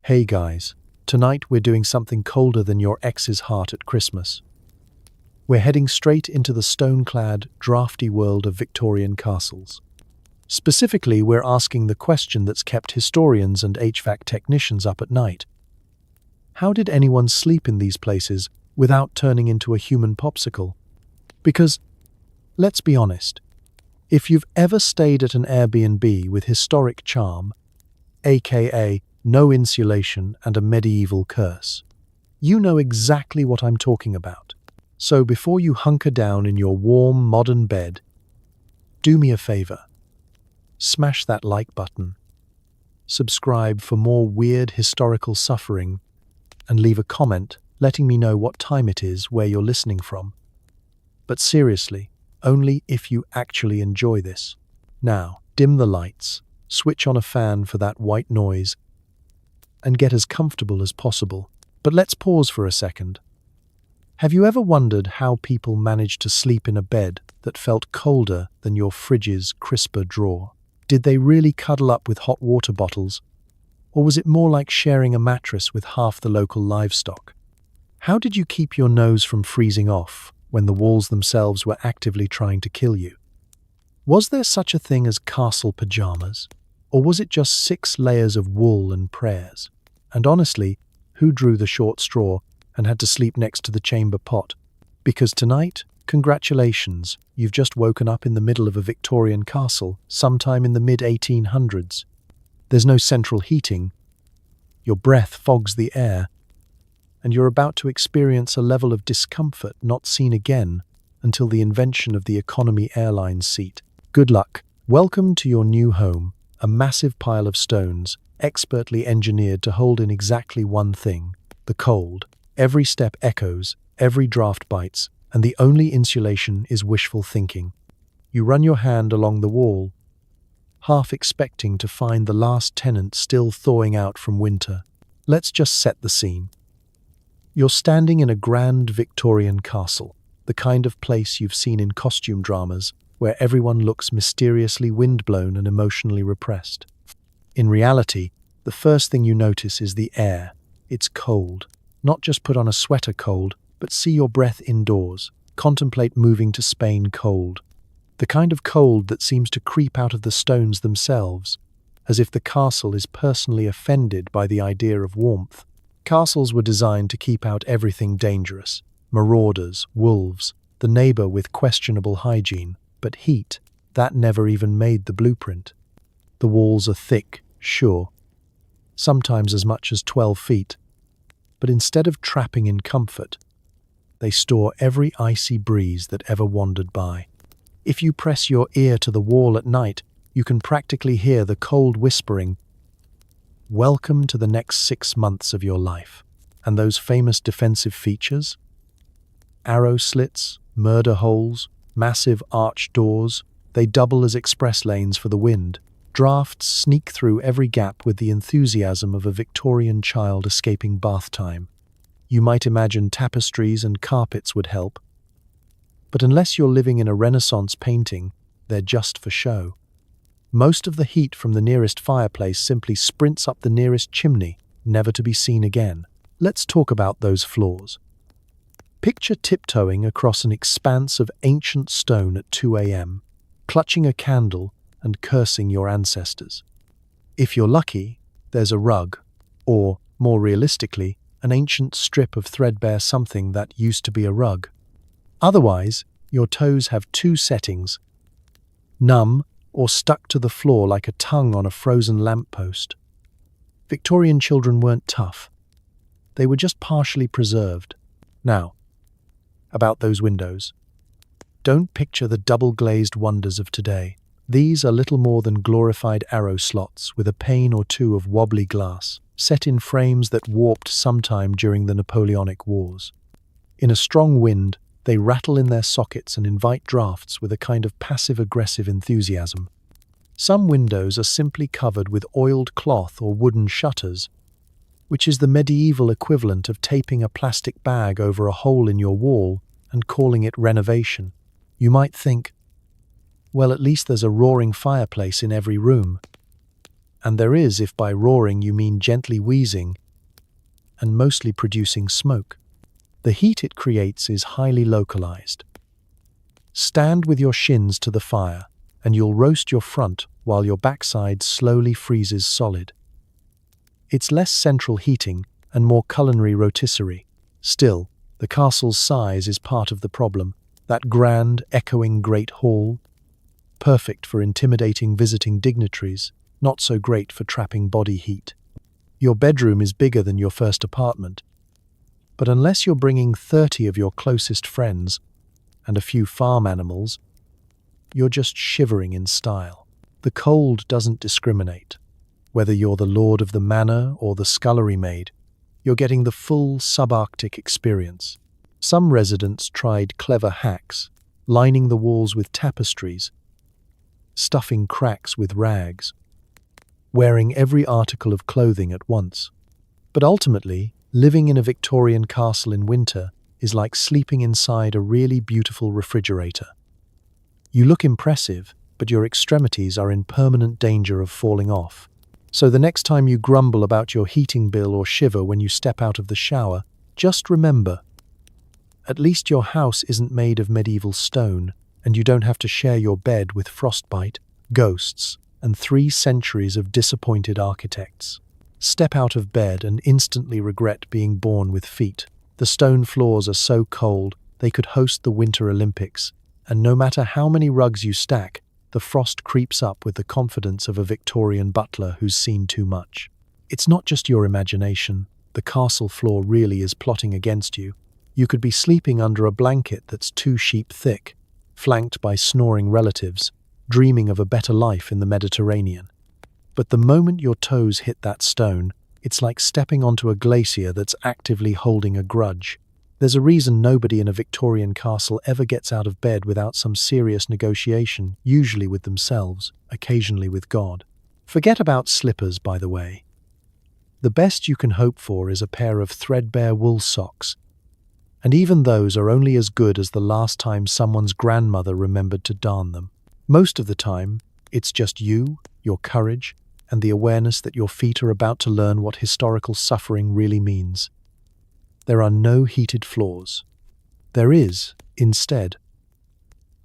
Hey guys, tonight we're doing something colder than your ex's heart at Christmas. We're heading straight into the stone-clad, drafty world of Victorian castles. Specifically, we're asking the question that's kept historians and HVAC technicians up at night. How did anyone sleep in these places without turning into a human popsicle? Because, let's be honest, if you've ever stayed at an Airbnb with historic charm, aka no insulation and a medieval curse, you know exactly what I'm talking about. So before you hunker down in your warm, modern bed, do me a favor. Smash that like button, subscribe for more weird historical suffering, and leave a comment letting me know what time it is where you're listening from. But seriously, only if you actually enjoy this. Now, dim the lights, switch on a fan for that white noise, and get as comfortable as possible. But let's pause for a second. Have you ever wondered how people managed to sleep in a bed that felt colder than your fridge's crisper drawer? Did they really cuddle up with hot water bottles? Or was it more like sharing a mattress with half the local livestock? How did you keep your nose from freezing off when the walls themselves were actively trying to kill you? Was there such a thing as castle pajamas? Or was it just 6 layers of wool and prayers? And honestly, who drew the short straw and had to sleep next to the chamber pot? Because tonight, congratulations, you've just woken up in the middle of a Victorian castle sometime in the mid-1800s. There's no central heating, your breath fogs the air, and you're about to experience a level of discomfort not seen again until the invention of the economy airline seat. Good luck. Welcome to your new home, a massive pile of stones, expertly engineered to hold in exactly one thing, the cold. Every step echoes, every draft bites, and the only insulation is wishful thinking. You run your hand along the wall, half expecting to find the last tenant still thawing out from winter. Let's just set the scene. You're standing in a grand Victorian castle, the kind of place you've seen in costume dramas, where everyone looks mysteriously windblown and emotionally repressed. In reality, the first thing you notice is the air. It's cold. Not just put on a sweater cold, but see your breath indoors. Contemplate moving to Spain cold. The kind of cold that seems to creep out of the stones themselves, as if the castle is personally offended by the idea of warmth. Castles were designed to keep out everything dangerous. Marauders, wolves, the neighbor with questionable hygiene. But heat, that never even made the blueprint. The walls are thick, sure, sometimes as much as 12 feet. But instead of trapping in comfort, they store every icy breeze that ever wandered by. If you press your ear to the wall at night, you can practically hear the cold whispering, "Welcome to the next 6 months of your life." And those famous defensive features? Arrow slits, murder holes, massive arched doors, they double as express lanes for the wind. Drafts sneak through every gap with the enthusiasm of a Victorian child escaping bath time. You might imagine tapestries and carpets would help. But unless you're living in a Renaissance painting, they're just for show. Most of the heat from the nearest fireplace simply sprints up the nearest chimney, never to be seen again. Let's talk about those flaws. Picture tiptoeing across an expanse of ancient stone at 2 a.m., clutching a candle and cursing your ancestors. If you're lucky, there's a rug, or, more realistically, an ancient strip of threadbare something that used to be a rug. Otherwise, your toes have 2 settings: numb or stuck to the floor like a tongue on a frozen lamppost. Victorian children weren't tough. They were just partially preserved. Now, about those windows. Don't picture the double-glazed wonders of today. These are little more than glorified arrow slots with a pane or two of wobbly glass, set in frames that warped sometime during the Napoleonic Wars. In a strong wind, they rattle in their sockets and invite drafts with a kind of passive-aggressive enthusiasm. Some windows are simply covered with oiled cloth or wooden shutters, which is the medieval equivalent of taping a plastic bag over a hole in your wall and calling it renovation. You might think, well, at least there's a roaring fireplace in every room. And there is, if by roaring you mean gently wheezing and mostly producing smoke. The heat it creates is highly localized. Stand with your shins to the fire, and you'll roast your front while your backside slowly freezes solid. It's less central heating and more culinary rotisserie. Still, the castle's size is part of the problem. That grand, echoing great hall, perfect for intimidating visiting dignitaries, not so great for trapping body heat. Your bedroom is bigger than your first apartment, but unless you're bringing 30 of your closest friends and a few farm animals, you're just shivering in style. The cold doesn't discriminate. Whether you're the lord of the manor or the scullery maid, you're getting the full subarctic experience. Some residents tried clever hacks, lining the walls with tapestries, stuffing cracks with rags, wearing every article of clothing at once. But ultimately, living in a Victorian castle in winter is like sleeping inside a really beautiful refrigerator. You look impressive, but your extremities are in permanent danger of falling off. So the next time you grumble about your heating bill or shiver when you step out of the shower, just remember, at least your house isn't made of medieval stone, and you don't have to share your bed with frostbite, ghosts, and 3 centuries of disappointed architects. Step out of bed and instantly regret being born with feet. The stone floors are so cold they could host the Winter Olympics, and no matter how many rugs you stack, the frost creeps up with the confidence of a Victorian butler who's seen too much. It's not just your imagination. The castle floor really is plotting against you. You could be sleeping under a blanket that's 2 sheep thick, flanked by snoring relatives, dreaming of a better life in the Mediterranean. But the moment your toes hit that stone, it's like stepping onto a glacier that's actively holding a grudge. There's a reason nobody in a Victorian castle ever gets out of bed without some serious negotiation, usually with themselves, occasionally with God. Forget about slippers, by the way. The best you can hope for is a pair of threadbare wool socks, and even those are only as good as the last time someone's grandmother remembered to darn them. Most of the time, it's just you, your courage, and the awareness that your feet are about to learn what historical suffering really means. There are no heated floors. There is, instead,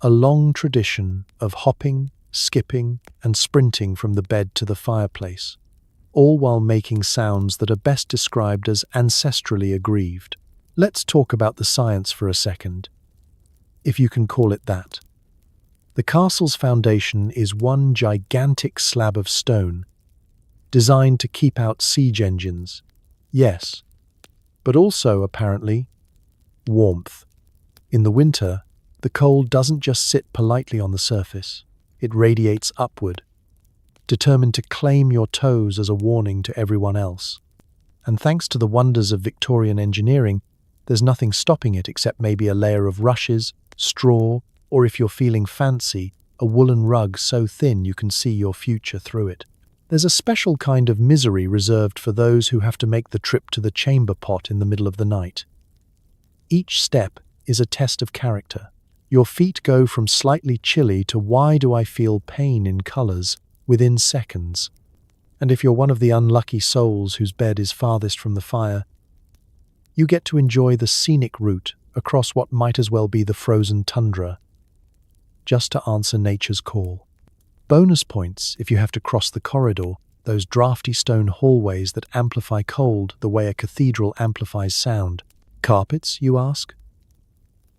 a long tradition of hopping, skipping, and sprinting from the bed to the fireplace, all while making sounds that are best described as ancestrally aggrieved. Let's talk about the science for a second, if you can call it that. The castle's foundation is one gigantic slab of stone, designed to keep out siege engines. Yes, but also, apparently, warmth. In the winter, the cold doesn't just sit politely on the surface. It radiates upward, determined to claim your toes as a warning to everyone else. And thanks to the wonders of Victorian engineering, there's nothing stopping it except maybe a layer of rushes, straw, or if you're feeling fancy, a woolen rug so thin you can see your future through it. There's a special kind of misery reserved for those who have to make the trip to the chamber pot in the middle of the night. Each step is a test of character. Your feet go from slightly chilly to why do I feel pain in colors within seconds. And if you're one of the unlucky souls whose bed is farthest from the fire, you get to enjoy the scenic route across what might as well be the frozen tundra, just to answer nature's call. Bonus points if you have to cross the corridor, those drafty stone hallways that amplify cold the way a cathedral amplifies sound. Carpets, you ask?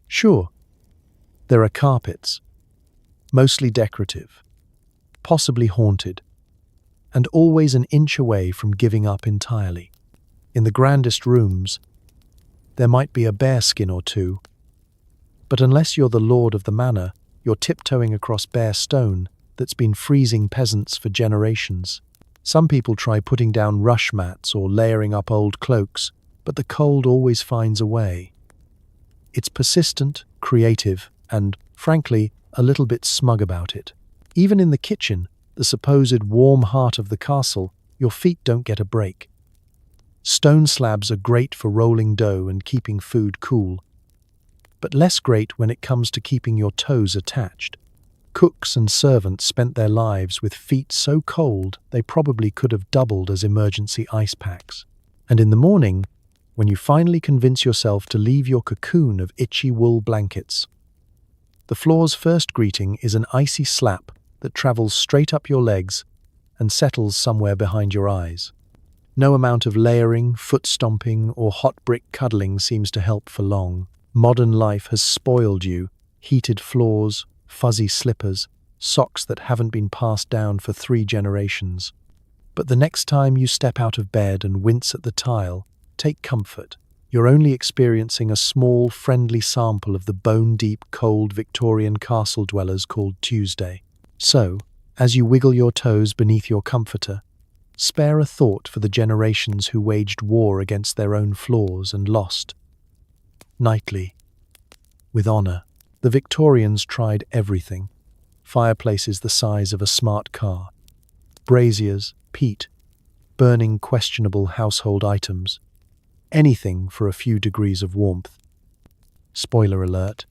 Sure, there are carpets, mostly decorative, possibly haunted, and always an inch away from giving up entirely. In the grandest rooms, there might be a bearskin or two, but unless you're the lord of the manor, you're tiptoeing across bare stone that's been freezing peasants for generations. Some people try putting down rush mats or layering up old cloaks, but the cold always finds a way. It's persistent, creative, and, frankly, a little bit smug about it. Even in the kitchen, the supposed warm heart of the castle, your feet don't get a break. Stone slabs are great for rolling dough and keeping food cool, but less great when it comes to keeping your toes attached. Cooks and servants spent their lives with feet so cold they probably could have doubled as emergency ice packs. And in the morning, when you finally convince yourself to leave your cocoon of itchy wool blankets, the floor's first greeting is an icy slap that travels straight up your legs and settles somewhere behind your eyes. No amount of layering, foot stomping, or hot brick cuddling seems to help for long. Modern life has spoiled you. Heated floors, fuzzy slippers, socks that haven't been passed down for 3 generations. But the next time you step out of bed and wince at the tile, take comfort. You're only experiencing a small, friendly sample of the bone-deep, cold Victorian castle dwellers called Tuesday. So, as you wiggle your toes beneath your comforter, spare a thought for the generations who waged war against their own floors and lost. Nightly, with honor, the Victorians tried everything. Fireplaces the size of a smart car, braziers, peat, burning questionable household items, anything for a few degrees of warmth. Spoiler alert,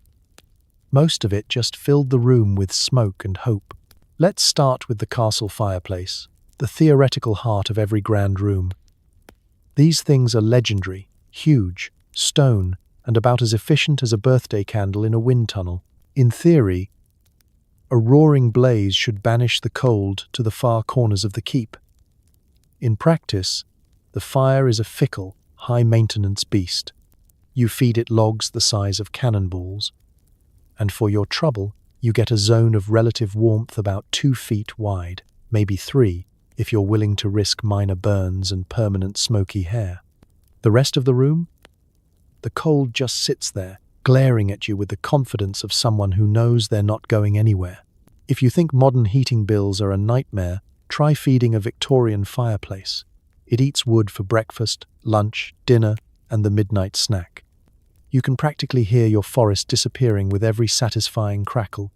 most of it just filled the room with smoke and hope. Let's start with the castle fireplace, the theoretical heart of every grand room. These things are legendary, huge, stone, and about as efficient as a birthday candle in a wind tunnel. In theory, a roaring blaze should banish the cold to the far corners of the keep. In practice, the fire is a fickle, high-maintenance beast. You feed it logs the size of cannonballs, and for your trouble, you get a zone of relative warmth about 2 feet wide, maybe 3, if you're willing to risk minor burns and permanent smoky hair. The rest of the room? The cold just sits there, glaring at you with the confidence of someone who knows they're not going anywhere. If you think modern heating bills are a nightmare, try feeding a Victorian fireplace. It eats wood for breakfast, lunch, dinner, and the midnight snack. You can practically hear your forest disappearing with every satisfying crackle.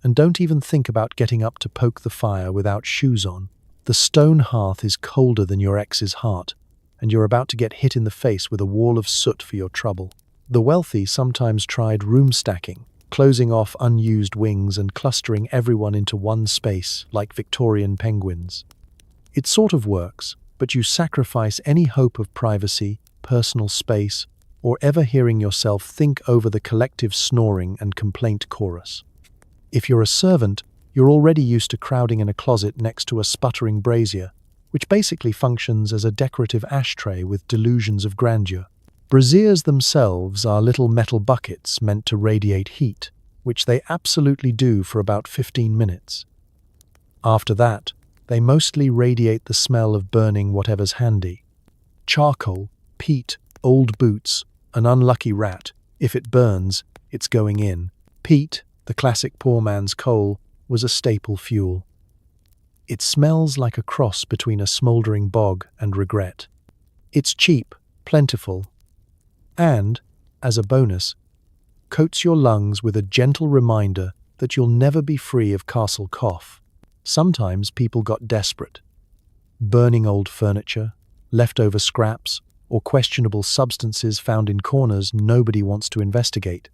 And don't even think about getting up to poke the fire without shoes on. The stone hearth is colder than your ex's heart, and you're about to get hit in the face with a wall of soot for your trouble. The wealthy sometimes tried room stacking, closing off unused wings and clustering everyone into one space like Victorian penguins. It sort of works, but you sacrifice any hope of privacy, personal space, or ever hearing yourself think over the collective snoring and complaint chorus. If you're a servant, you're already used to crowding in a closet next to a sputtering brazier, which basically functions as a decorative ashtray with delusions of grandeur. Braziers themselves are little metal buckets meant to radiate heat, which they absolutely do for about 15 minutes. After that, they mostly radiate the smell of burning whatever's handy. Charcoal, peat, old boots, an unlucky rat. If it burns, it's going in. Peat, the classic poor man's coal, was a staple fuel. It smells like a cross between a smouldering bog and regret. It's cheap, plentiful, and, as a bonus, coats your lungs with a gentle reminder that you'll never be free of castle cough. Sometimes people got desperate. Burning old furniture, leftover scraps, or questionable substances found in corners nobody wants to investigate.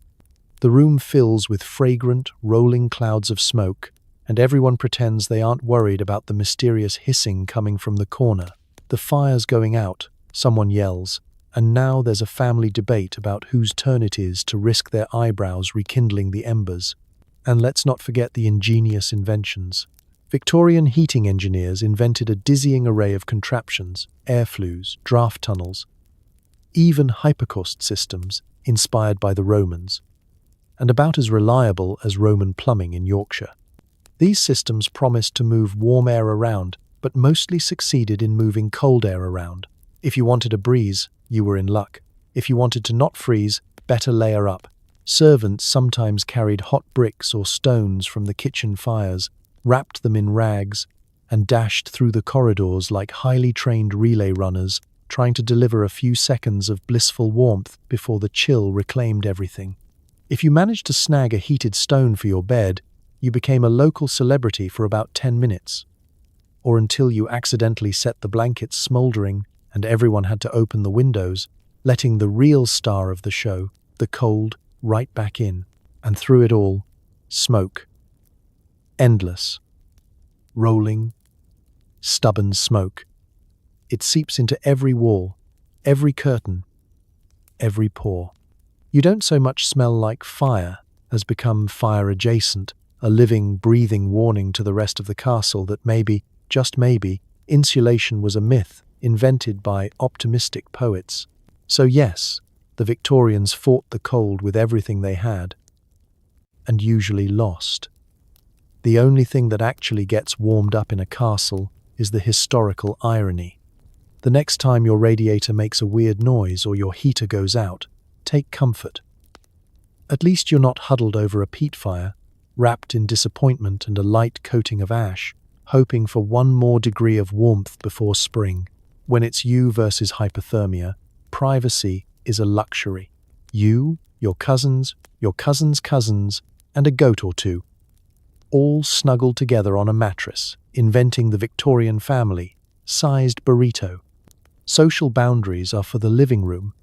The room fills with fragrant, rolling clouds of smoke, and everyone pretends they aren't worried about the mysterious hissing coming from the corner. The fire's going out, someone yells, and now there's a family debate about whose turn it is to risk their eyebrows rekindling the embers. And let's not forget the ingenious inventions. Victorian heating engineers invented a dizzying array of contraptions, air flues, draft tunnels, even hypercaust systems inspired by the Romans, and about as reliable as Roman plumbing in Yorkshire. These systems promised to move warm air around, but mostly succeeded in moving cold air around. If you wanted a breeze, you were in luck. If you wanted to not freeze, better layer up. Servants sometimes carried hot bricks or stones from the kitchen fires, wrapped them in rags, and dashed through the corridors like highly trained relay runners, trying to deliver a few seconds of blissful warmth before the chill reclaimed everything. If you managed to snag a heated stone for your bed, you became a local celebrity for about 10 minutes, or until you accidentally set the blankets smoldering and everyone had to open the windows, letting the real star of the show, the cold, right back in. And through it all, smoke. Endless, rolling, stubborn smoke. It seeps into every wall, every curtain, every pore. You don't so much smell like fire as become fire adjacent, a living, breathing warning to the rest of the castle that maybe, just maybe, insulation was a myth invented by optimistic poets. So yes, the Victorians fought the cold with everything they had, and usually lost. The only thing that actually gets warmed up in a castle is the historical irony. The next time your radiator makes a weird noise or your heater goes out, take comfort. At least you're not huddled over a peat fire, wrapped in disappointment and a light coating of ash, hoping for one more degree of warmth before spring. When it's you versus hypothermia, privacy is a luxury. You, your cousin's cousins, and a goat or two, all snuggled together on a mattress, inventing the Victorian family-sized burrito. Social boundaries are for the living room,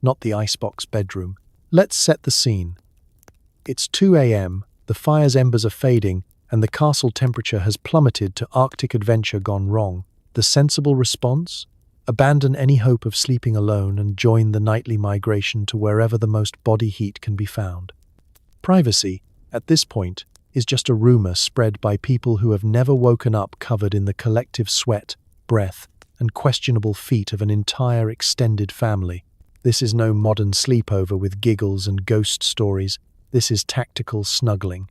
not the icebox bedroom. Let's set the scene. It's 2 a.m., the fire's embers are fading, and the castle temperature has plummeted to Arctic adventure gone wrong. The sensible response? Abandon any hope of sleeping alone and join the nightly migration to wherever the most body heat can be found. Privacy, at this point, is just a rumor spread by people who have never woken up covered in the collective sweat, breath, and questionable feet of an entire extended family. This is no modern sleepover with giggles and ghost stories. This is tactical snuggling.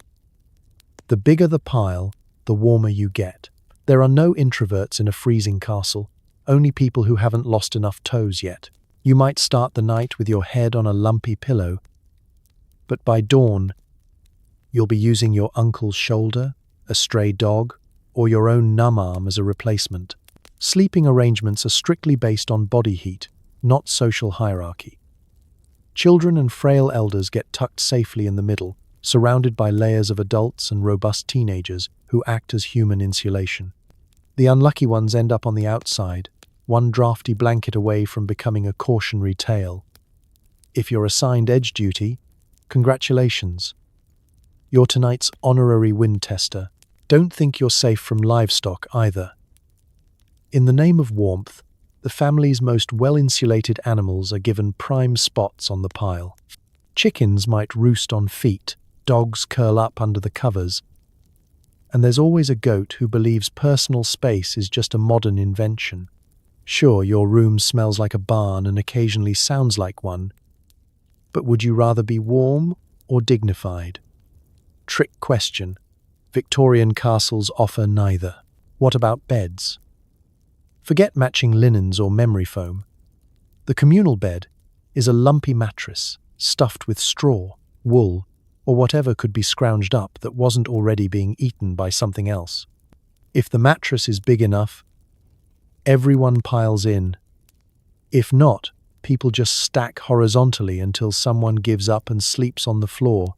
The bigger the pile, the warmer you get. There are no introverts in a freezing castle, only people who haven't lost enough toes yet. You might start the night with your head on a lumpy pillow, but by dawn, you'll be using your uncle's shoulder, a stray dog, or your own numb arm as a replacement. Sleeping arrangements are strictly based on body heat, not social hierarchy. Children and frail elders get tucked safely in the middle, surrounded by layers of adults and robust teenagers who act as human insulation. The unlucky ones end up on the outside, one drafty blanket away from becoming a cautionary tale. If you're assigned edge duty, congratulations. You're tonight's honorary wind tester. Don't think you're safe from livestock either. In the name of warmth, the family's most well-insulated animals are given prime spots on the pile. Chickens might roost on feet, dogs curl up under the covers, and there's always a goat who believes personal space is just a modern invention. Sure, your room smells like a barn and occasionally sounds like one, but would you rather be warm or dignified? Trick question. Victorian castles offer neither. What about beds? Forget matching linens or memory foam. The communal bed is a lumpy mattress stuffed with straw, wool, or whatever could be scrounged up that wasn't already being eaten by something else. If the mattress is big enough, everyone piles in. If not, people just stack horizontally until someone gives up and sleeps on the floor.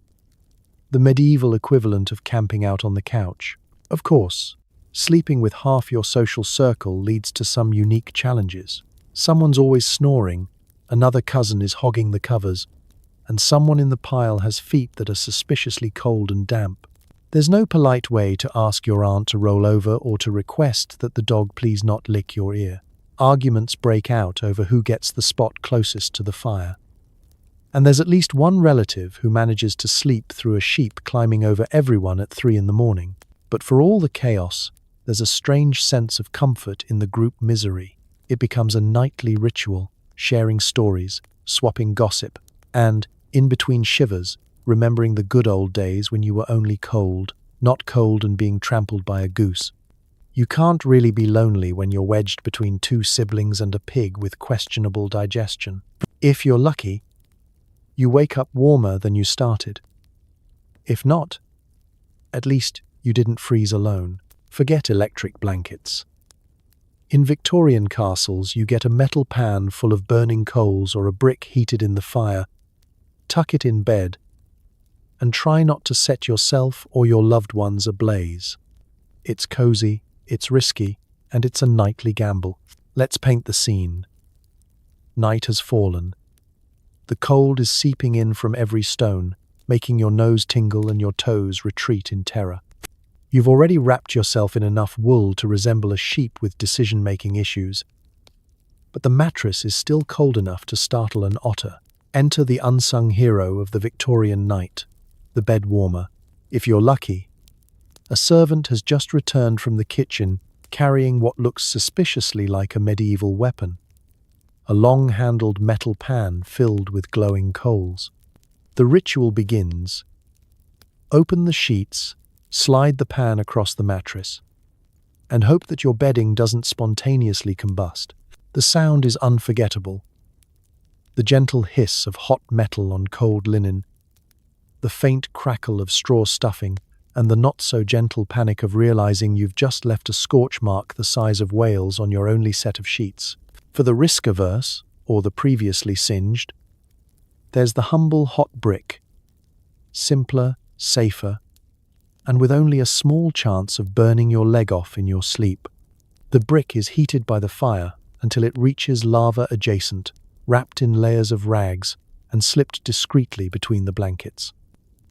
The medieval equivalent of camping out on the couch. Of course, sleeping with half your social circle leads to some unique challenges. Someone's always snoring, another cousin is hogging the covers, and someone in the pile has feet that are suspiciously cold and damp. There's no polite way to ask your aunt to roll over or to request that the dog please not lick your ear. Arguments break out over who gets the spot closest to the fire. And there's at least one relative who manages to sleep through a sheep climbing over everyone at 3 a.m. But for all the chaos, there's a strange sense of comfort in the group misery. It becomes a nightly ritual, sharing stories, swapping gossip, and, in between shivers, remembering the good old days when you were only cold, not cold and being trampled by a goose. You can't really be lonely when you're wedged between 2 siblings and a pig with questionable digestion. If you're lucky, you wake up warmer than you started. If not, at least you didn't freeze alone. Forget electric blankets. In Victorian castles, you get a metal pan full of burning coals or a brick heated in the fire. Tuck it in bed, and try not to set yourself or your loved ones ablaze. It's cozy, it's risky, and it's a nightly gamble. Let's paint the scene. Night has fallen. The cold is seeping in from every stone, making your nose tingle and your toes retreat in terror. You've already wrapped yourself in enough wool to resemble a sheep with decision-making issues, but the mattress is still cold enough to startle an otter. Enter the unsung hero of the Victorian night, the bed warmer. If you're lucky, a servant has just returned from the kitchen carrying what looks suspiciously like a medieval weapon, a long-handled metal pan filled with glowing coals. The ritual begins. Open the sheets, slide the pan across the mattress, and hope that your bedding doesn't spontaneously combust. The sound is unforgettable. The gentle hiss of hot metal on cold linen, the faint crackle of straw stuffing, and the not-so-gentle panic of realizing you've just left a scorch mark the size of whales on your only set of sheets. For the risk-averse, or the previously singed, there's the humble hot brick, simpler, safer, and with only a small chance of burning your leg off in your sleep. The brick is heated by the fire until it reaches lava adjacent, wrapped in layers of rags and slipped discreetly between the blankets.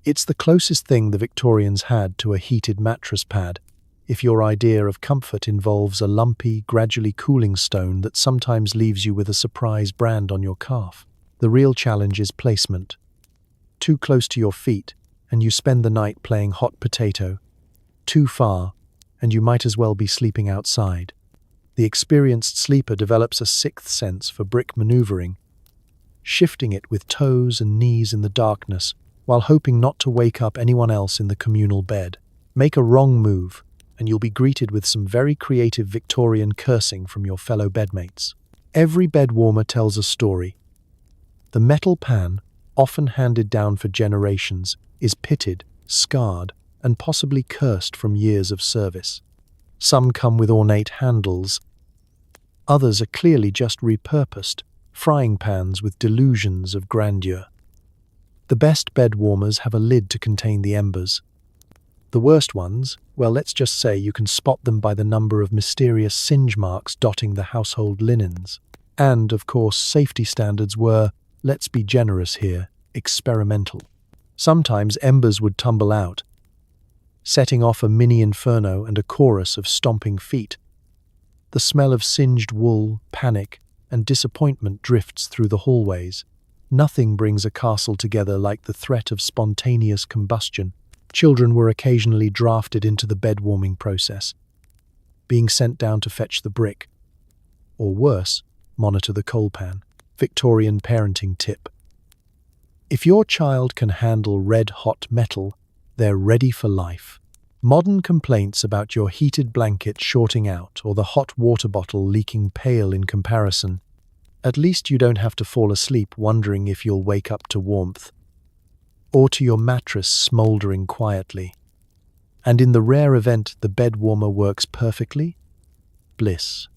It's the closest thing the Victorians had to a heated mattress pad, if your idea of comfort involves a lumpy, gradually cooling stone that sometimes leaves you with a surprise brand on your calf. The real challenge is placement. Too close to your feet, and you spend the night playing hot potato. Too far, and you might as well be sleeping outside. The experienced sleeper develops a sixth sense for brick maneuvering, shifting it with toes and knees in the darkness, while hoping not to wake up anyone else in the communal bed. Make a wrong move, and you'll be greeted with some very creative Victorian cursing from your fellow bedmates. Every bed warmer tells a story. The metal pan, often handed down for generations, is pitted, scarred, and possibly cursed from years of service. Some come with ornate handles. Others are clearly just repurposed, frying pans with delusions of grandeur. The best bed warmers have a lid to contain the embers. The worst ones, well, let's just say you can spot them by the number of mysterious singe marks dotting the household linens. And, of course, safety standards were, let's be generous here, experimental. Sometimes embers would tumble out, setting off a mini inferno and a chorus of stomping feet. The smell of singed wool, panic, and disappointment drifts through the hallways. Nothing brings a castle together like the threat of spontaneous combustion. Children were occasionally drafted into the bed-warming process, being sent down to fetch the brick, or worse, monitor the coal pan. Victorian parenting tip. If your child can handle red-hot metal, they're ready for life. Modern complaints about your heated blanket shorting out or the hot water bottle leaking pale in comparison. At least you don't have to fall asleep wondering if you'll wake up to warmth, or to your mattress smouldering quietly. And in the rare event the bed warmer works perfectly, bliss.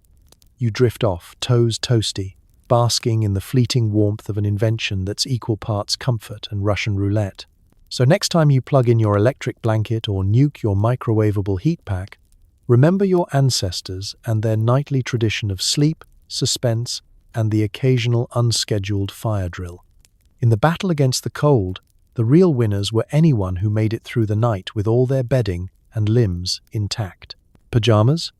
You drift off, toes toasty, basking in the fleeting warmth of an invention that's equal parts comfort and Russian roulette. So next time you plug in your electric blanket or nuke your microwavable heat pack, remember your ancestors and their nightly tradition of sleep, suspense, and the occasional unscheduled fire drill. In the battle against the cold, the real winners were anyone who made it through the night with all their bedding and limbs intact. Pajamas?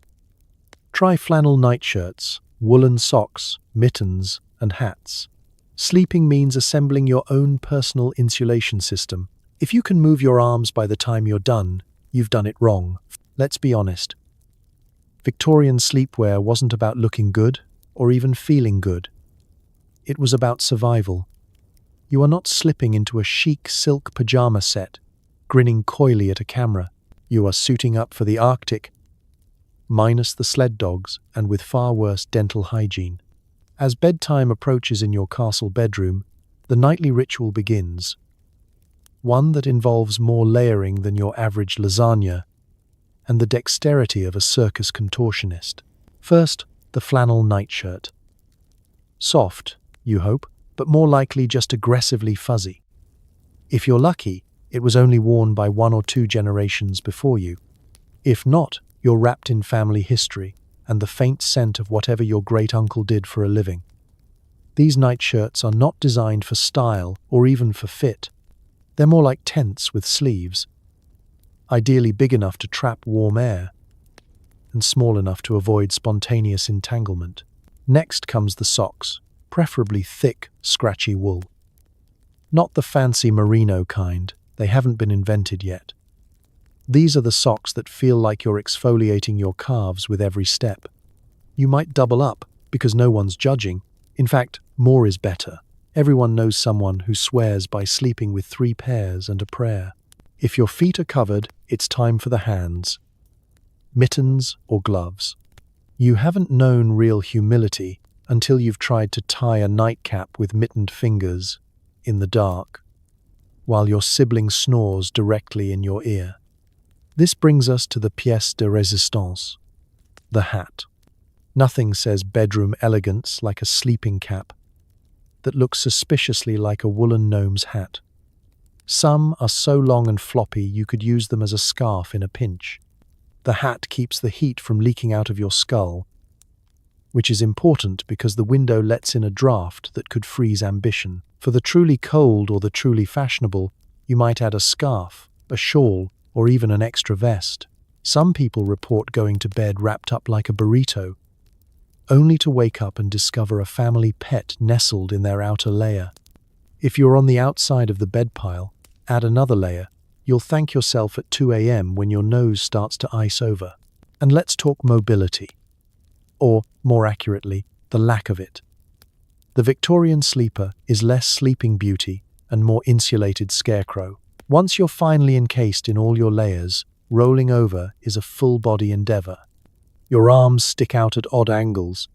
Try flannel nightshirts, woolen socks, mittens, and hats. Sleeping means assembling your own personal insulation system. If you can move your arms by the time you're done, you've done it wrong. Let's be honest. Victorian sleepwear wasn't about looking good or even feeling good. It was about survival. You are not slipping into a chic silk pajama set, grinning coyly at a camera. You are suiting up for the Arctic, minus the sled dogs and with far worse dental hygiene. As bedtime approaches in your castle bedroom, the nightly ritual begins. One that involves more layering than your average lasagna and the dexterity of a circus contortionist. First, the flannel nightshirt. Soft, you hope, but more likely just aggressively fuzzy. If you're lucky, it was only worn by one or two generations before you. If not, you're wrapped in family history and the faint scent of whatever your great-uncle did for a living. These nightshirts are not designed for style or even for fit. They're more like tents with sleeves. ideally big enough to trap warm air and small enough to avoid spontaneous entanglement. Next comes the socks, preferably thick, scratchy wool. Not the fancy merino kind, they haven't been invented yet. These are the socks that feel like you're exfoliating your calves with every step. You might double up, because no one's judging. In fact, more is better. Everyone knows someone who swears by sleeping with 3 pairs and a prayer. If your feet are covered, it's time for the hands. Mittens or gloves. You haven't known real humility until you've tried to tie a nightcap with mittened fingers in the dark, while your sibling snores directly in your ear. This brings us to the pièce de résistance, the hat. Nothing says bedroom elegance like a sleeping cap that looks suspiciously like a woolen gnome's hat. Some are so long and floppy you could use them as a scarf in a pinch. The hat keeps the heat from leaking out of your skull, which is important because the window lets in a draft that could freeze ambition. For the truly cold or the truly fashionable, you might add a scarf, a shawl, or even an extra vest. Some people report going to bed wrapped up like a burrito, only to wake up and discover a family pet nestled in their outer layer. If you're on the outside of the bed pile, add another layer. You'll thank yourself at 2 a.m. when your nose starts to ice over. And let's talk mobility. Or, more accurately, the lack of it. The Victorian sleeper is less Sleeping Beauty and more insulated Scarecrow. Once you're finally encased in all your layers, rolling over is a full-body endeavor. Your arms stick out at odd angles,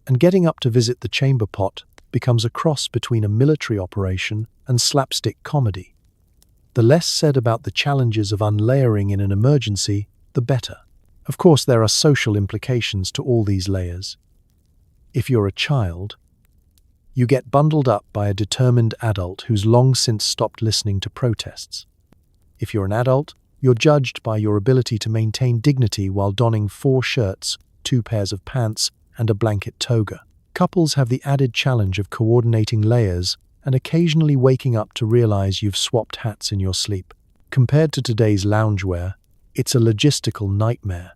and getting up to visit the chamber pot becomes a cross between a military operation and slapstick comedy. The less said about the challenges of unlayering in an emergency, the better. Of course, there are social implications to all these layers. If you're a child, you get bundled up by a determined adult who's long since stopped listening to protests. If you're an adult, you're judged by your ability to maintain dignity while donning 4 shirts, 2 pairs of pants, and a blanket toga. Couples have the added challenge of coordinating layers and occasionally waking up to realize you've swapped hats in your sleep. Compared to today's loungewear, it's a logistical nightmare.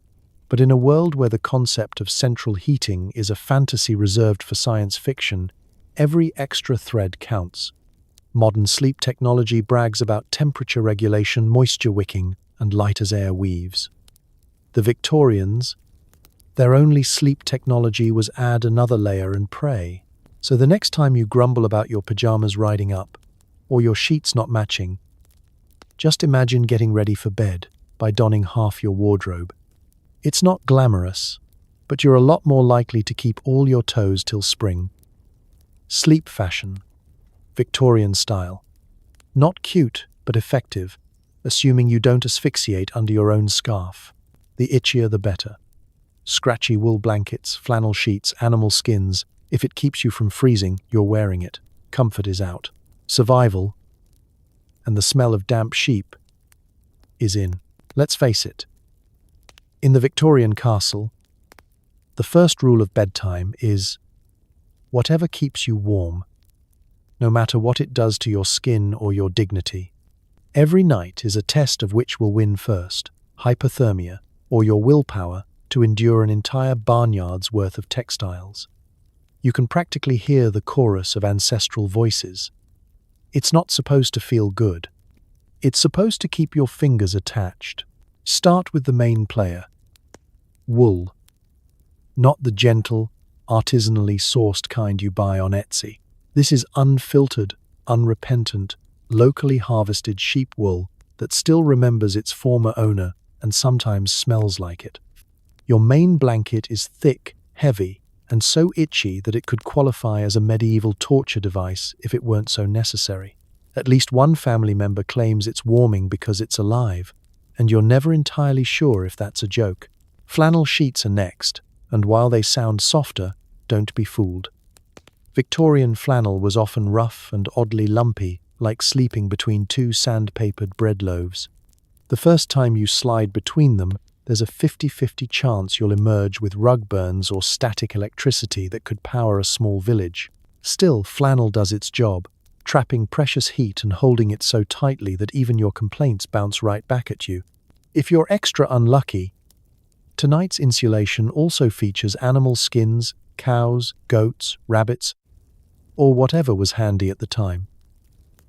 But in a world where the concept of central heating is a fantasy reserved for science fiction, every extra thread counts. Modern sleep technology brags about temperature regulation, moisture wicking, and light-as-air weaves. The Victorians, their only sleep technology was add another layer and pray. So the next time you grumble about your pajamas riding up, or your sheets not matching, just imagine getting ready for bed by donning half your wardrobe. It's not glamorous, but you're a lot more likely to keep all your toes till spring. Sleep fashion. Victorian style. Not cute, but effective, assuming you don't asphyxiate under your own scarf. The itchier the better. Scratchy wool blankets, flannel sheets, animal skins. If it keeps you from freezing, you're wearing it. Comfort is out. Survival, and the smell of damp sheep, is in. Let's face it. In the Victorian castle, the first rule of bedtime is, whatever keeps you warm, no matter what it does to your skin or your dignity. Every night is a test of which will win first, hypothermia, or your willpower to endure an entire barnyard's worth of textiles. You can practically hear the chorus of ancestral voices. It's not supposed to feel good. It's supposed to keep your fingers attached. Start with the main player. Wool. Not the gentle, artisanally sourced kind you buy on Etsy. This is unfiltered, unrepentant, locally harvested sheep wool that still remembers its former owner and sometimes smells like it. Your main blanket is thick, heavy, and so itchy that it could qualify as a medieval torture device if it weren't so necessary. At least one family member claims it's warming because it's alive, and you're never entirely sure if that's a joke. Flannel sheets are next, and while they sound softer, don't be fooled. Victorian flannel was often rough and oddly lumpy, like sleeping between 2 sandpapered bread loaves. The first time you slide between them, there's a 50-50 chance you'll emerge with rug burns or static electricity that could power a small village. Still, flannel does its job, trapping precious heat and holding it so tightly that even your complaints bounce right back at you. If you're extra unlucky, tonight's insulation also features animal skins, cows, goats, rabbits, or whatever was handy at the time.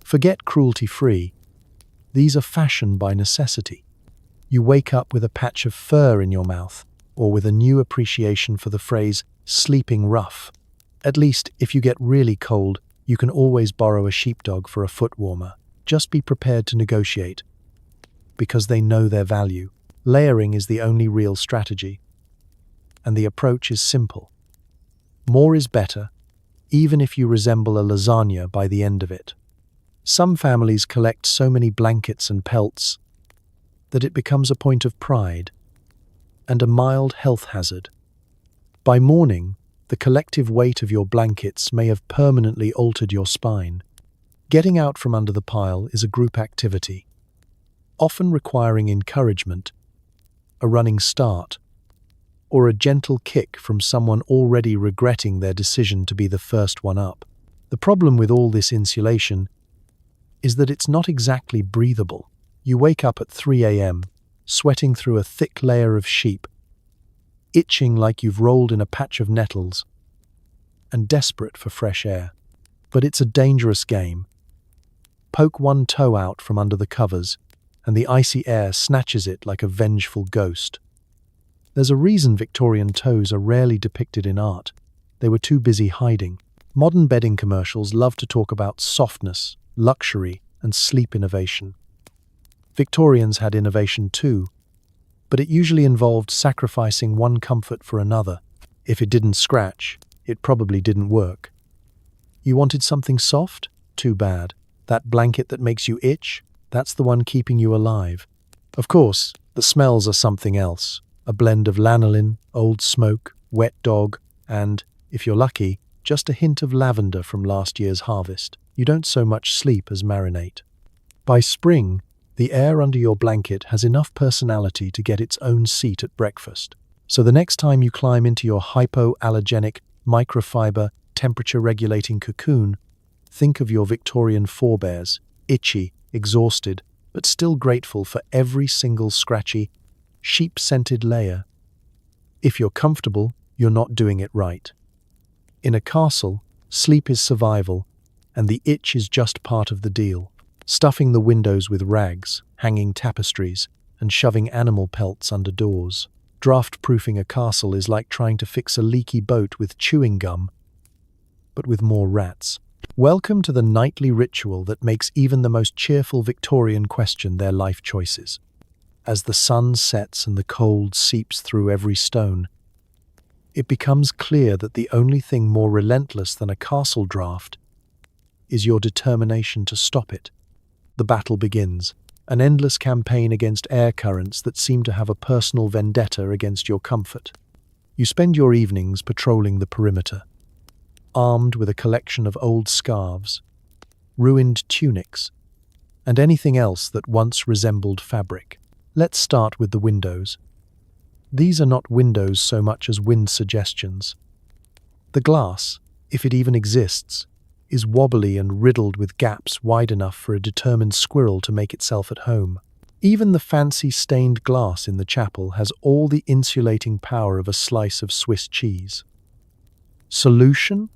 Forget cruelty-free. These are fashion by necessity. You wake up with a patch of fur in your mouth, or with a new appreciation for the phrase sleeping rough. At least, if you get really cold, you can always borrow a sheepdog for a foot warmer. Just be prepared to negotiate, because they know their value. Layering is the only real strategy, and the approach is simple. More is better, even if you resemble a lasagna by the end of it. Some families collect so many blankets and pelts that it becomes a point of pride and a mild health hazard. By morning, the collective weight of your blankets may have permanently altered your spine. Getting out from under the pile is a group activity, often requiring encouragement, a running start, or a gentle kick from someone already regretting their decision to be the first one up. The problem with all this insulation is that it's not exactly breathable. You wake up at 3 a.m., sweating through a thick layer of sheep, itching like you've rolled in a patch of nettles, and desperate for fresh air. But it's a dangerous game. Poke one toe out from under the covers, and the icy air snatches it like a vengeful ghost. There's a reason Victorian toes are rarely depicted in art. They were too busy hiding. Modern bedding commercials love to talk about softness, luxury, and sleep innovation. Victorians had innovation too, but it usually involved sacrificing one comfort for another. If it didn't scratch, it probably didn't work. You wanted something soft? Too bad. That blanket that makes you itch? That's the one keeping you alive. Of course, the smells are something else. A blend of lanolin, old smoke, wet dog, and, if you're lucky, just a hint of lavender from last year's harvest. You don't so much sleep as marinate. By spring, the air under your blanket has enough personality to get its own seat at breakfast. So the next time you climb into your hypoallergenic, microfiber, temperature-regulating cocoon, think of your Victorian forebears, itchy, exhausted, but still grateful for every single scratchy, sheep-scented layer. If you're comfortable, you're not doing it right. In a castle, sleep is survival, and the itch is just part of the deal. Stuffing the windows with rags, hanging tapestries, and shoving animal pelts under doors. Draft-proofing a castle is like trying to fix a leaky boat with chewing gum, but with more rats. Welcome to the nightly ritual that makes even the most cheerful Victorian question their life choices. As the sun sets and the cold seeps through every stone, it becomes clear that the only thing more relentless than a castle draft is your determination to stop it. The battle begins, an endless campaign against air currents that seem to have a personal vendetta against your comfort. You spend your evenings patrolling the perimeter, armed with a collection of old scarves, ruined tunics, and anything else that once resembled fabric. Let's start with the windows. These are not windows so much as wind suggestions. The glass, if it even exists, is wobbly and riddled with gaps wide enough for a determined squirrel to make itself at home. Even the fancy stained glass in the chapel has all the insulating power of a slice of Swiss cheese. Solution?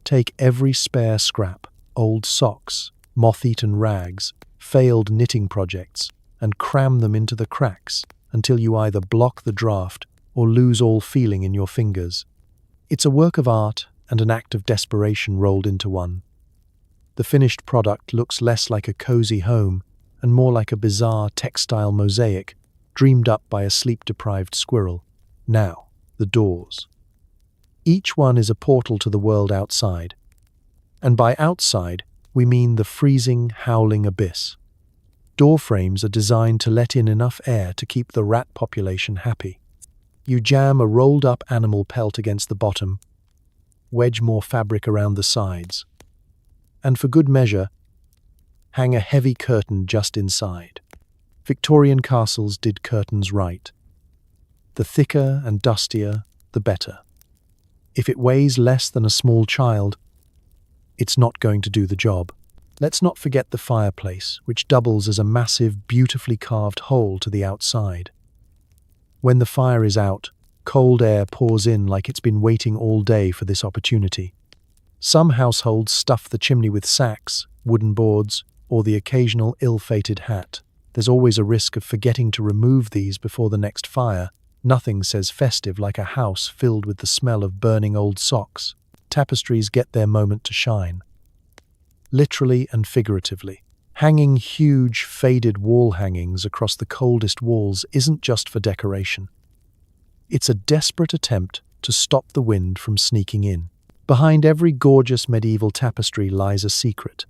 Take every spare scrap, old socks, moth-eaten rags, failed knitting projects, and cram them into the cracks until you either block the draft or lose all feeling in your fingers. It's a work of art and an act of desperation rolled into one. The finished product looks less like a cozy home and more like a bizarre textile mosaic dreamed up by a sleep-deprived squirrel. Now, the doors. Each one is a portal to the world outside. And by outside, we mean the freezing, howling abyss. Door frames are designed to let in enough air to keep the rat population happy. You jam a rolled-up animal pelt against the bottom, wedge more fabric around the sides, and for good measure, hang a heavy curtain just inside. Victorian castles did curtains right. The thicker and dustier, the better. If it weighs less than a small child, it's not going to do the job. Let's not forget the fireplace, which doubles as a massive, beautifully carved hole to the outside. When the fire is out, cold air pours in like it's been waiting all day for this opportunity. Some households stuff the chimney with sacks, wooden boards, or the occasional ill-fated hat. There's always a risk of forgetting to remove these before the next fire. Nothing says festive like a house filled with the smell of burning old socks. Tapestries get their moment to shine. Literally and figuratively. Hanging huge, faded wall hangings across the coldest walls isn't just for decoration. It's a desperate attempt to stop the wind from sneaking in. Behind every gorgeous medieval tapestry lies a secret.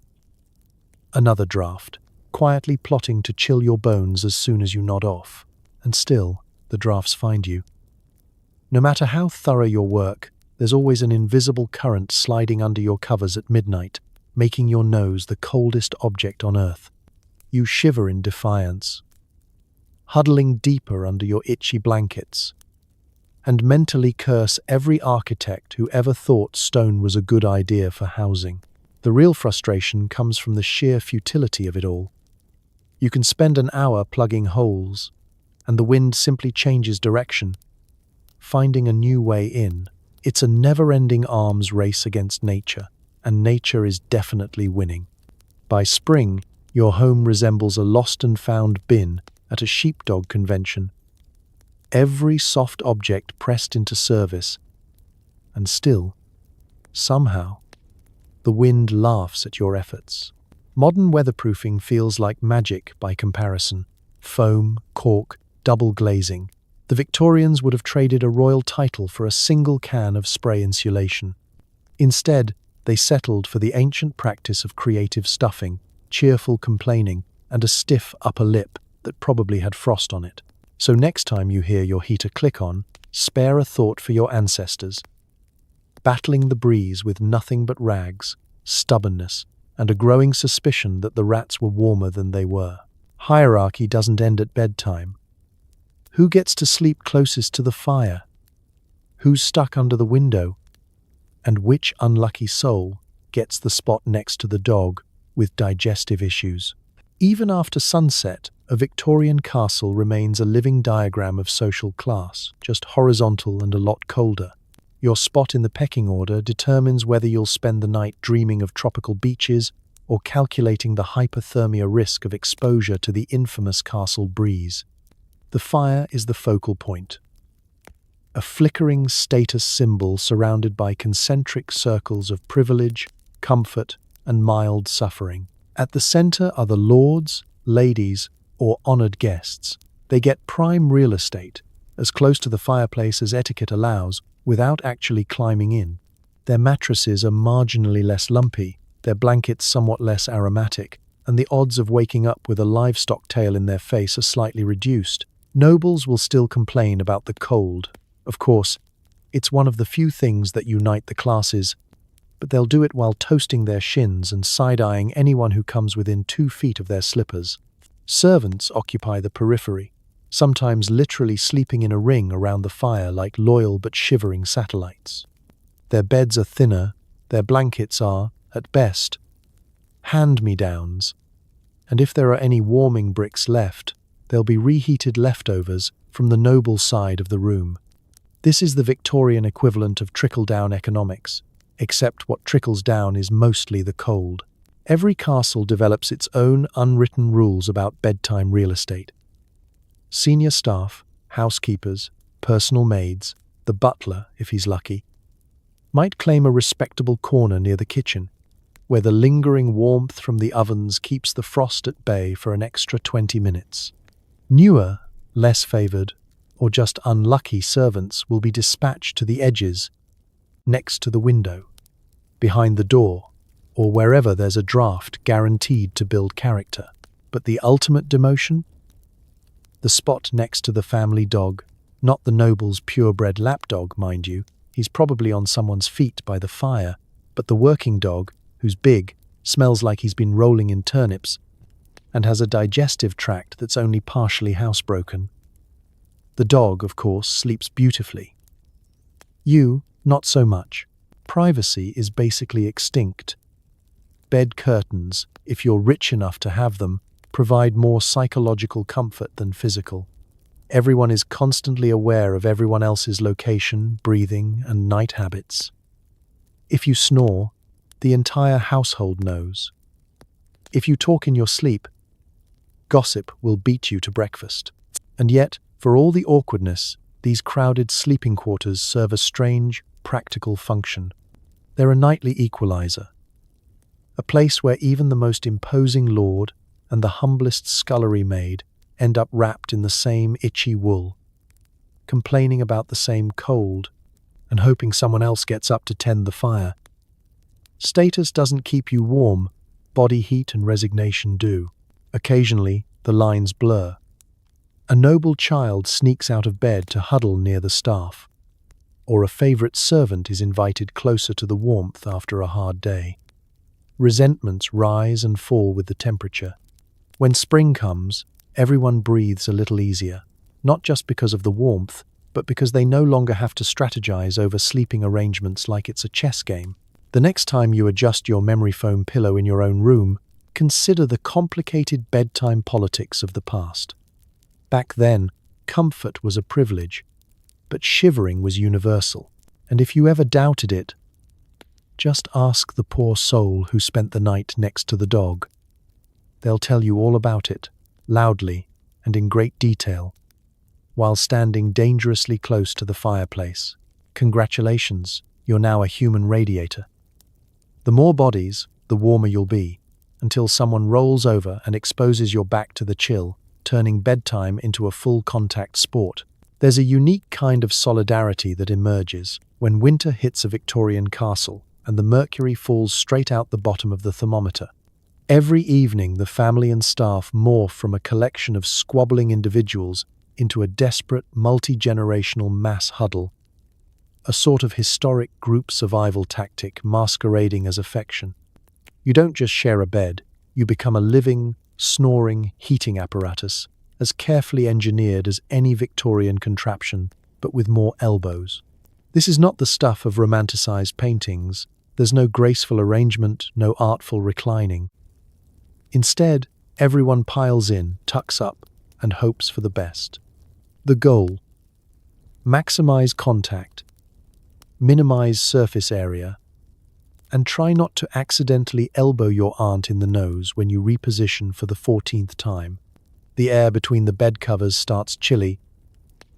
Another draft, quietly plotting to chill your bones as soon as you nod off. And still, the drafts find you. No matter how thorough your work, there's always an invisible current sliding under your covers at midnight, making your nose the coldest object on earth. You shiver in defiance, huddling deeper under your itchy blankets, and mentally curse every architect who ever thought stone was a good idea for housing. The real frustration comes from the sheer futility of it all. You can spend an hour plugging holes, and the wind simply changes direction, finding a new way in. It's a never-ending arms race against nature, and nature is definitely winning. By spring, your home resembles a lost and found bin at a sheepdog convention. Every soft object pressed into service, and still, somehow, the wind laughs at your efforts. Modern weatherproofing feels like magic by comparison. Foam, cork, double glazing. The Victorians would have traded a royal title for a single can of spray insulation. Instead, they settled for the ancient practice of creative stuffing, cheerful complaining, and a stiff upper lip that probably had frost on it. So next time you hear your heater click on, spare a thought for your ancestors. Battling the breeze with nothing but rags, stubbornness, and a growing suspicion that the rats were warmer than they were. Hierarchy doesn't end at bedtime. Who gets to sleep closest to the fire? Who's stuck under the window? And which unlucky soul gets the spot next to the dog with digestive issues? Even after sunset, a Victorian castle remains a living diagram of social class, just horizontal and a lot colder. Your spot in the pecking order determines whether you'll spend the night dreaming of tropical beaches or calculating the hypothermia risk of exposure to the infamous castle breeze. The fire is the focal point. A flickering status symbol surrounded by concentric circles of privilege, comfort, and mild suffering. At the center are the lords, ladies, or honored guests. They get prime real estate, as close to the fireplace as etiquette allows, without actually climbing in. Their mattresses are marginally less lumpy, their blankets somewhat less aromatic, and the odds of waking up with a livestock tail in their face are slightly reduced. Nobles will still complain about the cold. Of course, it's one of the few things that unite the classes, but they'll do it while toasting their shins and side-eyeing anyone who comes within 2 feet of their slippers. Servants occupy the periphery, sometimes literally sleeping in a ring around the fire like loyal but shivering satellites. Their beds are thinner, their blankets are, at best, hand-me-downs, and if there are any warming bricks left, they'll be reheated leftovers from the noble side of the room. This is the Victorian equivalent of trickle-down economics, except what trickles down is mostly the cold. Every castle develops its own unwritten rules about bedtime real estate. Senior staff, housekeepers, personal maids, the butler, if he's lucky, might claim a respectable corner near the kitchen, where the lingering warmth from the ovens keeps the frost at bay for an extra 20 minutes. Newer, less favored, or just unlucky servants will be dispatched to the edges, next to the window, behind the door, or wherever there's a draft guaranteed to build character. But the ultimate demotion? The spot next to the family dog, not the noble's purebred lapdog, mind you. He's probably on someone's feet by the fire, but the working dog, who's big, smells like he's been rolling in turnips, and has a digestive tract that's only partially housebroken. The dog, of course, sleeps beautifully. You, not so much. Privacy is basically extinct. bed curtains, if you're rich enough to have them, provide more psychological comfort than physical. Everyone is constantly aware of everyone else's location, breathing, and night habits. If you snore, the entire household knows. If you talk in your sleep, gossip will beat you to breakfast. And yet, for all the awkwardness, these crowded sleeping quarters serve a strange, practical function. They're a nightly equalizer. A place where even the most imposing lord and the humblest scullery maid end up wrapped in the same itchy wool, complaining about the same cold and hoping someone else gets up to tend the fire. Status doesn't keep you warm, body heat and resignation do. Occasionally, the lines blur. A noble child sneaks out of bed to huddle near the staff, or a favorite servant is invited closer to the warmth after a hard day. Resentments rise and fall with the temperature. When spring comes, everyone breathes a little easier, not just because of the warmth, but because they no longer have to strategize over sleeping arrangements like it's a chess game. The next time you adjust your memory foam pillow in your own room, consider the complicated bedtime politics of the past. Back then, comfort was a privilege, but shivering was universal, and if you ever doubted it, just ask the poor soul who spent the night next to the dog. They'll tell you all about it, loudly and in great detail, while standing dangerously close to the fireplace. Congratulations, you're now a human radiator. The more bodies, the warmer you'll be, until someone rolls over and exposes your back to the chill, turning bedtime into a full-contact sport. There's a unique kind of solidarity that emerges when winter hits a Victorian castle and the mercury falls straight out the bottom of the thermometer. Every evening, the family and staff morph from a collection of squabbling individuals into a desperate, multi-generational mass huddle, a sort of historic group survival tactic masquerading as affection. You don't just share a bed, you become a living, snoring heating apparatus, as carefully engineered as any Victorian contraption, but with more elbows. This is not the stuff of romanticized paintings. There's no graceful arrangement, no artful reclining. Instead, everyone piles in, tucks up, and hopes for the best. The goal: maximize contact, minimize surface area, and try not to accidentally elbow your aunt in the nose when you reposition for the 14th time. The air between the bed covers starts chilly,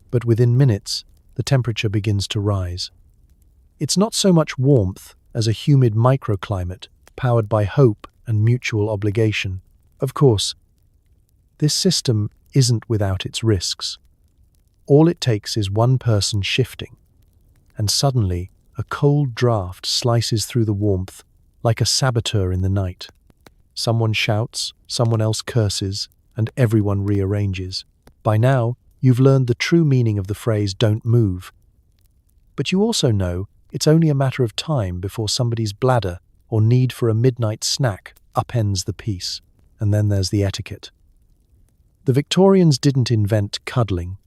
but within minutes, the temperature begins to rise. It's not so much warmth as a humid microclimate powered by hope and mutual obligation. Of course, this system isn't without its risks. All it takes is one person shifting, and suddenly a cold draft slices through the warmth like a saboteur in the night. Someone shouts, someone else curses, and everyone rearranges. By now, you've learned the true meaning of the phrase "don't move." But you also know it's only a matter of time before somebody's bladder or need for a midnight snack upends the peace. And then there's the etiquette. The Victorians didn't invent cuddling,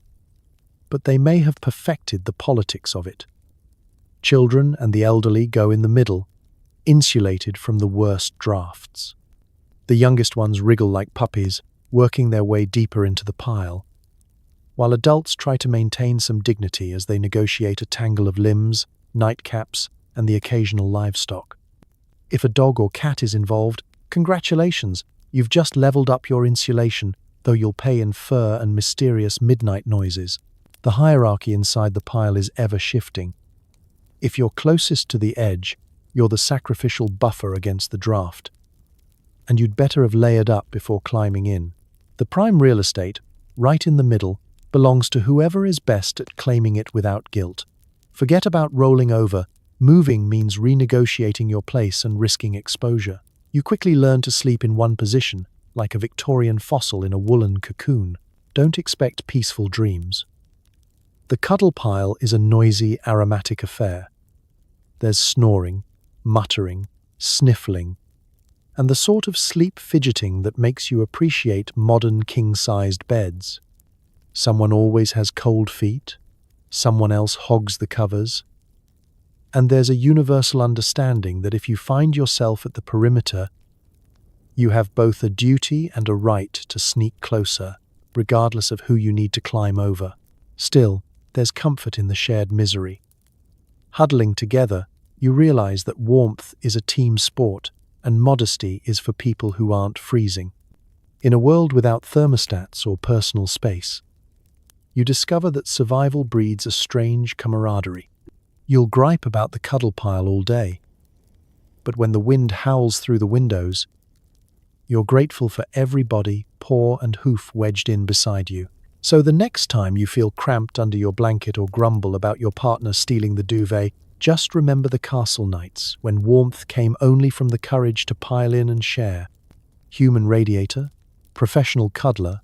but they may have perfected the politics of it. Children and the elderly go in the middle, insulated from the worst drafts. The youngest ones wriggle like puppies, working their way deeper into the pile, while adults try to maintain some dignity as they negotiate a tangle of limbs, nightcaps, and the occasional livestock. If a dog or cat is involved, congratulations, you've just leveled up your insulation, though you'll pay in fur and mysterious midnight noises. The hierarchy inside the pile is ever shifting. If you're closest to the edge, you're the sacrificial buffer against the draft, and you'd better have layered up before climbing in. The prime real estate, right in the middle, belongs to whoever is best at claiming it without guilt. Forget about rolling over. Moving means renegotiating your place and risking exposure. You quickly learn to sleep in one position, like a Victorian fossil in a woolen cocoon. Don't expect peaceful dreams. The cuddle pile is a noisy, aromatic affair. There's snoring, muttering, sniffling, and the sort of sleep fidgeting that makes you appreciate modern king-sized beds. Someone always has cold feet, someone else hogs the covers, And there's a universal understanding that if you find yourself at the perimeter, you have both a duty and a right to sneak closer, regardless of who you need to climb over. Still, there's comfort in the shared misery. Huddling together, you realize that warmth is a team sport, and modesty is for people who aren't freezing. In a world without thermostats or personal space, you discover that survival breeds a strange camaraderie. You'll gripe about the cuddle pile all day, but when the wind howls through the windows, you're grateful for every body, paw and hoof wedged in beside you. So the next time you feel cramped under your blanket or grumble about your partner stealing the duvet, just remember the castle nights when warmth came only from the courage to pile in and share. Human radiator, professional cuddler,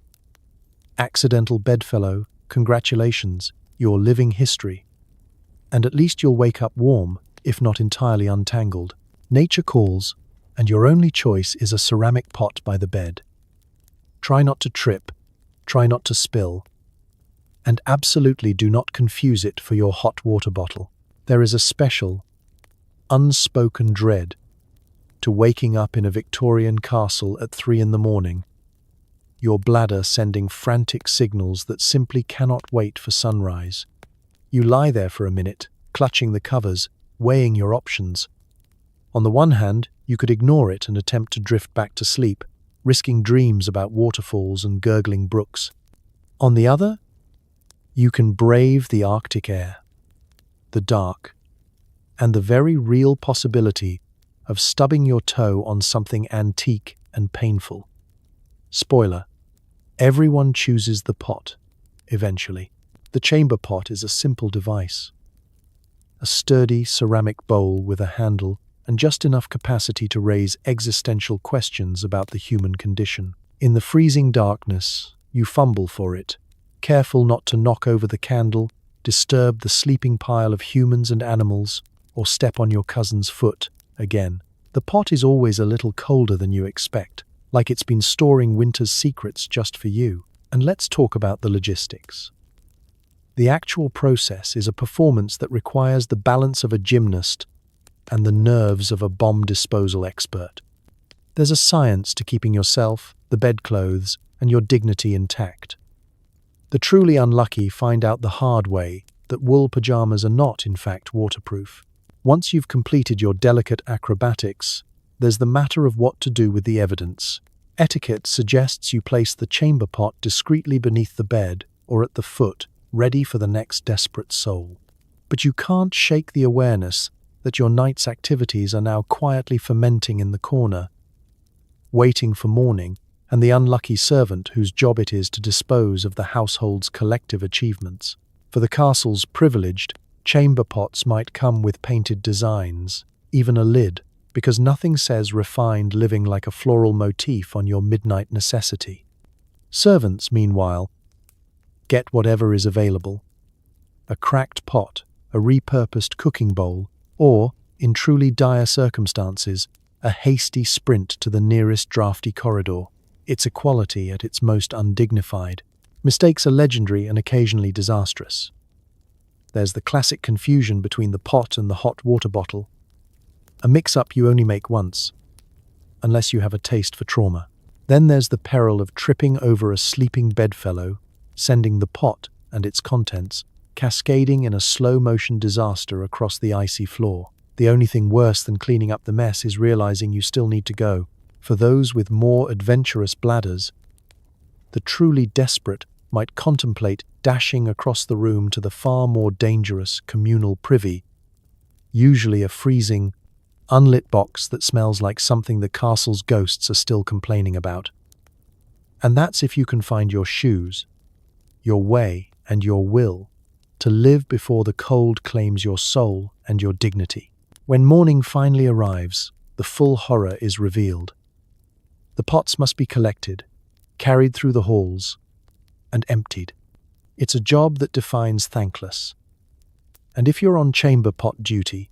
accidental bedfellow, congratulations, you're living history. And at least you'll wake up warm, if not entirely untangled. Nature calls, and your only choice is a ceramic pot by the bed. Try not to trip, try not to spill, and absolutely do not confuse it for your hot water bottle. There is a special, unspoken dread to waking up in a Victorian castle at 3 a.m, your bladder sending frantic signals that simply cannot wait for sunrise. You lie there for a minute, clutching the covers, weighing your options. On the one hand, you could ignore it and attempt to drift back to sleep, risking dreams about waterfalls and gurgling brooks. On the other, you can brave the Arctic air, the dark, and the very real possibility of stubbing your toe on something antique and painful. Spoiler: everyone chooses the pot, eventually. The chamber pot is a simple device. A sturdy ceramic bowl with a handle and just enough capacity to raise existential questions about the human condition. In the freezing darkness, you fumble for it, careful not to knock over the candle, disturb the sleeping pile of humans and animals, or step on your cousin's foot again. The pot is always a little colder than you expect, like it's been storing winter's secrets just for you. And let's talk about the logistics. The actual process is a performance that requires the balance of a gymnast and the nerves of a bomb disposal expert. There's a science to keeping yourself, the bedclothes, and your dignity intact. The truly unlucky find out the hard way that wool pajamas are not, in fact, waterproof. Once you've completed your delicate acrobatics, there's the matter of what to do with the evidence. Etiquette suggests you place the chamber pot discreetly beneath the bed or at the foot, ready for the next desperate soul. But you can't shake the awareness that your night's activities are now quietly fermenting in the corner, waiting for morning and the unlucky servant whose job it is to dispose of the household's collective achievements. For the castle's privileged, chamber pots might come with painted designs, even a lid, because nothing says refined living like a floral motif on your midnight necessity. Servants, meanwhile, get whatever is available: a cracked pot, a repurposed cooking bowl, or, in truly dire circumstances, a hasty sprint to the nearest drafty corridor. It's equality at its most undignified. Mistakes are legendary and occasionally disastrous. There's the classic confusion between the pot and the hot water bottle, a mix-up you only make once, unless you have a taste for trauma. Then there's the peril of tripping over a sleeping bedfellow, sending the pot and its contents cascading in a slow-motion disaster across the icy floor. The only thing worse than cleaning up the mess is realizing you still need to go. For those with more adventurous bladders, the truly desperate might contemplate dashing across the room to the far more dangerous communal privy, usually a freezing, unlit box that smells like something the castle's ghosts are still complaining about. And that's if you can find your shoes, your way, and your will to live before the cold claims your soul and your dignity. When morning finally arrives, the full horror is revealed. The pots must be collected, carried through the halls, and emptied. It's a job that defines thankless. And if you're on chamber pot duty,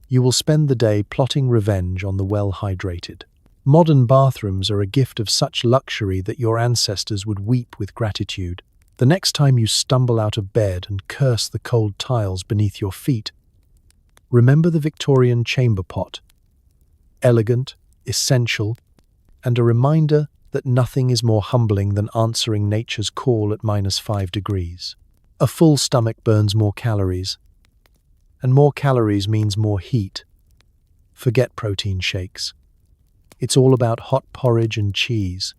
you will spend the day plotting revenge on the well-hydrated. Modern bathrooms are a gift of such luxury that your ancestors would weep with gratitude. The next time you stumble out of bed and curse the cold tiles beneath your feet, Remember the Victorian chamber pot. Elegant, essential, and a reminder that nothing is more humbling than answering nature's call at -5 degrees. A full stomach burns more calories, and more calories means more heat. Forget protein shakes. It's all about hot porridge and cheese,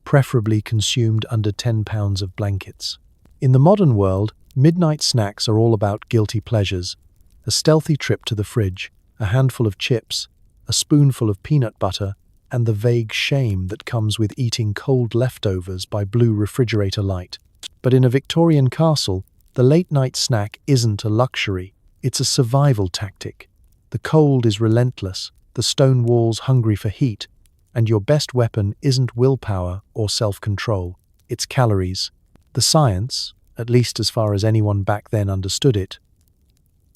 preferably consumed under 10 pounds of blankets. In the modern world, midnight snacks are all about guilty pleasures, a stealthy trip to the fridge, a handful of chips, a spoonful of peanut butter, and the vague shame that comes with eating cold leftovers by blue refrigerator light. But in a Victorian castle, the late-night snack isn't a luxury, it's a survival tactic. The cold is relentless, the stone walls hungry for heat, and your best weapon isn't willpower or self-control, it's calories. The science, at least as far as anyone back then understood it,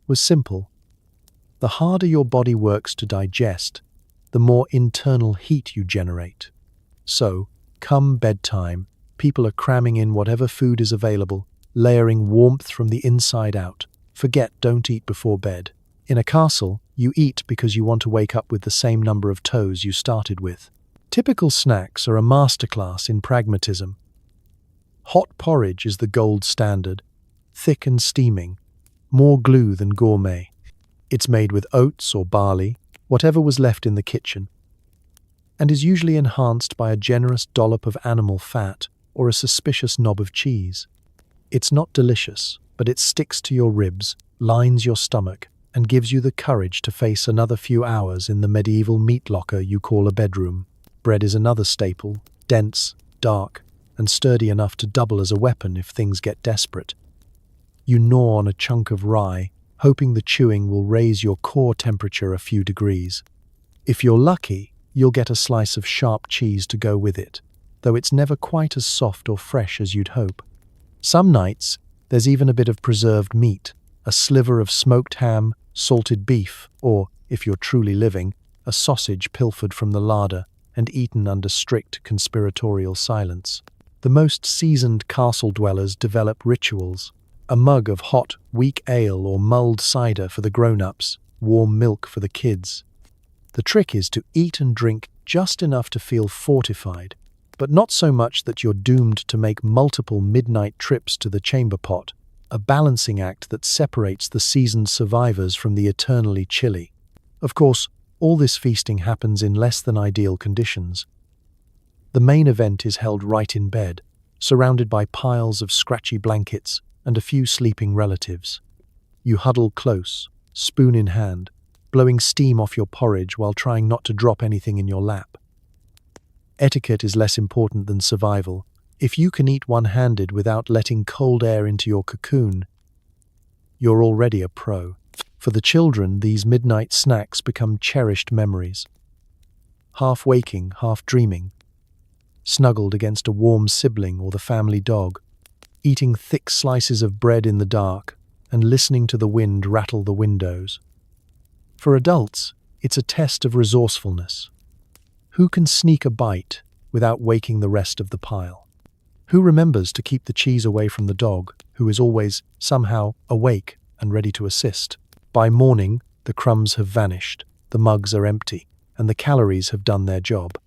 was simple. The harder your body works to digest, the more internal heat you generate. So, come bedtime, people are cramming in whatever food is available, layering warmth from the inside out. Forget don't eat before bed. In a castle, you eat because you want to wake up with the same number of toes you started with. Typical snacks are a masterclass in pragmatism. Hot porridge is the gold standard, thick and steaming, more glue than gourmet. It's made with oats or barley, whatever was left in the kitchen, and is usually enhanced by a generous dollop of animal fat or a suspicious knob of cheese. It's not delicious, but it sticks to your ribs, lines your stomach, and gives you the courage to face another few hours in the medieval meat locker you call a bedroom. Bread is another staple, dense, dark, and sturdy enough to double as a weapon if things get desperate. You gnaw on a chunk of rye, hoping the chewing will raise your core temperature a few degrees. If you're lucky, you'll get a slice of sharp cheese to go with it, though it's never quite as soft or fresh as you'd hope. Some nights, there's even a bit of preserved meat, a sliver of smoked ham, salted beef, or, if you're truly living, a sausage pilfered from the larder and eaten under strict conspiratorial silence. The most seasoned castle dwellers develop rituals. A mug of hot, weak ale or mulled cider for the grown-ups, warm milk for the kids. The trick is to eat and drink just enough to feel fortified, but not so much that you're doomed to make multiple midnight trips to the chamber pot, a balancing act that separates the seasoned survivors from the eternally chilly. Of course, all this feasting happens in less than ideal conditions. The main event is held right in bed, surrounded by piles of scratchy blankets and a few sleeping relatives. You huddle close, spoon in hand, blowing steam off your porridge while trying not to drop anything in your lap. Etiquette is less important than survival. If you can eat one-handed without letting cold air into your cocoon, you're already a pro. For the children, these midnight snacks become cherished memories. Half waking, half dreaming, snuggled against a warm sibling or the family dog, eating thick slices of bread in the dark and listening to the wind rattle the windows. For adults, it's a test of resourcefulness. Who can sneak a bite without waking the rest of the pile? Who remembers to keep the cheese away from the dog, who is always, somehow, awake and ready to assist? By morning, the crumbs have vanished, the mugs are empty, and the calories have done their job.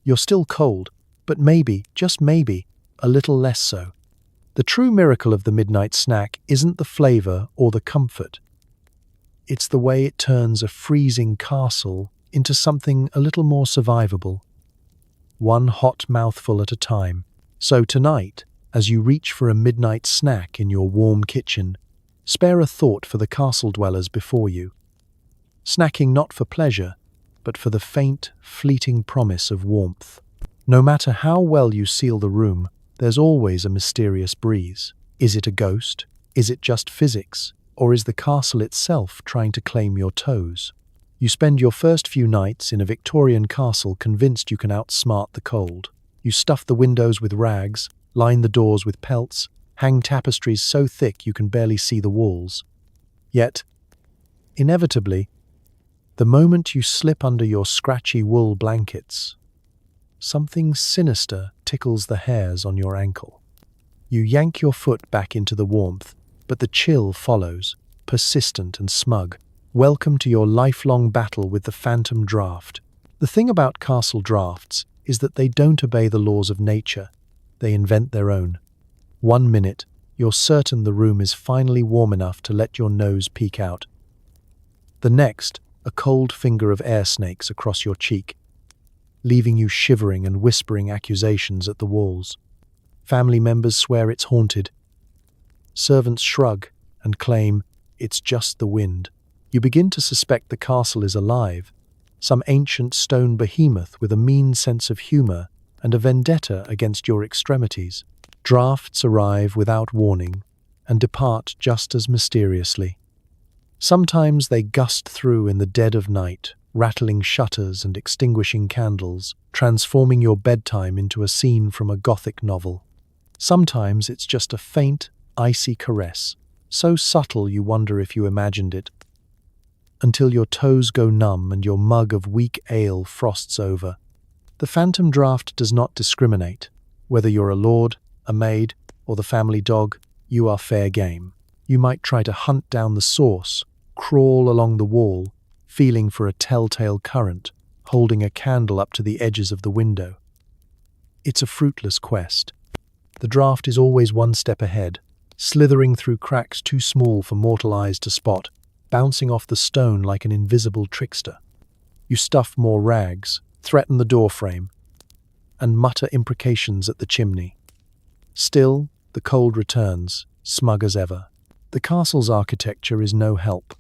You're still cold, but maybe, just maybe, a little less so. The true miracle of the midnight snack isn't the flavor or the comfort. It's the way it turns a freezing castle into something a little more survivable. One hot mouthful at a time. So tonight, as you reach for a midnight snack in your warm kitchen, spare a thought for the castle dwellers before you. Snacking not for pleasure, but for the faint, fleeting promise of warmth. No matter how well you seal the room, there's always a mysterious breeze. Is it a ghost? Is it just physics? Or is the castle itself trying to claim your toes? You spend your first few nights in a Victorian castle convinced you can outsmart the cold. You stuff the windows with rags, line the doors with pelts, hang tapestries so thick you can barely see the walls. Yet, inevitably, the moment you slip under your scratchy wool blankets, something sinister tickles the hairs on your ankle. You yank your foot back into the warmth, but the chill follows, persistent and smug. Welcome to your lifelong battle with the phantom draft. The thing about castle drafts is that they don't obey the laws of nature, they invent their own. 1 minute, you're certain the room is finally warm enough to let your nose peek out. The next, a cold finger of air snakes across your cheek, leaving you shivering and whispering accusations at the walls. Family members swear it's haunted. Servants shrug and claim it's just the wind. You begin to suspect the castle is alive, some ancient stone behemoth with a mean sense of humor and a vendetta against your extremities. Drafts arrive without warning and depart just as mysteriously. Sometimes they gust through in the dead of night, rattling shutters and extinguishing candles, transforming your bedtime into a scene from a Gothic novel. Sometimes it's just a faint, icy caress, so subtle you wonder if you imagined it, until your toes go numb and your mug of weak ale frosts over. The phantom draft does not discriminate. Whether you're a lord, a maid, or the family dog, you are fair game. You might try to hunt down the source, crawl along the wall, feeling for a telltale current, holding a candle up to the edges of the window. It's a fruitless quest. The draft is always one step ahead, slithering through cracks too small for mortal eyes to spot, bouncing off the stone like an invisible trickster. You stuff more rags, threaten the doorframe, and mutter imprecations at the chimney. Still, the cold returns, smug as ever. The castle's architecture is no help.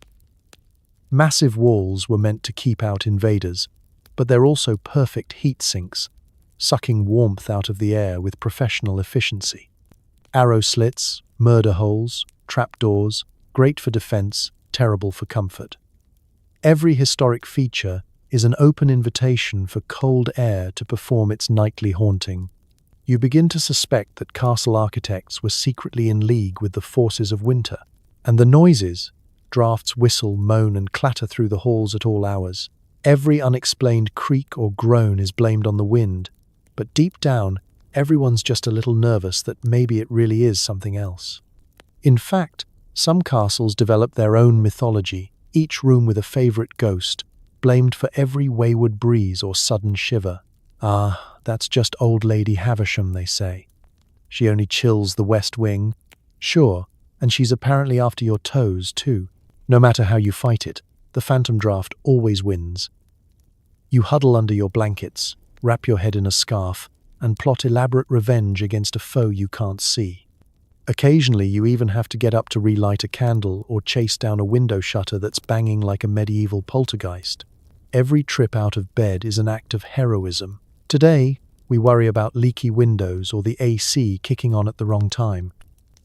Massive walls were meant to keep out invaders, but they're also perfect heat sinks, sucking warmth out of the air with professional efficiency. Arrow slits, murder holes, trapdoors, great for defense, terrible for comfort. Every historic feature is an open invitation for cold air to perform its nightly haunting. You begin to suspect that castle architects were secretly in league with the forces of winter, and the noises, drafts whistle, moan and clatter through the halls at all hours. Every unexplained creak or groan is blamed on the wind, but deep down, everyone's just a little nervous that maybe it really is something else. In fact, some castles develop their own mythology, each room with a favorite ghost, blamed for every wayward breeze or sudden shiver. Ah, that's just old Lady Havisham, they say. She only chills the west wing. Sure, and she's apparently after your toes, too. No matter how you fight it, the phantom draft always wins. You huddle under your blankets, wrap your head in a scarf, and plot elaborate revenge against a foe you can't see. Occasionally, you even have to get up to relight a candle or chase down a window shutter that's banging like a medieval poltergeist. Every trip out of bed is an act of heroism. Today, we worry about leaky windows or the AC kicking on at the wrong time.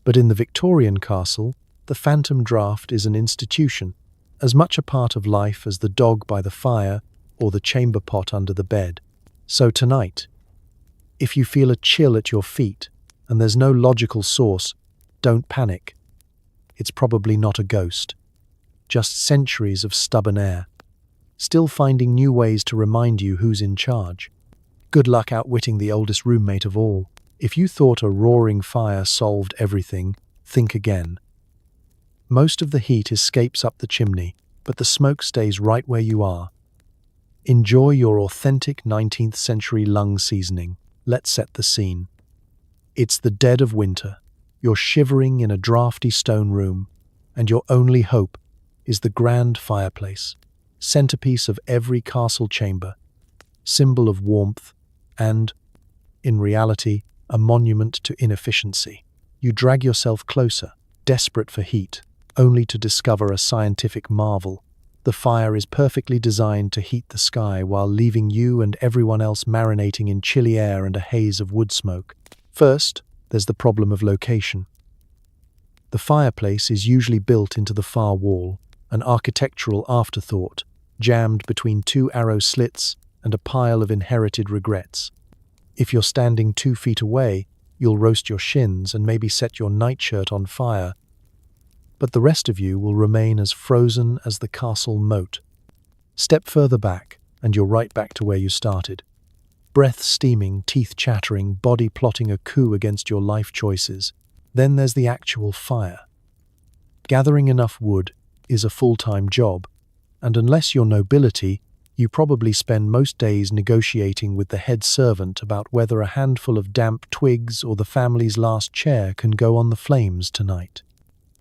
But in the Victorian castle, the phantom draft is an institution, as much a part of life as the dog by the fire or the chamber pot under the bed. So tonight, if you feel a chill at your feet and there's no logical source, don't panic. It's probably not a ghost, just centuries of stubborn air, still finding new ways to remind you who's in charge. Good luck outwitting the oldest roommate of all. If you thought a roaring fire solved everything, think again. Most of the heat escapes up the chimney, but the smoke stays right where you are. Enjoy your authentic 19th century lung seasoning. Let's set the scene. It's the dead of winter. You're shivering in a drafty stone room, and your only hope is the grand fireplace, centerpiece of every castle chamber, symbol of warmth, and, in reality, a monument to inefficiency. You drag yourself closer, desperate for heat, only to discover a scientific marvel. The fire is perfectly designed to heat the sky while leaving you and everyone else marinating in chilly air and a haze of wood smoke. First, there's the problem of location. The fireplace is usually built into the far wall, an architectural afterthought, jammed between two arrow slits and a pile of inherited regrets. If you're standing 2 feet away, you'll roast your shins and maybe set your nightshirt on fire, but the rest of you will remain as frozen as the castle moat. Step further back, and you're right back to where you started. Breath steaming, teeth chattering, body plotting a coup against your life choices. Then there's the actual fire. Gathering enough wood is a full-time job, and unless you're nobility, you probably spend most days negotiating with the head servant about whether a handful of damp twigs or the family's last chair can go on the flames tonight.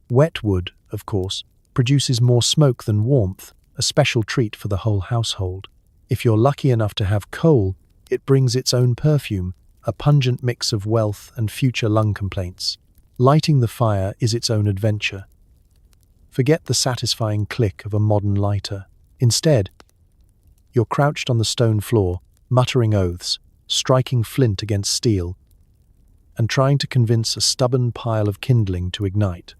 Wet wood, of course, produces more smoke than warmth, a special treat for the whole household. If you're lucky enough to have coal, it brings its own perfume, a pungent mix of wealth and future lung complaints. Lighting the fire is its own adventure. Forget the satisfying click of a modern lighter. Instead, you're crouched on the stone floor, muttering oaths, striking flint against steel, and trying to convince a stubborn pile of kindling to ignite.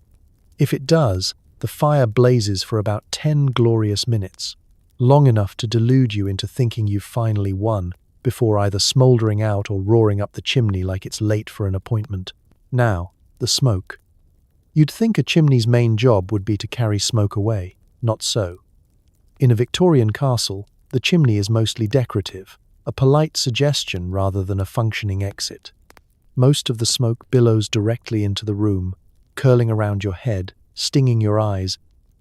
If it does, the fire blazes for about 10 glorious minutes, long enough to delude you into thinking you've finally won, before either smouldering out or roaring up the chimney like it's late for an appointment. Now, the smoke. You'd think a chimney's main job would be to carry smoke away. Not so. In a Victorian castle, the chimney is mostly decorative, a polite suggestion rather than a functioning exit. Most of the smoke billows directly into the room, curling around your head, stinging your eyes,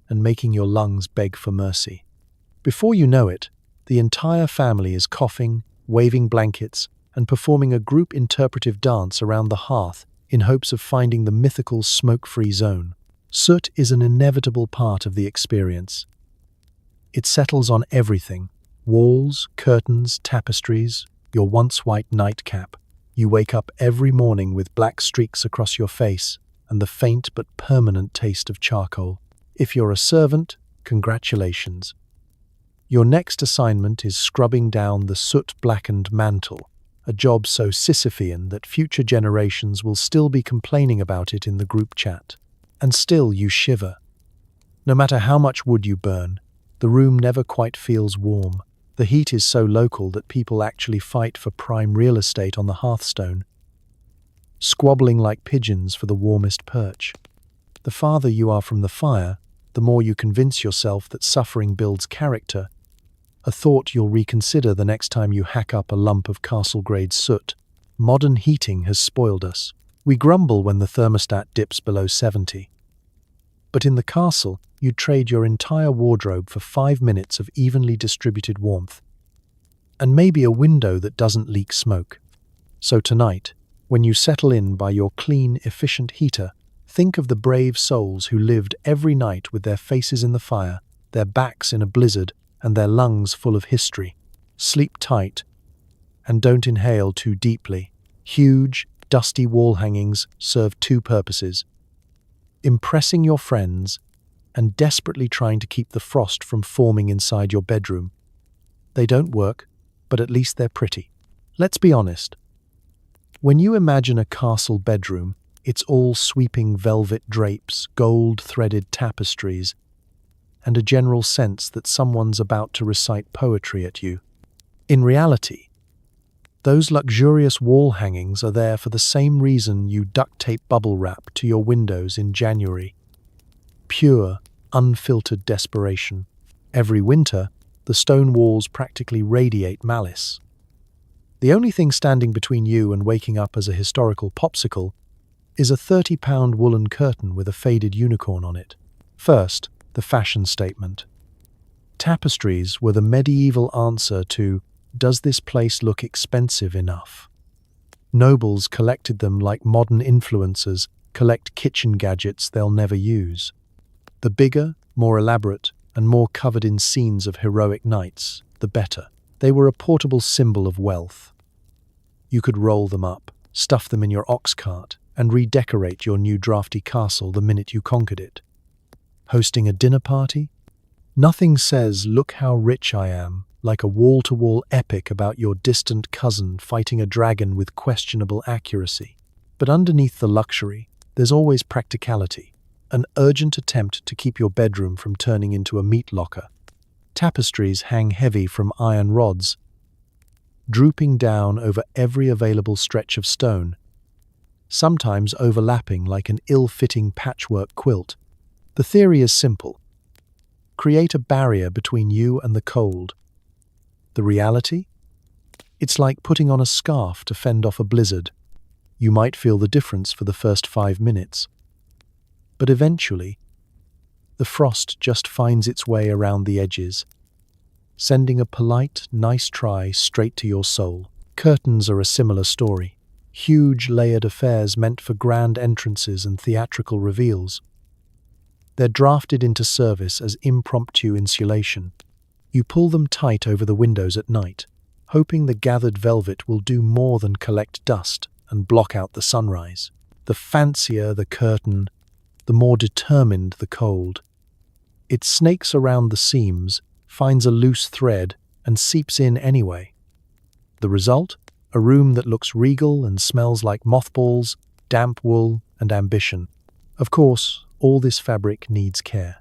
and making your lungs beg for mercy. Before you know it, the entire family is coughing, waving blankets, and performing a group interpretive dance around the hearth in hopes of finding the mythical smoke-free zone. Soot is an inevitable part of the experience. It settles on everything: walls, curtains, tapestries, your once white nightcap. You wake up every morning with black streaks across your face and the faint but permanent taste of charcoal. If you're a servant, congratulations. Your next assignment is scrubbing down the soot-blackened mantle, a job so Sisyphean that future generations will still be complaining about it in the group chat. And still you shiver. No matter how much wood you burn, the room never quite feels warm. The heat is so local that people actually fight for prime real estate on the hearthstone, squabbling like pigeons for the warmest perch. The farther you are from the fire, the more you convince yourself that suffering builds character, a thought you'll reconsider the next time you hack up a lump of castle-grade soot. Modern heating has spoiled us. We grumble when the thermostat dips below 70. But in the castle, you'd trade your entire wardrobe for 5 minutes of evenly distributed warmth, and maybe a window that doesn't leak smoke. So tonight, when you settle in by your clean, efficient heater, think of the brave souls who lived every night with their faces in the fire, their backs in a blizzard, and their lungs full of history. Sleep tight, and don't inhale too deeply. Huge, dusty wall hangings serve two purposes: impressing your friends and desperately trying to keep the frost from forming inside your bedroom. They don't work, but at least they're pretty. Let's be honest. When you imagine a castle bedroom, it's all sweeping velvet drapes, gold-threaded tapestries, and a general sense that someone's about to recite poetry at you. In reality, those luxurious wall hangings are there for the same reason you duct tape bubble wrap to your windows in January. Pure, unfiltered desperation. Every winter, the stone walls practically radiate malice. The only thing standing between you and waking up as a historical popsicle is a 30-pound woolen curtain with a faded unicorn on it. First, the fashion statement. Tapestries were the medieval answer to, "Does this place look expensive enough?" Nobles collected them like modern influencers collect kitchen gadgets they'll never use. The bigger, more elaborate, and more covered in scenes of heroic knights, the better. They were a portable symbol of wealth. You could roll them up, stuff them in your ox cart, and redecorate your new drafty castle the minute you conquered it. Hosting a dinner party? Nothing says, "Look how rich I am," like a wall-to-wall epic about your distant cousin fighting a dragon with questionable accuracy. But underneath the luxury, there's always practicality, an urgent attempt to keep your bedroom from turning into a meat locker. Tapestries hang heavy from iron rods, drooping down over every available stretch of stone, sometimes overlapping like an ill-fitting patchwork quilt. The theory is simple. Create a barrier between you and the cold. The reality? It's like putting on a scarf to fend off a blizzard. You might feel the difference for the first 5 minutes, but eventually, the frost just finds its way around the edges, sending a polite, nice try straight to your soul. Curtains are a similar story. Huge, layered affairs meant for grand entrances and theatrical reveals. They're drafted into service as impromptu insulation. You pull them tight over the windows at night, hoping the gathered velvet will do more than collect dust and block out the sunrise. The fancier the curtain, the more determined the cold. It snakes around the seams, finds a loose thread, and seeps in anyway. The result? A room that looks regal and smells like mothballs, damp wool, and ambition. Of course, all this fabric needs care.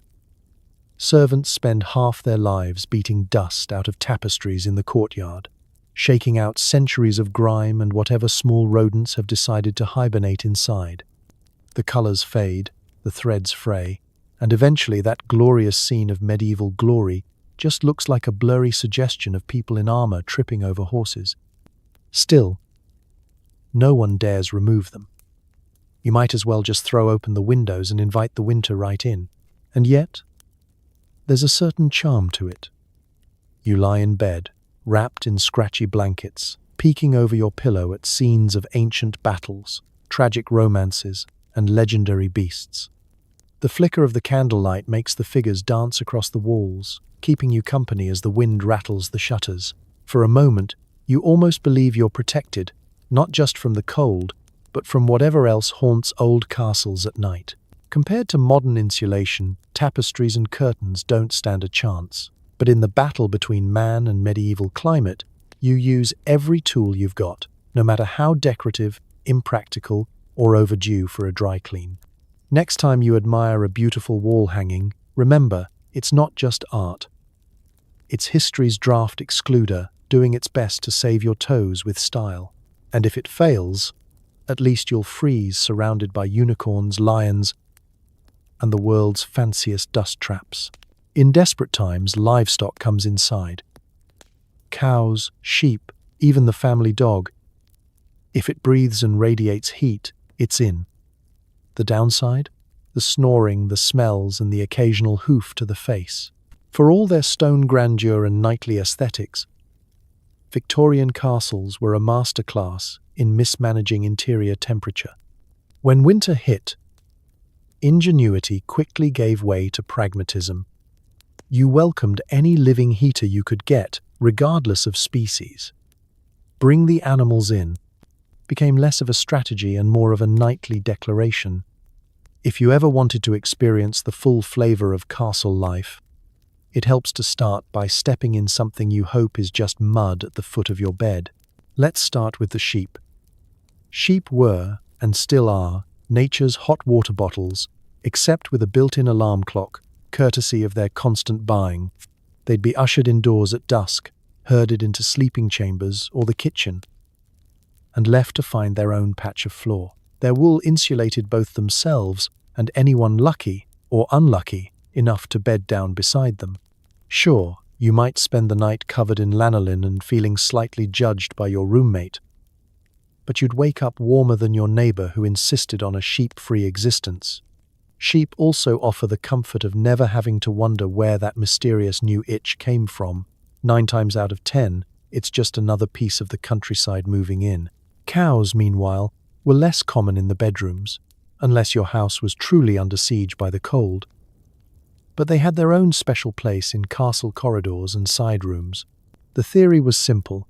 Servants spend half their lives beating dust out of tapestries in the courtyard, shaking out centuries of grime and whatever small rodents have decided to hibernate inside. The colors fade, the threads fray, and eventually that glorious scene of medieval glory just looks like a blurry suggestion of people in armor tripping over horses. Still, no one dares remove them. You might as well just throw open the windows and invite the winter right in. And yet, there's a certain charm to it. You lie in bed, wrapped in scratchy blankets, peeking over your pillow at scenes of ancient battles, tragic romances, and legendary beasts. The flicker of the candlelight makes the figures dance across the walls, keeping you company as the wind rattles the shutters. For a moment, you almost believe you're protected, not just from the cold, but from whatever else haunts old castles at night. Compared to modern insulation, tapestries and curtains don't stand a chance. But in the battle between man and medieval climate, you use every tool you've got, no matter how decorative, impractical, or overdue for a dry clean. Next time you admire a beautiful wall hanging, remember, it's not just art. It's history's draft excluder, doing its best to save your toes with style. And if it fails, at least you'll freeze surrounded by unicorns, lions, and the world's fanciest dust traps. In desperate times, livestock comes inside. Cows, sheep, even the family dog. If it breathes and radiates heat, it's in. The downside? The snoring, the smells, and the occasional hoof to the face. For all their stone grandeur and knightly aesthetics, Victorian castles were a masterclass in mismanaging interior temperature. When winter hit, ingenuity quickly gave way to pragmatism. You welcomed any living heater you could get, regardless of species. Bring the animals in became less of a strategy and more of a knightly declaration. If you ever wanted to experience the full flavor of castle life, it helps to start by stepping in something you hope is just mud at the foot of your bed. Let's start with the sheep. Sheep were, and still are, nature's hot water bottles, except with a built-in alarm clock, courtesy of their constant buying. They'd be ushered indoors at dusk, herded into sleeping chambers or the kitchen, and left to find their own patch of floor. Their wool insulated both themselves and anyone lucky or unlucky enough to bed down beside them. Sure, you might spend the night covered in lanolin and feeling slightly judged by your roommate, but you'd wake up warmer than your neighbor who insisted on a sheep-free existence. Sheep also offer the comfort of never having to wonder where that mysterious new itch came from. 9 times out of 10, it's just another piece of the countryside moving in. Cows, meanwhile, were less common in the bedrooms, unless your house was truly under siege by the cold. But they had their own special place in castle corridors and side rooms. The theory was simple.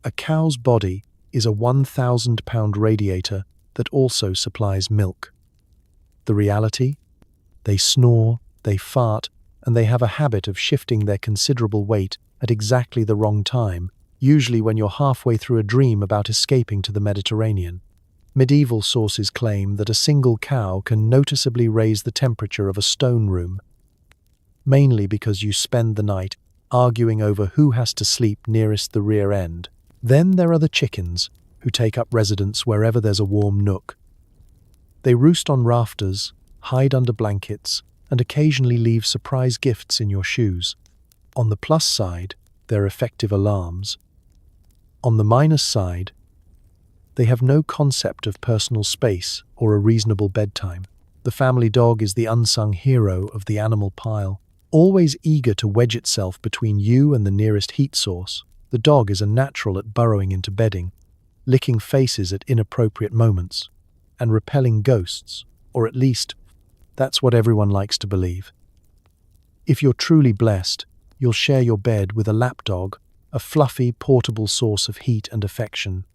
A cow's body is a 1,000-pound radiator that also supplies milk. The reality? They snore, they fart, and they have a habit of shifting their considerable weight at exactly the wrong time, usually when you're halfway through a dream about escaping to the Mediterranean. Medieval sources claim that a single cow can noticeably raise the temperature of a stone room, mainly because you spend the night arguing over who has to sleep nearest the rear end. Then there are the chickens, who take up residence wherever there's a warm nook. They roost on rafters, hide under blankets, and occasionally leave surprise gifts in your shoes. On the plus side, they're effective alarms. On the minus side, they have no concept of personal space or a reasonable bedtime. The family dog is the unsung hero of the animal pile, always eager to wedge itself between you and the nearest heat source. The dog is a natural at burrowing into bedding, licking faces at inappropriate moments, and repelling ghosts, or at least, that's what everyone likes to believe. If you're truly blessed, you'll share your bed with a lapdog, a fluffy, portable source of heat and affection.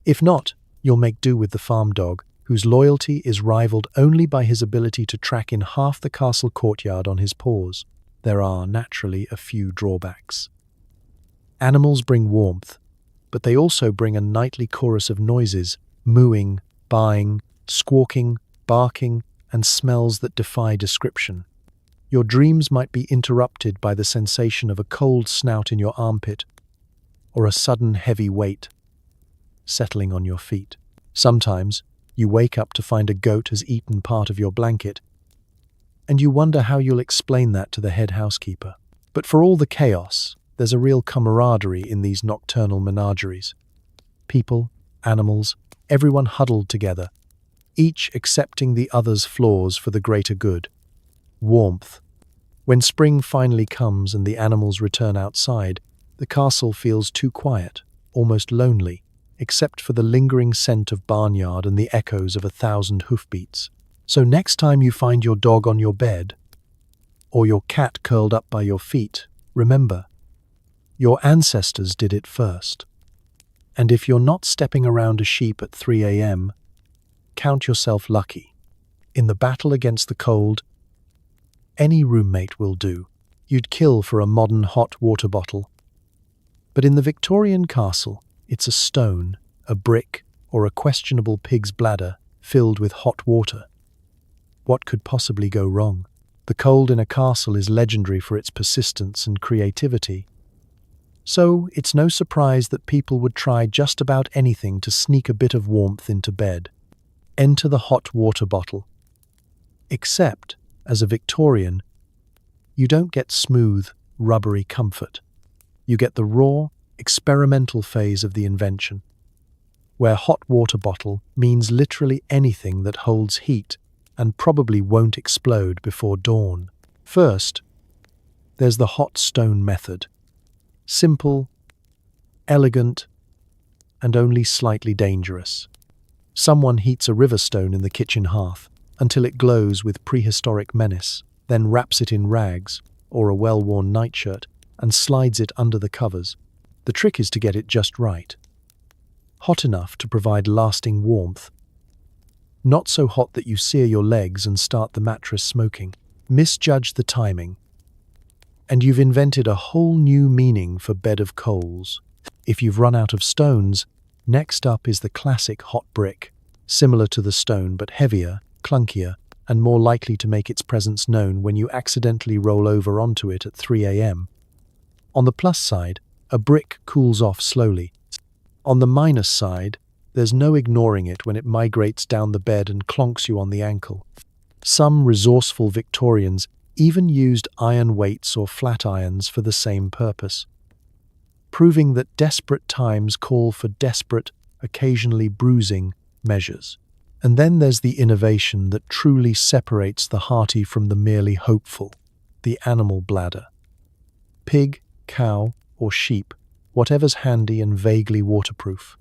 If not, you'll make do with the farm dog, whose loyalty is rivaled only by his ability to track in half the castle courtyard on his paws. There are, naturally, a few drawbacks. Animals bring warmth, but they also bring a nightly chorus of noises, mooing, baaing, squawking, barking, and smells that defy description. Your dreams might be interrupted by the sensation of a cold snout in your armpit, or a sudden heavy weight settling on your feet. Sometimes, you wake up to find a goat has eaten part of your blanket, and you wonder how you'll explain that to the head housekeeper. But for all the chaos, there's a real camaraderie in these nocturnal menageries. People, animals, everyone huddled together, each accepting the other's flaws for the greater good. Warmth. When spring finally comes and the animals return outside, the castle feels too quiet, almost lonely, except for the lingering scent of barnyard and the echoes of 1,000 hoofbeats. So next time you find your dog on your bed, or your cat curled up by your feet, remember, your ancestors did it first. And if you're not stepping around a sheep at 3 a.m., count yourself lucky. In the battle against the cold, any roommate will do. You'd kill for a modern hot water bottle. But in the Victorian castle, it's a stone, a brick, or a questionable pig's bladder filled with hot water. What could possibly go wrong? The cold in a castle is legendary for its persistence and creativity. So it's no surprise that people would try just about anything to sneak a bit of warmth into bed. Enter the hot water bottle. Except, as a Victorian, you don't get smooth, rubbery comfort. You get the raw, experimental phase of the invention, where hot water bottle means literally anything that holds heat and probably won't explode before dawn. First, there's the hot stone method. Simple, elegant, and only slightly dangerous. Someone heats a river stone in the kitchen hearth until it glows with prehistoric menace, then wraps it in rags or a well-worn nightshirt and slides it under the covers. The trick is to get it just right. Hot enough to provide lasting warmth. Not so hot that you sear your legs and start the mattress smoking. Misjudge the timing, and you've invented a whole new meaning for bed of coals. If you've run out of stones, next up is the classic hot brick, similar to the stone but heavier, clunkier, and more likely to make its presence known when you accidentally roll over onto it at 3 a.m. On the plus side, a brick cools off slowly. On the minus side, there's no ignoring it when it migrates down the bed and clonks you on the ankle. Some resourceful Victorians even used iron weights or flat irons for the same purpose, proving that desperate times call for desperate, occasionally bruising, measures. And then there's the innovation that truly separates the hearty from the merely hopeful, the animal bladder. Pig, cow, or sheep, whatever's handy and vaguely waterproof.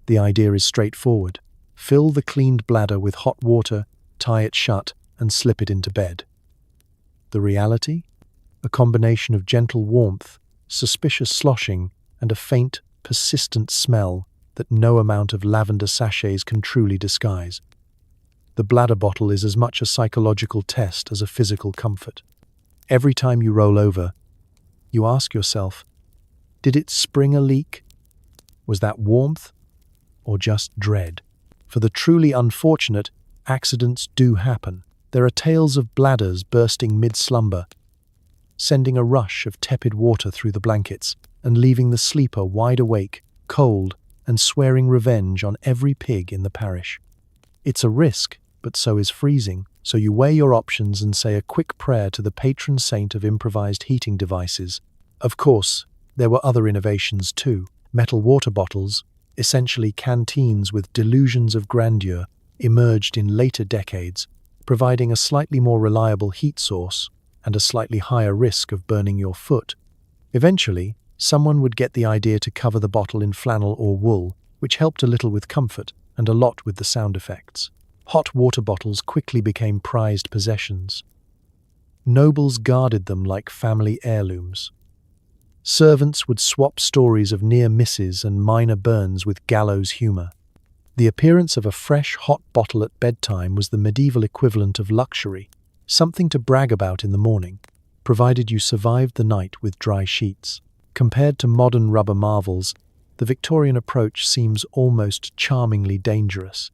The idea is straightforward. Fill the cleaned bladder with hot water, tie it shut, and slip it into bed. The reality? A combination of gentle warmth, suspicious sloshing, and a faint, persistent smell that no amount of lavender sachets can truly disguise. The bladder bottle is as much a psychological test as a physical comfort. Every time you roll over, you ask yourself, did it spring a leak? Was that warmth? Or just dread? For the truly unfortunate, accidents do happen. There are tales of bladders bursting mid-slumber, sending a rush of tepid water through the blankets and leaving the sleeper wide awake, cold, and swearing revenge on every pig in the parish. It's a risk, but so is freezing, so you weigh your options and say a quick prayer to the patron saint of improvised heating devices. Of course, there were other innovations too. Metal water bottles, essentially canteens with delusions of grandeur, emerged in later decades, providing a slightly more reliable heat source and a slightly higher risk of burning your foot. Eventually, someone would get the idea to cover the bottle in flannel or wool, which helped a little with comfort and a lot with the sound effects. Hot water bottles quickly became prized possessions. Nobles guarded them like family heirlooms. Servants would swap stories of near misses and minor burns with gallows humor. The appearance of a fresh, hot bottle at bedtime was the medieval equivalent of luxury, something to brag about in the morning, provided you survived the night with dry sheets. Compared to modern rubber marvels, the Victorian approach seems almost charmingly dangerous.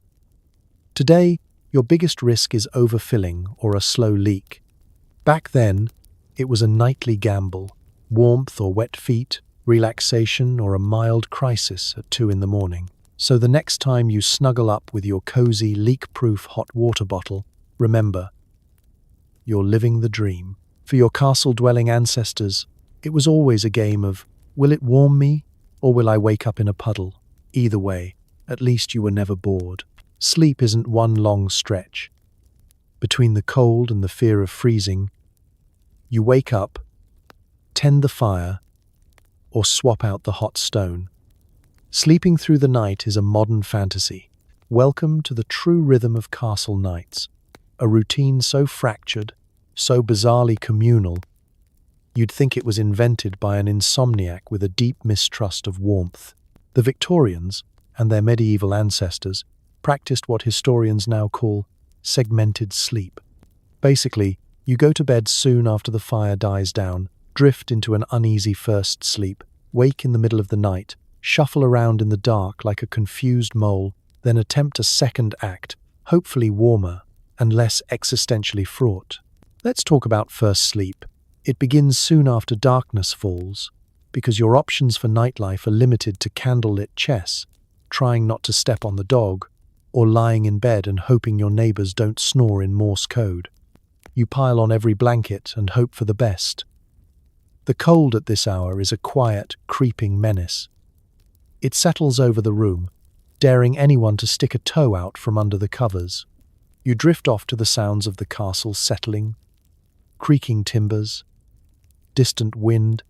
Today, your biggest risk is overfilling or a slow leak. Back then, it was a nightly gamble, warmth or wet feet, relaxation or a mild crisis at 2 in the morning. So the next time you snuggle up with your cozy, leak-proof hot water bottle, remember, you're living the dream. For your castle-dwelling ancestors, it was always a game of, will it warm me, or will I wake up in a puddle? Either way, at least you were never bored. Sleep isn't one long stretch. Between the cold and the fear of freezing, you wake up, tend the fire, or swap out the hot stone. Sleeping through the night is a modern fantasy. Welcome to the true rhythm of castle nights, a routine so fractured, so bizarrely communal, you'd think it was invented by an insomniac with a deep mistrust of warmth. The Victorians, and their medieval ancestors, practiced what historians now call segmented sleep. Basically, you go to bed soon after the fire dies down, drift into an uneasy first sleep, wake in the middle of the night, shuffle around in the dark like a confused mole, then attempt a second act, hopefully warmer and less existentially fraught. Let's talk about first sleep. It begins soon after darkness falls, because your options for nightlife are limited to candlelit chess, trying not to step on the dog, or lying in bed and hoping your neighbors don't snore in Morse code. You pile on every blanket and hope for the best. The cold at this hour is a quiet, creeping menace. It settles over the room, daring anyone to stick a toe out from under the covers. You drift off to the sounds of the castle settling, creaking timbers, distant wind,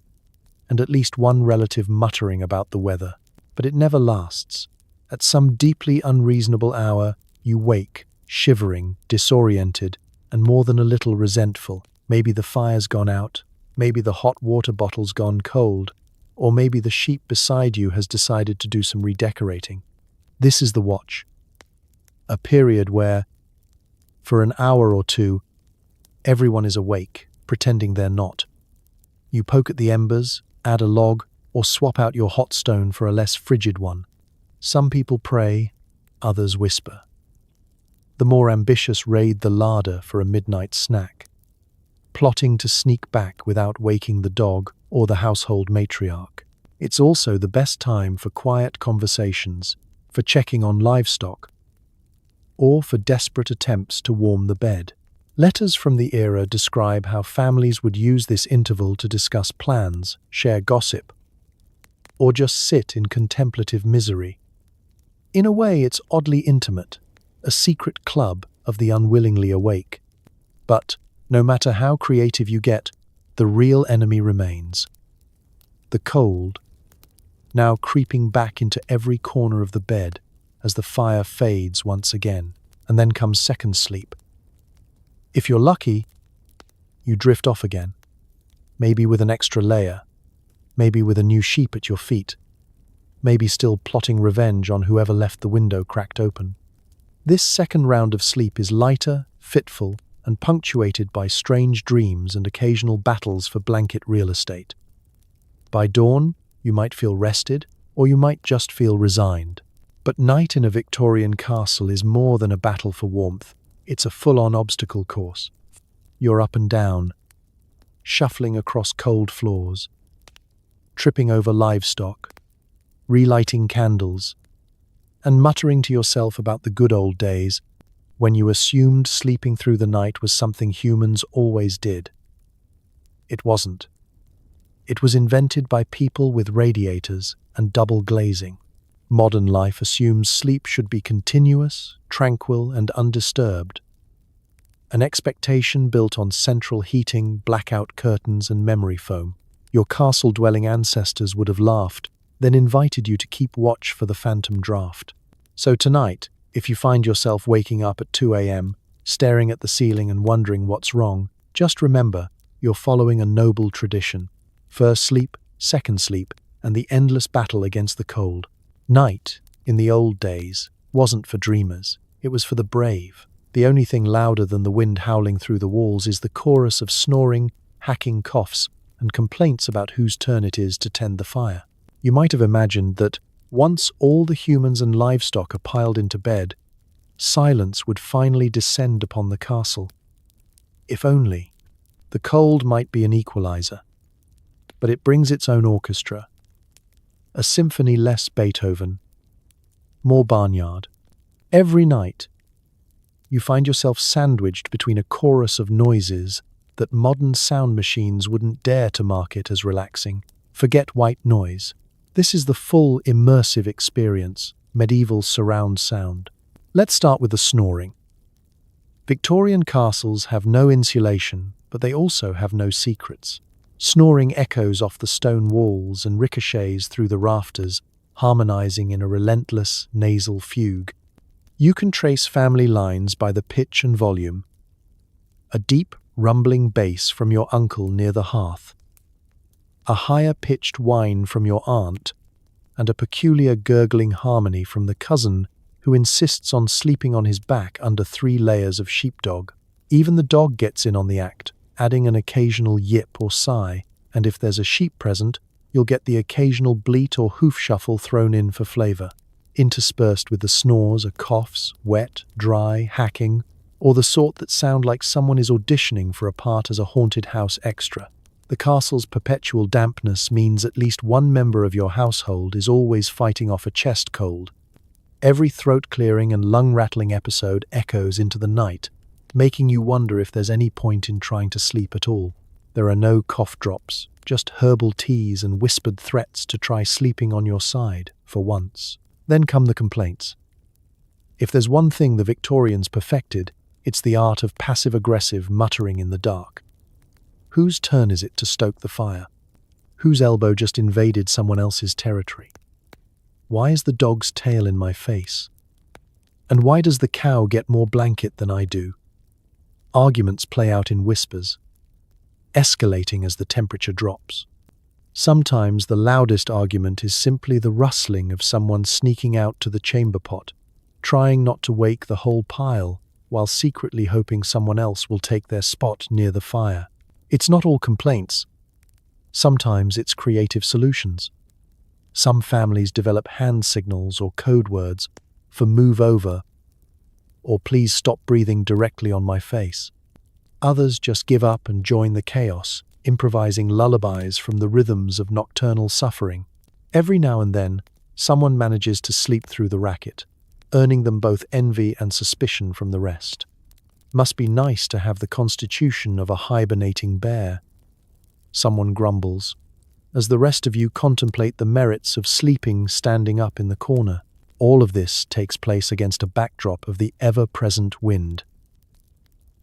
and at least one relative muttering about the weather. But it never lasts. At some deeply unreasonable hour, you wake, shivering, disoriented, and more than a little resentful. Maybe the fire's gone out, maybe the hot water bottle's gone cold, or maybe the sheep beside you has decided to do some redecorating. This is the watch. A period where, for an hour or two, everyone is awake, pretending they're not. You poke at the embers, add a log, or swap out your hot stone for a less frigid one. Some people pray, others whisper. The more ambitious raid the larder for a midnight snack, plotting to sneak back without waking the dog or the household matriarch. It's also the best time for quiet conversations, for checking on livestock, or for desperate attempts to warm the bed. Letters from the era describe how families would use this interval to discuss plans, share gossip, or just sit in contemplative misery. In a way, it's oddly intimate, a secret club of the unwillingly awake. But, no matter how creative you get, the real enemy remains. The cold, now creeping back into every corner of the bed as the fire fades once again, and then comes second sleep. If you're lucky, you drift off again, maybe with an extra layer, maybe with a new sheep at your feet, maybe still plotting revenge on whoever left the window cracked open. This second round of sleep is lighter, fitful, and punctuated by strange dreams and occasional battles for blanket real estate. By dawn, you might feel rested, or you might just feel resigned. But night in a Victorian castle is more than a battle for warmth. It's a full-on obstacle course. You're up and down, shuffling across cold floors, tripping over livestock, relighting candles, and muttering to yourself about the good old days when you assumed sleeping through the night was something humans always did. It wasn't. It was invented by people with radiators and double glazing. Modern life assumes sleep should be continuous, tranquil, and undisturbed. an expectation built on central heating, blackout curtains, and memory foam. Your castle-dwelling ancestors would have laughed, then invited you to keep watch for the phantom draft. So tonight, if you find yourself waking up at 2 a.m., staring at the ceiling and wondering what's wrong, just remember, you're following a noble tradition. First sleep, second sleep, and the endless battle against the cold. Night, in the old days, wasn't for dreamers. It was for the brave. The only thing louder than the wind howling through the walls is the chorus of snoring, hacking coughs, and complaints about whose turn it is to tend the fire. You might have imagined that, once all the humans and livestock are piled into bed, silence would finally descend upon the castle. If only. The cold might be an equalizer, but it brings its own orchestra. A symphony less Beethoven, more barnyard. Every night, you find yourself sandwiched between a chorus of noises that modern sound machines wouldn't dare to market as relaxing. Forget white noise. This is the full immersive experience, medieval surround sound. Let's start with the snoring. Victorian castles have no insulation, but they also have no secrets. Snoring echoes off the stone walls and ricochets through the rafters, harmonizing in a relentless nasal fugue. You can trace family lines by the pitch and volume. A deep, rumbling bass from your uncle near the hearth, a higher-pitched whine from your aunt, and a peculiar gurgling harmony from the cousin who insists on sleeping on his back under 3 layers of sheepdog. Even the dog gets in on the act, adding an occasional yip or sigh, and if there's a sheep present, you'll get the occasional bleat or hoof shuffle thrown in for flavor. Interspersed with the snores are coughs, wet, dry, hacking, or the sort that sound like someone is auditioning for a part as a haunted house extra. The castle's perpetual dampness means at least one member of your household is always fighting off a chest cold. Every throat-clearing and lung-rattling episode echoes into the night, making you wonder if there's any point in trying to sleep at all. There are no cough drops, just herbal teas and whispered threats to try sleeping on your side, for once. Then come the complaints. If there's one thing the Victorians perfected, it's the art of passive-aggressive muttering in the dark. Whose turn is it to stoke the fire? Whose elbow just invaded someone else's territory? Why is the dog's tail in my face? And why does the cow get more blanket than I do? Arguments play out in whispers, escalating as the temperature drops. Sometimes the loudest argument is simply the rustling of someone sneaking out to the chamber pot, trying not to wake the whole pile, while secretly hoping someone else will take their spot near the fire. It's not all complaints. Sometimes it's creative solutions. Some families develop hand signals or code words for move over or please stop breathing directly on my face. Others just give up and join the chaos, improvising lullabies from the rhythms of nocturnal suffering. Every now and then, someone manages to sleep through the racket, earning them both envy and suspicion from the rest. Must be nice to have the constitution of a hibernating bear. Someone grumbles, as the rest of you contemplate the merits of sleeping standing up in the corner. All of this takes place against a backdrop of the ever-present wind.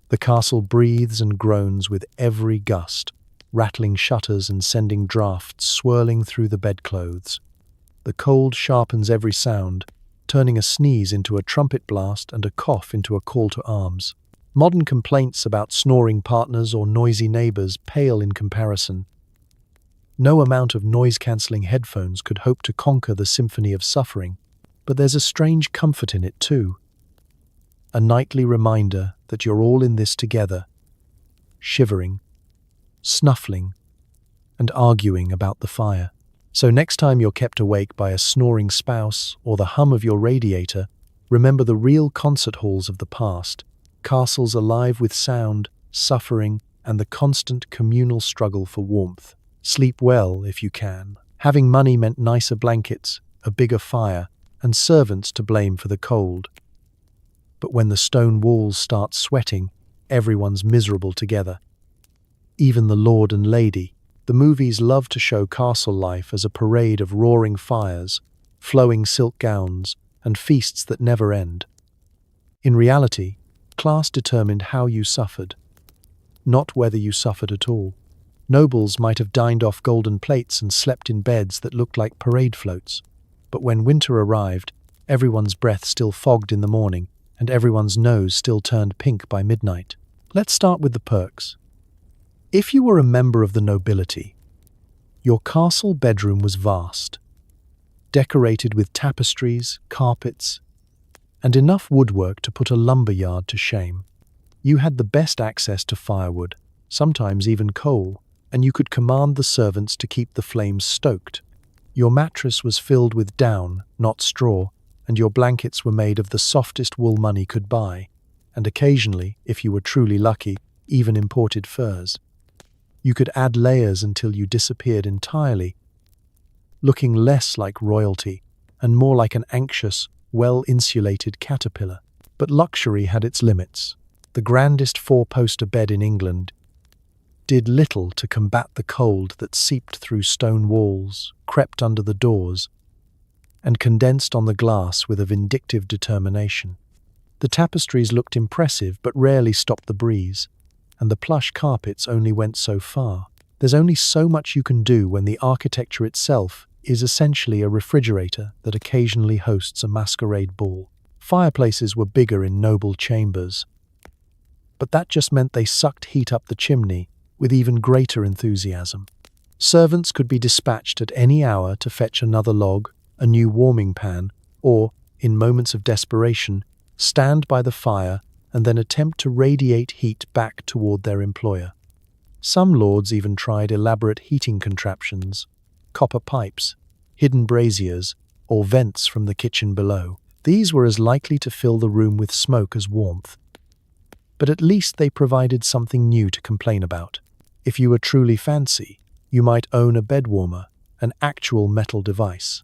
The castle breathes and groans with every gust, rattling shutters and sending drafts swirling through the bedclothes. The cold sharpens every sound, turning a sneeze into a trumpet blast and a cough into a call to arms. Modern complaints about snoring partners or noisy neighbors pale in comparison. No amount of noise-cancelling headphones could hope to conquer the symphony of suffering, but there's a strange comfort in it too. A nightly reminder that you're all in this together, shivering, snuffling, and arguing about the fire. So next time you're kept awake by a snoring spouse or the hum of your radiator, remember the real concert halls of the past, castles alive with sound, suffering, and the constant communal struggle for warmth. Sleep well if you can. Having money meant nicer blankets, a bigger fire, and servants to blame for the cold. But when the stone walls start sweating, everyone's miserable together. Even the lord and lady. The movies love to show castle life as a parade of roaring fires, flowing silk gowns, and feasts that never end. In reality, Class determined how you suffered, not whether you suffered at all. Nobles might have dined off golden plates and slept in beds that looked like parade floats. But when winter arrived, everyone's breath still fogged in the morning, and everyone's nose still turned pink by midnight. Let's start with the perks. If you were a member of the nobility, your castle bedroom was vast, decorated with tapestries, carpets, and enough woodwork to put a lumber yard to shame. You had the best access to firewood, sometimes even coal, and you could command the servants to keep the flames stoked. Your mattress was filled with down, not straw, and your blankets were made of the softest wool money could buy, and occasionally, if you were truly lucky, even imported furs. You could add layers until you disappeared entirely, looking less like royalty and more like an anxious, well-insulated caterpillar. But luxury had its limits. The grandest four-poster bed in England did little to combat the cold that seeped through stone walls, crept under the doors, and condensed on the glass with a vindictive determination. The tapestries looked impressive but rarely stopped the breeze, and the plush carpets only went so far. There's only so much you can do when the architecture itself is essentially a refrigerator that occasionally hosts a masquerade ball. Fireplaces were bigger in noble chambers, but that just meant they sucked heat up the chimney with even greater enthusiasm. Servants could be dispatched at any hour to fetch another log, a new warming pan, or, in moments of desperation, stand by the fire and then attempt to radiate heat back toward their employer. Some lords even tried elaborate heating contraptions, copper pipes, hidden braziers, or vents from the kitchen below. These were as likely to fill the room with smoke as warmth. But at least they provided something new to complain about. If you were truly fancy, you might own a bed warmer, an actual metal device.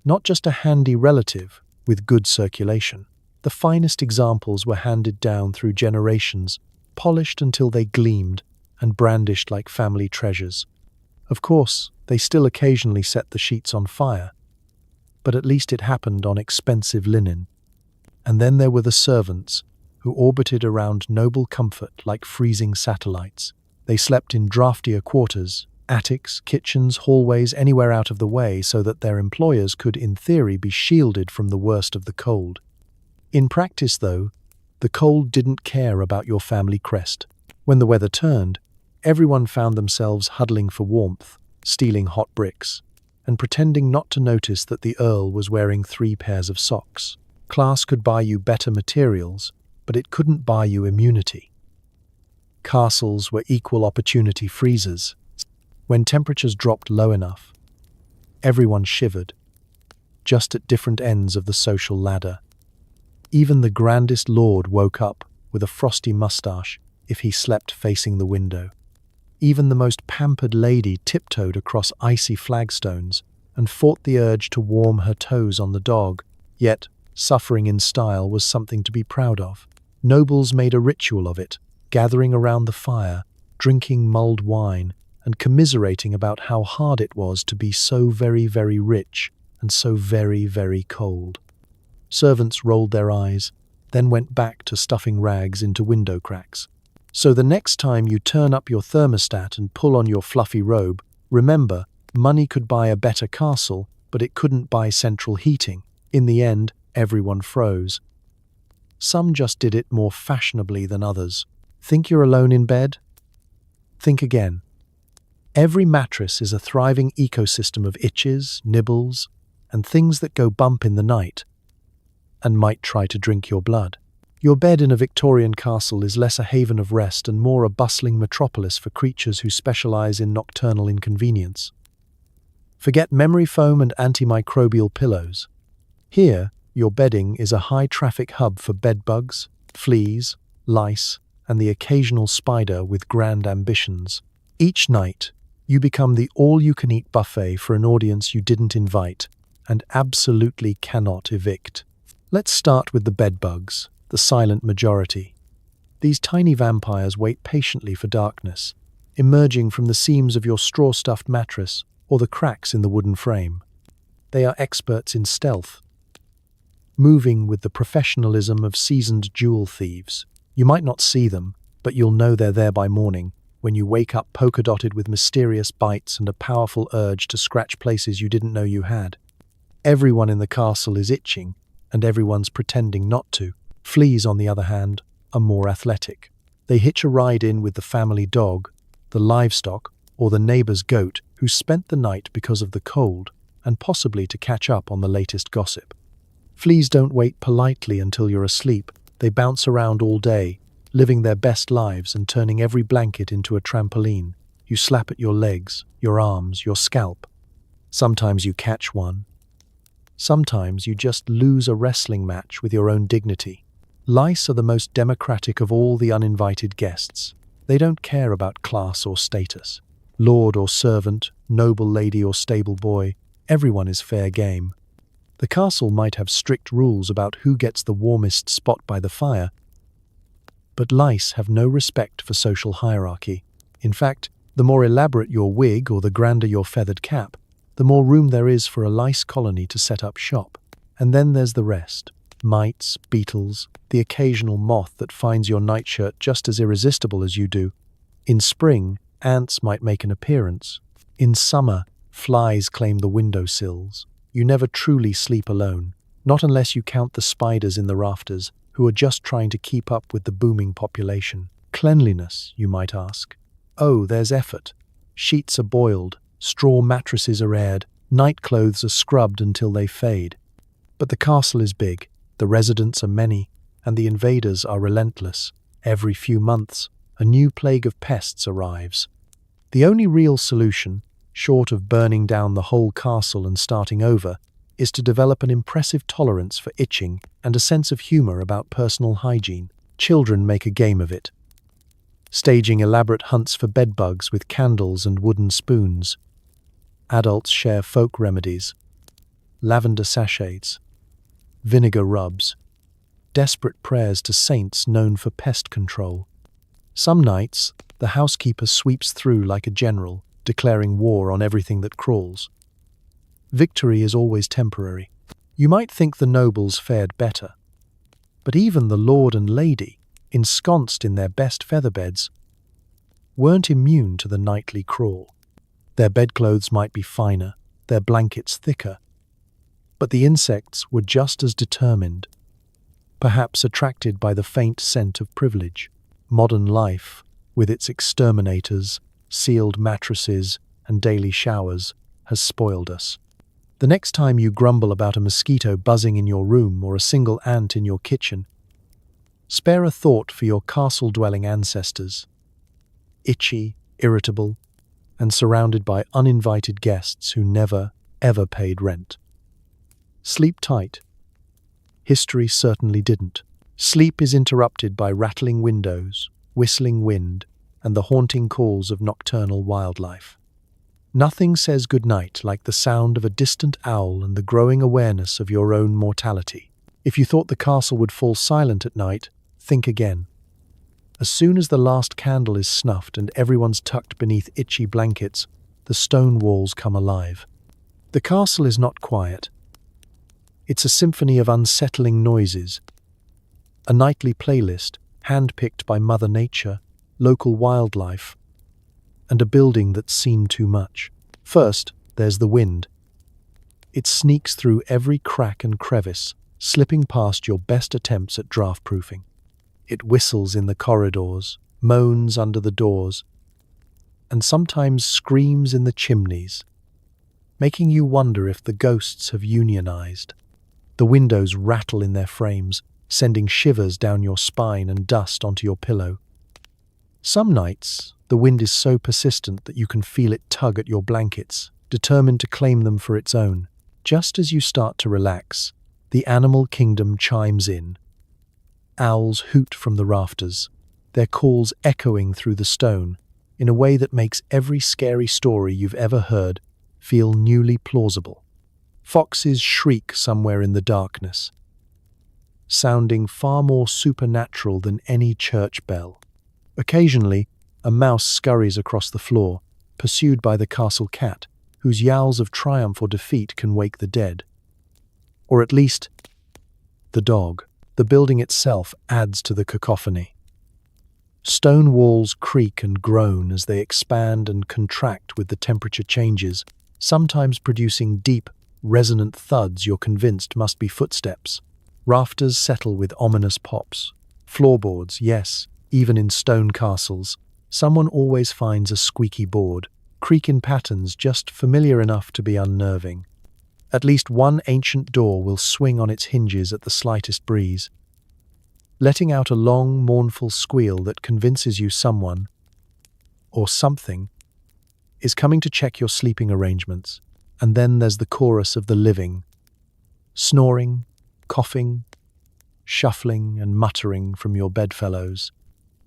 Not just a handy relative with good circulation. The finest examples were handed down through generations, polished until they gleamed and brandished like family treasures. Of course, they still occasionally set the sheets on fire, but at least it happened on expensive linen. And then there were the servants, who orbited around noble comfort like freezing satellites. They slept in draftier quarters, attics, kitchens, hallways, anywhere out of the way so that their employers could, in theory, be shielded from the worst of the cold. In practice, though, the cold didn't care about your family crest. When the weather turned, everyone found themselves huddling for warmth, stealing hot bricks, and pretending not to notice that the Earl was wearing 3 pairs of socks. Class could buy you better materials, but it couldn't buy you immunity. Castles were equal opportunity freezers. When temperatures dropped low enough, everyone shivered, just at different ends of the social ladder. Even the grandest lord woke up with a frosty mustache if he slept facing the window. Even the most pampered lady tiptoed across icy flagstones and fought the urge to warm her toes on the dog, yet suffering in style was something to be proud of. Nobles made a ritual of it, gathering around the fire, drinking mulled wine, and commiserating about how hard it was to be so very, very rich and so very, very cold. Servants rolled their eyes, then went back to stuffing rags into window cracks. So the next time you turn up your thermostat and pull on your fluffy robe, remember, money could buy a better castle, but it couldn't buy central heating. In the end, everyone froze. Some just did it more fashionably than others. Think you're alone in bed? Think again. Every mattress is a thriving ecosystem of itches, nibbles, and things that go bump in the night and might try to drink your blood. Your bed in a Victorian castle is less a haven of rest and more a bustling metropolis for creatures who specialize in nocturnal inconvenience. Forget memory foam and antimicrobial pillows. Here, your bedding is a high-traffic hub for bedbugs, fleas, lice, and the occasional spider with grand ambitions. Each night, you become the all-you-can-eat buffet for an audience you didn't invite and absolutely cannot evict. Let's start with the bedbugs, the silent majority. These tiny vampires wait patiently for darkness, emerging from the seams of your straw-stuffed mattress or the cracks in the wooden frame. They are experts in stealth, moving with the professionalism of seasoned jewel thieves. You might not see them, but you'll know they're there by morning, when you wake up polka-dotted with mysterious bites and a powerful urge to scratch places you didn't know you had. Everyone in the castle is itching, and everyone's pretending not to. Fleas, on the other hand, are more athletic. They hitch a ride in with the family dog, the livestock, or the neighbor's goat who spent the night because of the cold and possibly to catch up on the latest gossip. Fleas don't wait politely until you're asleep. They bounce around all day, living their best lives and turning every blanket into a trampoline. You slap at your legs, your arms, your scalp. Sometimes you catch one. Sometimes you just lose a wrestling match with your own dignity. Lice are the most democratic of all the uninvited guests. They don't care about class or status. Lord or servant, noble lady or stable boy, everyone is fair game. The castle might have strict rules about who gets the warmest spot by the fire, but lice have no respect for social hierarchy. In fact, the more elaborate your wig or the grander your feathered cap, the more room there is for a lice colony to set up shop. And then there's the rest. Mites, beetles, the occasional moth that finds your nightshirt just as irresistible as you do. In spring, ants might make an appearance. In summer, flies claim the windowsills. You never truly sleep alone, not unless you count the spiders in the rafters, who are just trying to keep up with the booming population. Cleanliness, you might ask. Oh, there's effort. Sheets are boiled, straw mattresses are aired, night clothes are scrubbed until they fade. But the castle is big, the residents are many, and the invaders are relentless. Every few months, a new plague of pests arrives. The only real solution, short of burning down the whole castle and starting over, is to develop an impressive tolerance for itching and a sense of humor about personal hygiene. Children make a game of it, staging elaborate hunts for bedbugs with candles and wooden spoons. Adults share folk remedies, lavender sachets, vinegar rubs, desperate prayers to saints known for pest control. Some nights, the housekeeper sweeps through like a general, declaring war on everything that crawls. Victory is always temporary. You might think the nobles fared better, but even the lord and lady, ensconced in their best featherbeds, weren't immune to the nightly crawl. Their bedclothes might be finer, their blankets thicker, but the insects were just as determined, perhaps attracted by the faint scent of privilege. Modern life, with its exterminators, sealed mattresses, and daily showers, has spoiled us. The next time you grumble about a mosquito buzzing in your room or a single ant in your kitchen, spare a thought for your castle-dwelling ancestors. Itchy, irritable, and surrounded by uninvited guests who never, ever paid rent. Sleep tight. History certainly didn't. Sleep is interrupted by rattling windows, whistling wind, and the haunting calls of nocturnal wildlife. Nothing says goodnight like the sound of a distant owl and the growing awareness of your own mortality. If you thought the castle would fall silent at night, think again. As soon as the last candle is snuffed and everyone's tucked beneath itchy blankets, the stone walls come alive. The castle is not quiet. It's a symphony of unsettling noises, a nightly playlist handpicked by Mother Nature, local wildlife, and a building that's seen too much. First, there's the wind. It sneaks through every crack and crevice, slipping past your best attempts at draft-proofing. It whistles in the corridors, moans under the doors, and sometimes screams in the chimneys, making you wonder if the ghosts have unionized. The windows rattle in their frames, sending shivers down your spine and dust onto your pillow. Some nights, the wind is so persistent that you can feel it tug at your blankets, determined to claim them for its own. Just as you start to relax, the animal kingdom chimes in. Owls hoot from the rafters, their calls echoing through the stone in a way that makes every scary story you've ever heard feel newly plausible. Foxes shriek somewhere in the darkness, sounding far more supernatural than any church bell. Occasionally, a mouse scurries across the floor, pursued by the castle cat, whose yowls of triumph or defeat can wake the dead. Or at least, the dog. The building itself adds to the cacophony. Stone walls creak and groan as they expand and contract with the temperature changes, sometimes producing deep, resonant thuds you're convinced must be footsteps. Rafters settle with ominous pops. Floorboards, yes, even in stone castles, someone always finds a squeaky board, creak in patterns just familiar enough to be unnerving. At least one ancient door will swing on its hinges at the slightest breeze, letting out a long, mournful squeal that convinces you someone, or something, is coming to check your sleeping arrangements. And then there's the chorus of the living, snoring, coughing, shuffling and muttering from your bedfellows.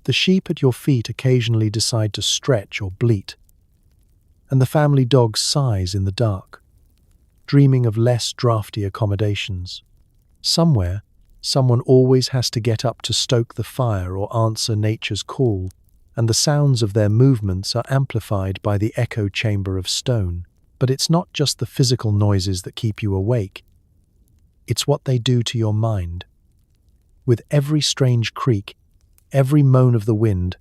The sheep at your feet occasionally decide to stretch or bleat, and the family dog sighs in the dark, dreaming of less drafty accommodations. Somewhere, someone always has to get up to stoke the fire or answer nature's call, and the sounds of their movements are amplified by the echo chamber of stone. But it's not just the physical noises that keep you awake. It's what they do to your mind. With every strange creak, every moan of the wind,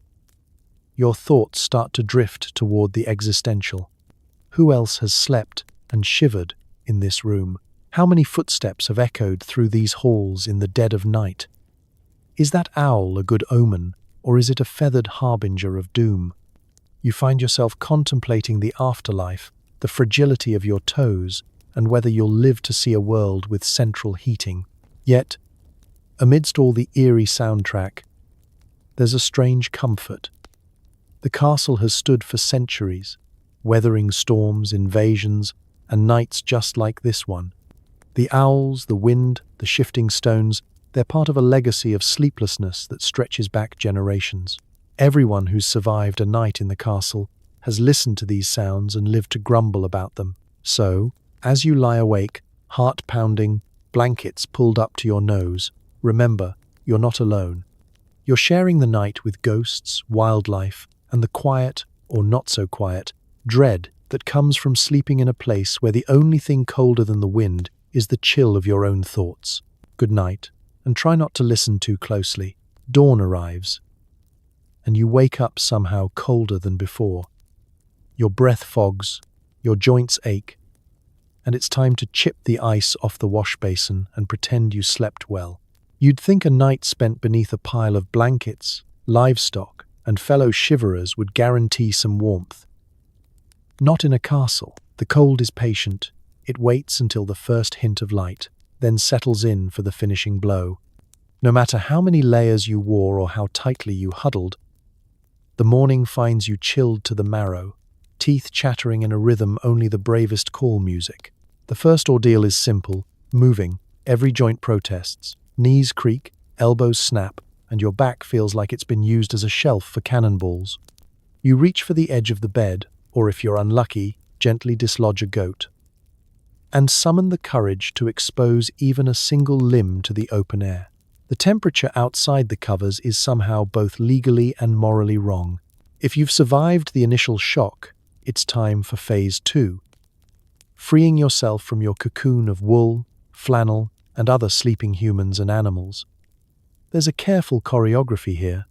your thoughts start to drift toward the existential. Who else has slept and shivered in this room? How many footsteps have echoed through these halls in the dead of night? Is that owl a good omen, or is it a feathered harbinger of doom? You find yourself contemplating the afterlife, the fragility of your toes, and whether you'll live to see a world with central heating. Yet, amidst all the eerie soundtrack, there's a strange comfort. The castle has stood for centuries, weathering storms, invasions, and nights just like this one. The owls, the wind, the shifting stones, they're part of a legacy of sleeplessness that stretches back generations. Everyone who's survived a night in the castle has listened to these sounds and lived to grumble about them. So, as you lie awake, heart pounding, blankets pulled up to your nose, remember, you're not alone. You're sharing the night with ghosts, wildlife, and the quiet, or not so quiet, dread that comes from sleeping in a place where the only thing colder than the wind is the chill of your own thoughts. Good night, and try not to listen too closely. Dawn arrives, and you wake up somehow colder than before. Your breath fogs, your joints ache, and it's time to chip the ice off the wash basin and pretend you slept well. You'd think a night spent beneath a pile of blankets, livestock, and fellow shiverers would guarantee some warmth. Not in a castle. The cold is patient. It waits until the first hint of light, then settles in for the finishing blow. No matter how many layers you wore or how tightly you huddled, the morning finds you chilled to the marrow, teeth chattering in a rhythm only the bravest call music. The first ordeal is simple, moving, every joint protests. Knees creak, elbows snap, and your back feels like it's been used as a shelf for cannonballs. You reach for the edge of the bed, or if you're unlucky, gently dislodge a goat, and summon the courage to expose even a single limb to the open air. The temperature outside the covers is somehow both legally and morally wrong. If you've survived the initial shock, it's time for phase 2. Freeing yourself from your cocoon of wool, flannel, and other sleeping humans and animals. There's a careful choreography here.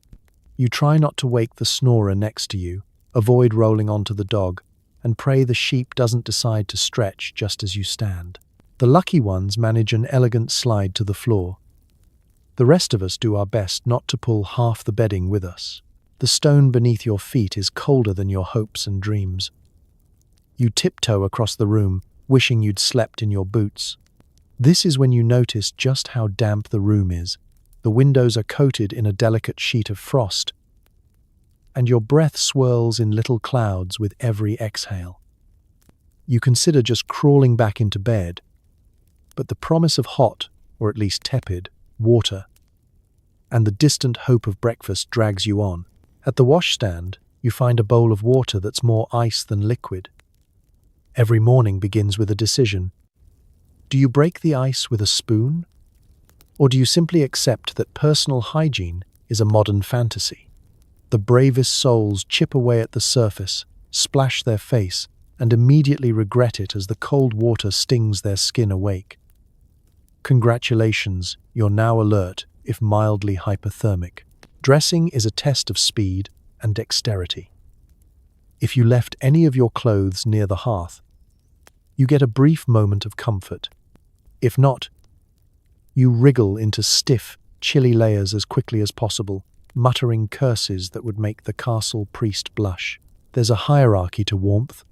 You try not to wake the snorer next to you, avoid rolling onto the dog, and pray the sheep doesn't decide to stretch just as you stand. The lucky ones manage an elegant slide to the floor. The rest of us do our best not to pull half the bedding with us. The stone beneath your feet is colder than your hopes and dreams. You tiptoe across the room, wishing you'd slept in your boots. This is when you notice just how damp the room is. The windows are coated in a delicate sheet of frost, and your breath swirls in little clouds with every exhale. You consider just crawling back into bed, but the promise of hot, or at least tepid, water, and the distant hope of breakfast drags you on. At the washstand, you find a bowl of water that's more ice than liquid. Every morning begins with a decision. Do you break the ice with a spoon? Or do you simply accept that personal hygiene is a modern fantasy? The bravest souls chip away at the surface, splash their face, and immediately regret it as the cold water stings their skin awake. Congratulations, you're now alert, if mildly hypothermic. Dressing is a test of speed and dexterity. If you left any of your clothes near the hearth, you get a brief moment of comfort. If not, you wriggle into stiff, chilly layers as quickly as possible, muttering curses that would make the castle priest blush. There's a hierarchy to warmth,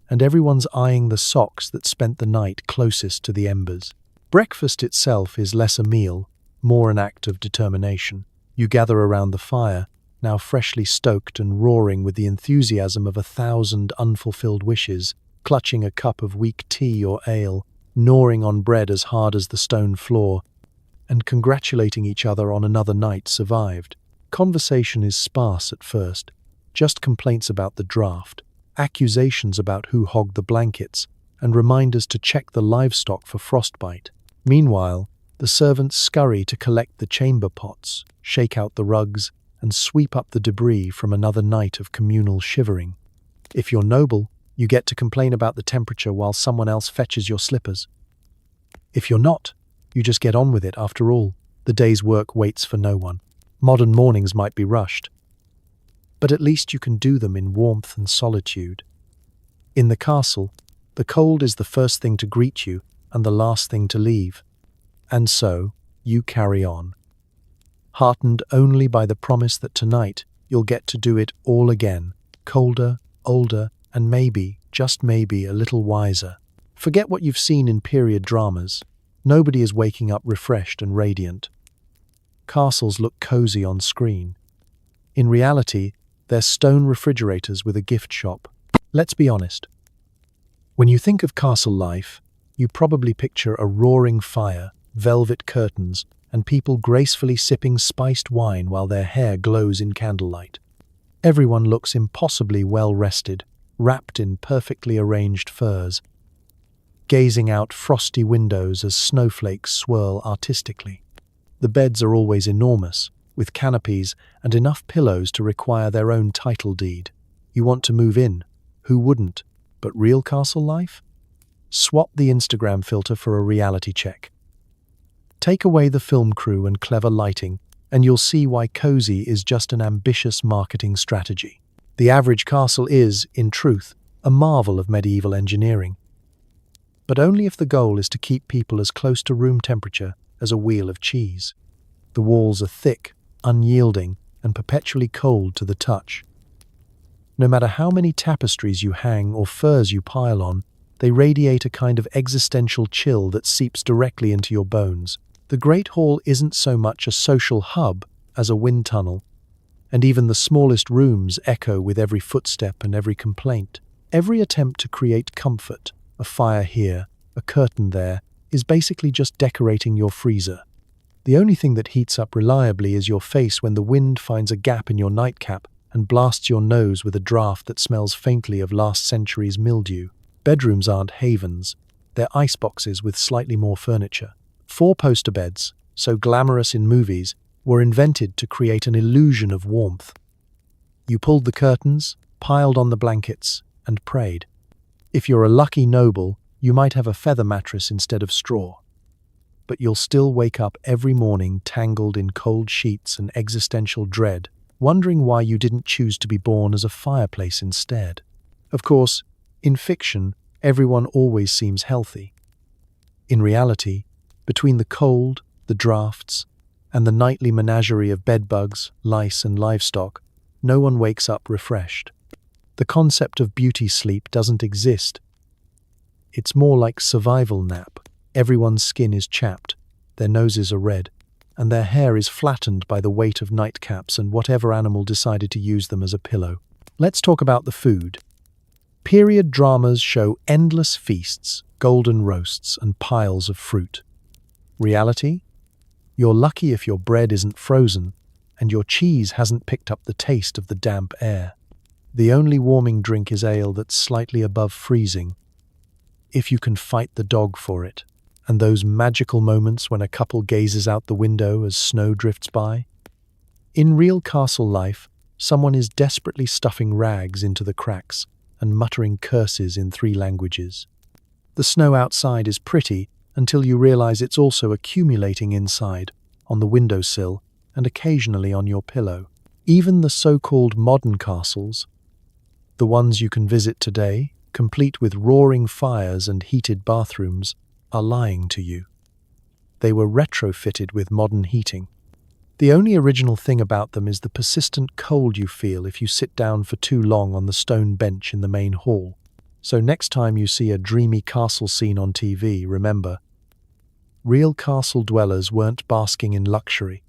and everyone's eyeing the socks that spent the night closest to the embers. Breakfast itself is less a meal, more an act of determination. You gather around the fire, now freshly stoked and roaring with the enthusiasm of 1,000 unfulfilled wishes, clutching a cup of weak tea or ale, gnawing on bread as hard as the stone floor, and congratulating each other on another night survived. Conversation is sparse at first, just complaints about the draft, accusations about who hogged the blankets, and reminders to check the livestock for frostbite. Meanwhile, the servants scurry to collect the chamber pots, shake out the rugs, and sweep up the debris from another night of communal shivering. If you're noble, you get to complain about the temperature while someone else fetches your slippers. If you're not, you just get on with it. After all, the day's work waits for no one. Modern mornings might be rushed, but at least you can do them in warmth and solitude. In the castle, the cold is the first thing to greet you and the last thing to leave. And so, you carry on, heartened only by the promise that tonight you'll get to do it all again, colder, older, and maybe, just maybe, a little wiser. Forget what you've seen in period dramas. Nobody is waking up refreshed and radiant. Castles look cozy on screen. In reality, they're stone refrigerators with a gift shop. Let's be honest. When you think of castle life, you probably picture a roaring fire, velvet curtains, and people gracefully sipping spiced wine while their hair glows in candlelight. Everyone looks impossibly well rested, wrapped in perfectly arranged furs, gazing out frosty windows as snowflakes swirl artistically. The beds are always enormous, with canopies and enough pillows to require their own title deed. You want to move in. Who wouldn't? But real castle life? Swap the Instagram filter for a reality check. Take away the film crew and clever lighting, and you'll see why cozy is just an ambitious marketing strategy. The average castle is, in truth, a marvel of medieval engineering. But only if the goal is to keep people as close to room temperature as a wheel of cheese. The walls are thick, unyielding, and perpetually cold to the touch. No matter how many tapestries you hang or furs you pile on, they radiate a kind of existential chill that seeps directly into your bones. The Great Hall isn't so much a social hub as a wind tunnel, and even the smallest rooms echo with every footstep and every complaint. Every attempt to create comfort, a fire here, a curtain there, is basically just decorating your freezer. The only thing that heats up reliably is your face when the wind finds a gap in your nightcap and blasts your nose with a draft that smells faintly of last century's mildew. Bedrooms aren't havens, they're iceboxes with slightly more furniture. 4-poster beds, so glamorous in movies, were invented to create an illusion of warmth. You pulled the curtains, piled on the blankets, and prayed. If you're a lucky noble, you might have a feather mattress instead of straw. But you'll still wake up every morning tangled in cold sheets and existential dread, wondering why you didn't choose to be born as a fireplace instead. Of course, in fiction, everyone always seems healthy. In reality, between the cold, the drafts, and the nightly menagerie of bedbugs, lice, and livestock, no one wakes up refreshed. The concept of beauty sleep doesn't exist. It's more like survival nap. Everyone's skin is chapped, their noses are red, and their hair is flattened by the weight of nightcaps and whatever animal decided to use them as a pillow. Let's talk about the food. Period dramas show endless feasts, golden roasts, and piles of fruit. Reality? You're lucky if your bread isn't frozen, and your cheese hasn't picked up the taste of the damp air. The only warming drink is ale that's slightly above freezing, if you can fight the dog for it. And those magical moments when a couple gazes out the window as snow drifts by? In real castle life, someone is desperately stuffing rags into the cracks and muttering curses in 3 languages. The snow outside is pretty until you realize it's also accumulating inside, on the windowsill, and occasionally on your pillow. Even the so-called modern castles, the ones you can visit today, complete with roaring fires and heated bathrooms, are lying to you. They were retrofitted with modern heating. The only original thing about them is the persistent cold you feel if you sit down for too long on the stone bench in the main hall. So next time you see a dreamy castle scene on TV, remember, real castle dwellers weren't basking in luxury.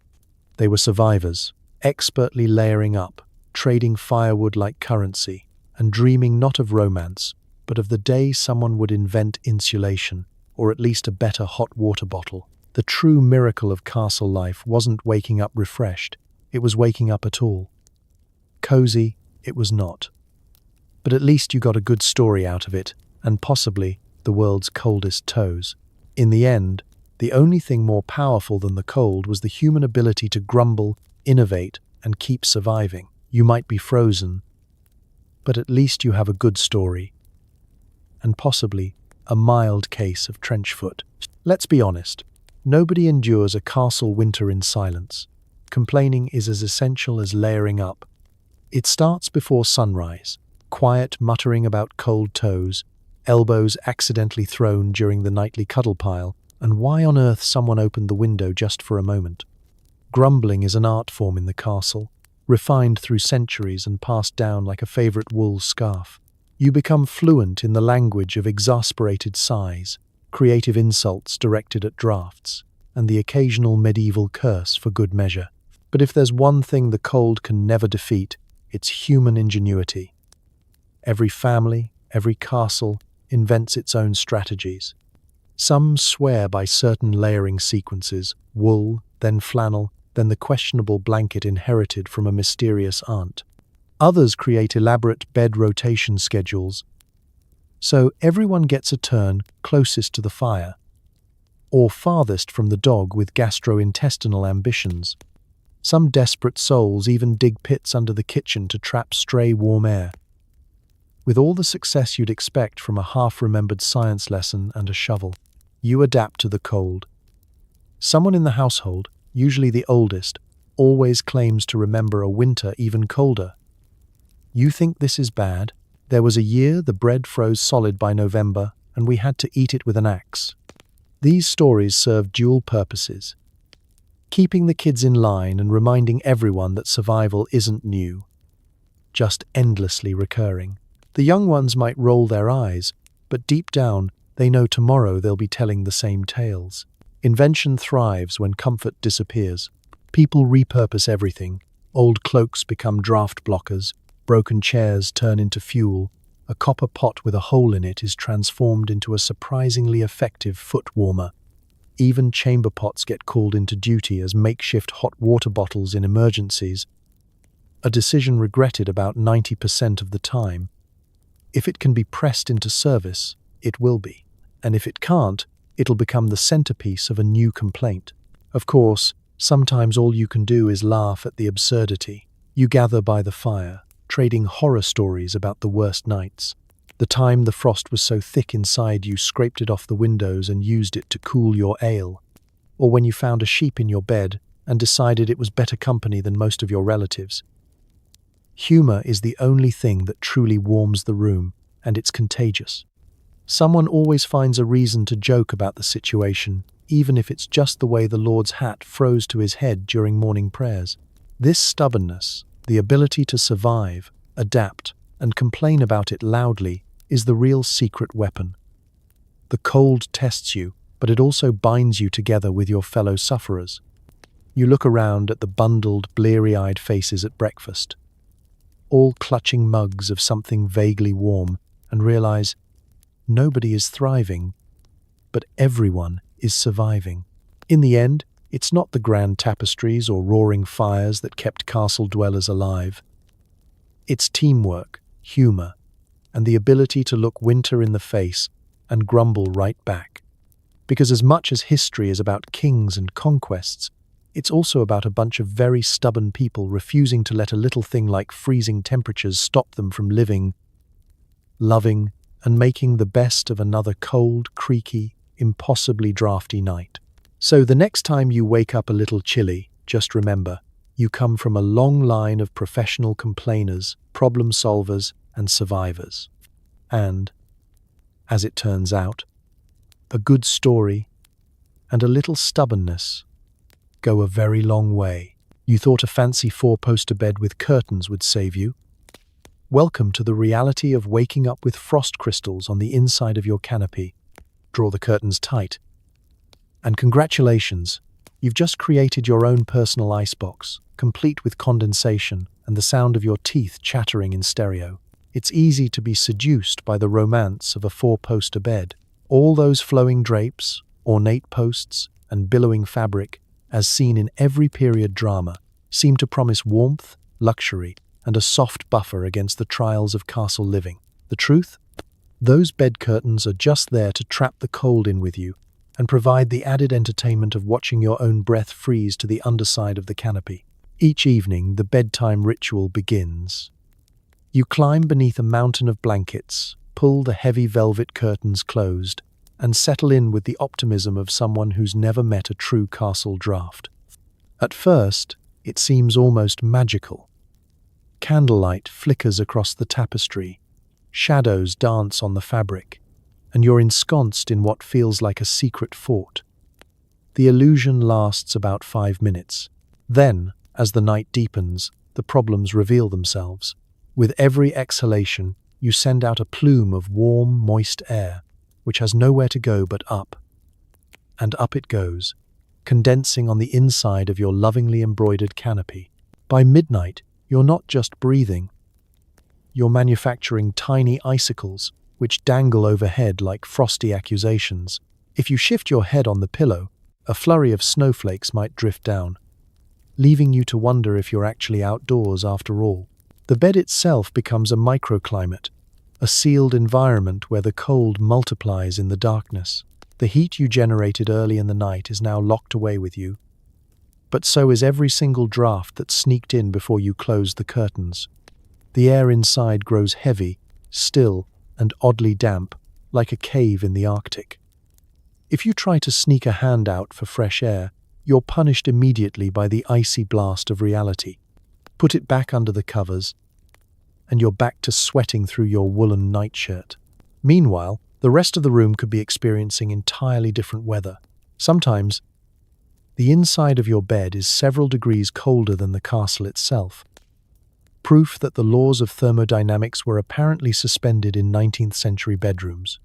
They were survivors, expertly layering up, trading firewood like currency, and dreaming not of romance, but of the day someone would invent insulation, or at least a better hot water bottle. The true miracle of castle life wasn't waking up refreshed, it was waking up at all. Cozy, it was not. But at least you got a good story out of it, and possibly the world's coldest toes. In the end, the only thing more powerful than the cold was the human ability to grumble, innovate, and keep surviving. You might be frozen, but at least you have a good story, and possibly a mild case of trench foot. Let's be honest, nobody endures a castle winter in silence. Complaining is as essential as layering up. It starts before sunrise, quiet muttering about cold toes, elbows accidentally thrown during the nightly cuddle pile, and why on earth someone opened the window just for a moment. Grumbling is an art form in the castle, refined through centuries and passed down like a favorite wool scarf. You become fluent in the language of exasperated sighs, creative insults directed at drafts, and the occasional medieval curse for good measure. But if there's one thing the cold can never defeat, it's human ingenuity. Every family, every castle invents its own strategies. Some swear by certain layering sequences, wool, then flannel, then the questionable blanket inherited from a mysterious aunt. Others create elaborate bed rotation schedules, so everyone gets a turn closest to the fire, or farthest from the dog with gastrointestinal ambitions. Some desperate souls even dig pits under the kitchen to trap stray warm air. With all the success you'd expect from a half-remembered science lesson and a shovel, you adapt to the cold. Someone in the household, usually the oldest, always claims to remember a winter even colder. You think this is bad? There was a year the bread froze solid by November, and we had to eat it with an axe. These stories serve dual purposes, keeping the kids in line and reminding everyone that survival isn't new, just endlessly recurring. The young ones might roll their eyes, but deep down, they know tomorrow they'll be telling the same tales. Invention thrives when comfort disappears. People repurpose everything. Old cloaks become draft blockers, broken chairs turn into fuel, a copper pot with a hole in it is transformed into a surprisingly effective foot warmer. Even chamber pots get called into duty as makeshift hot water bottles in emergencies, a decision regretted about 90% of the time. If it can be pressed into service, it will be. And if it can't, it'll become the centerpiece of a new complaint. Of course, sometimes all you can do is laugh at the absurdity. You gather by the fire, trading horror stories about the worst nights. The time the frost was so thick inside you scraped it off the windows and used it to cool your ale. Or when you found a sheep in your bed and decided it was better company than most of your relatives. Humor is the only thing that truly warms the room, and it's contagious. Someone always finds a reason to joke about the situation, even if it's just the way the Lord's hat froze to his head during morning prayers. This stubbornness, the ability to survive, adapt, and complain about it loudly, is the real secret weapon. The cold tests you, but it also binds you together with your fellow sufferers. You look around at the bundled, bleary-eyed faces at breakfast, all clutching mugs of something vaguely warm, and realize nobody is thriving, but everyone is surviving. In the end, it's not the grand tapestries or roaring fires that kept castle dwellers alive. It's teamwork, humor, and the ability to look winter in the face and grumble right back. Because as much as history is about kings and conquests, it's also about a bunch of very stubborn people refusing to let a little thing like freezing temperatures stop them from living, loving, and making the best of another cold, creaky, impossibly drafty night. So the next time you wake up a little chilly, just remember, you come from a long line of professional complainers, problem solvers, and survivors. And, as it turns out, a good story and a little stubbornness go a very long way. You thought a fancy four-poster bed with curtains would save you? Welcome to the reality of waking up with frost crystals on the inside of your canopy. Draw the curtains tight. And congratulations, you've just created your own personal icebox, complete with condensation and the sound of your teeth chattering in stereo. It's easy to be seduced by the romance of a four-poster bed. All those flowing drapes, ornate posts, and billowing fabric, as seen in every period drama, seem to promise warmth, luxury, and a soft buffer against the trials of castle living. The truth? Those bed curtains are just there to trap the cold in with you and provide the added entertainment of watching your own breath freeze to the underside of the canopy. Each evening, the bedtime ritual begins. You climb beneath a mountain of blankets, pull the heavy velvet curtains closed, and settle in with the optimism of someone who's never met a true castle draft. At first, it seems almost magical. Candlelight flickers across the tapestry, shadows dance on the fabric, and you're ensconced in what feels like a secret fort. The illusion lasts about 5 minutes. Then, as the night deepens, the problems reveal themselves. With every exhalation, you send out a plume of warm, moist air, which has nowhere to go but up. And up it goes, condensing on the inside of your lovingly embroidered canopy. By midnight, you're not just breathing. You're manufacturing tiny icicles, which dangle overhead like frosty accusations. If you shift your head on the pillow, a flurry of snowflakes might drift down, leaving you to wonder if you're actually outdoors after all. The bed itself becomes a microclimate, a sealed environment where the cold multiplies in the darkness. The heat you generated early in the night is now locked away with you, but so is every single draft that sneaked in before you closed the curtains. The air inside grows heavy, still, and oddly damp, like a cave in the Arctic. If you try to sneak a hand out for fresh air, you're punished immediately by the icy blast of reality. Put it back under the covers, and you're back to sweating through your woolen nightshirt. Meanwhile, the rest of the room could be experiencing entirely different weather. Sometimes, the inside of your bed is several degrees colder than the castle itself. Proof that the laws of thermodynamics were apparently suspended in 19th century bedrooms.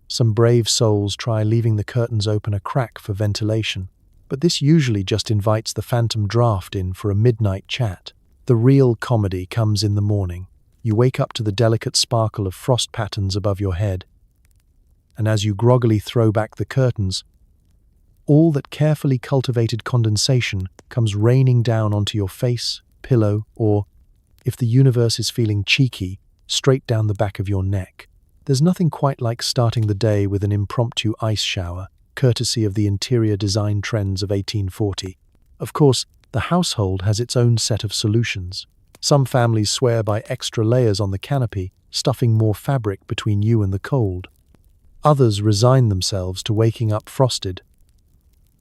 Some brave souls try leaving the curtains open a crack for ventilation, but this usually just invites the phantom draft in for a midnight chat. The real comedy comes in the morning. You wake up to the delicate sparkle of frost patterns above your head, and as you groggily throw back the curtains, all that carefully cultivated condensation comes raining down onto your face, pillow, or, if the universe is feeling cheeky, straight down the back of your neck. There's nothing quite like starting the day with an impromptu ice shower, courtesy of the interior design trends of 1840. Of course, the household has its own set of solutions. Some families swear by extra layers on the canopy, stuffing more fabric between you and the cold. Others resign themselves to waking up frosted,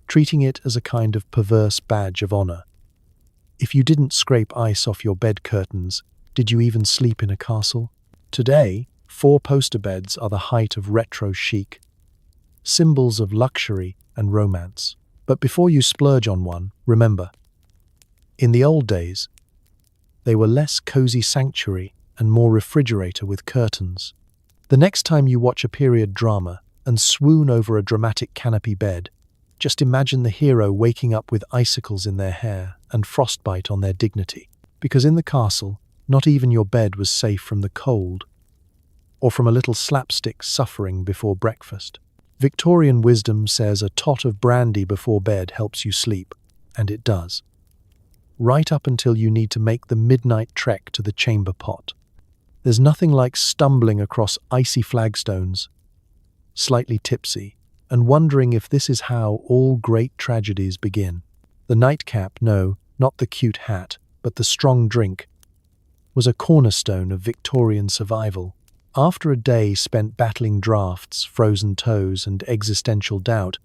treating it as a kind of perverse badge of honor. If you didn't scrape ice off your bed curtains, did you even sleep in a castle? Today, four-poster beds are the height of retro chic, symbols of luxury and romance. But before you splurge on one, remember, in the old days, they were less cozy sanctuary and more refrigerator with curtains. The next time you watch a period drama and swoon over a dramatic canopy bed, just imagine the hero waking up with icicles in their hair and frostbite on their dignity. Because in the castle, not even your bed was safe from the cold, or from a little slapstick suffering before breakfast. Victorian wisdom says a tot of brandy before bed helps you sleep, and it does. Right up until you need to make the midnight trek to the chamber pot. There's nothing like stumbling across icy flagstones, slightly tipsy, and wondering if this is how all great tragedies begin. The nightcap, no, not the cute hat, but the strong drink, was a cornerstone of Victorian survival. After a day spent battling drafts, frozen toes, and existential doubt,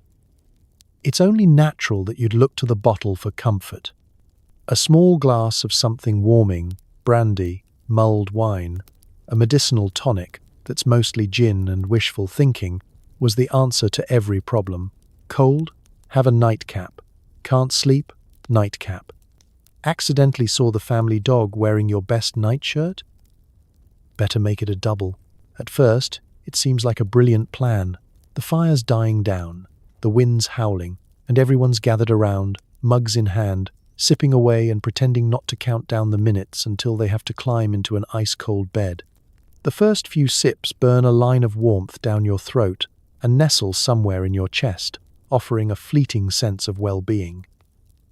it's only natural that you'd look to the bottle for comfort. A small glass of something warming, brandy, mulled wine, a medicinal tonic that's mostly gin and wishful thinking, was the answer to every problem. Cold? Have a nightcap. Can't sleep? Nightcap. Accidentally saw the family dog wearing your best nightshirt? Better make it a double. At first, it seems like a brilliant plan. The fire's dying down, the wind's howling, and everyone's gathered around, mugs in hand, sipping away and pretending not to count down the minutes until they have to climb into an ice-cold bed. The first few sips burn a line of warmth down your throat and nestle somewhere in your chest, offering a fleeting sense of well-being.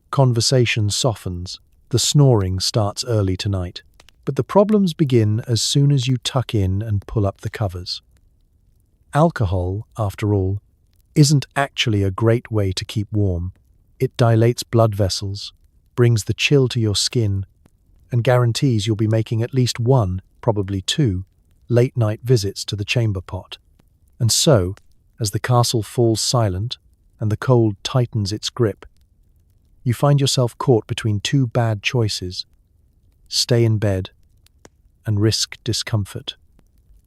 Conversation softens. The snoring starts early tonight. But the problems begin as soon as you tuck in and pull up the covers. Alcohol, after all, isn't actually a great way to keep warm. It dilates blood vessels, brings the chill to your skin, and guarantees you'll be making at least one, probably two, late-night visits to the chamber pot. And so, as the castle falls silent and the cold tightens its grip, you find yourself caught between two bad choices: stay in bed and risk discomfort,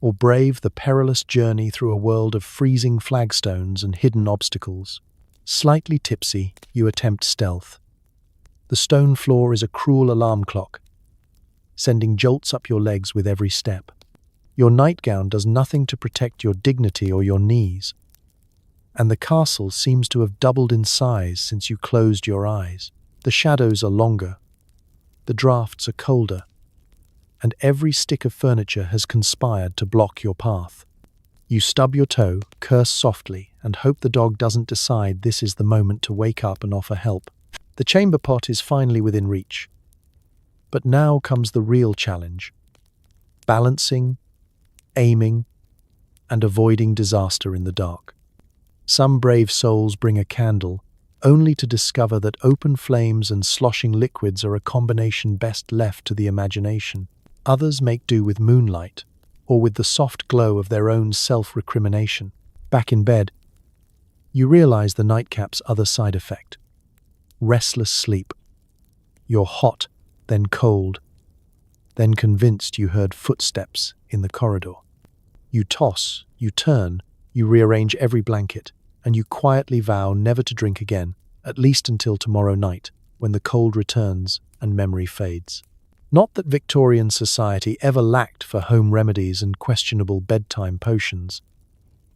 or brave the perilous journey through a world of freezing flagstones and hidden obstacles. Slightly tipsy, you attempt stealth. The stone floor is a cruel alarm clock, sending jolts up your legs with every step. Your nightgown does nothing to protect your dignity or your knees, and the castle seems to have doubled in size since you closed your eyes. The shadows are longer, the drafts are colder, and every stick of furniture has conspired to block your path. You stub your toe, curse softly, and hope the dog doesn't decide this is the moment to wake up and offer help. The chamber pot is finally within reach. But now comes the real challenge: balancing, aiming, and avoiding disaster in the dark. Some brave souls bring a candle, only to discover that open flames and sloshing liquids are a combination best left to the imagination. Others make do with moonlight, or with the soft glow of their own self-recrimination. Back in bed, you realize the nightcap's other side effect: restless sleep. You're hot, then cold, then convinced you heard footsteps in the corridor. You toss, you turn, you rearrange every blanket, and you quietly vow never to drink again, at least until tomorrow night, when the cold returns and memory fades. Not that Victorian society ever lacked for home remedies and questionable bedtime potions.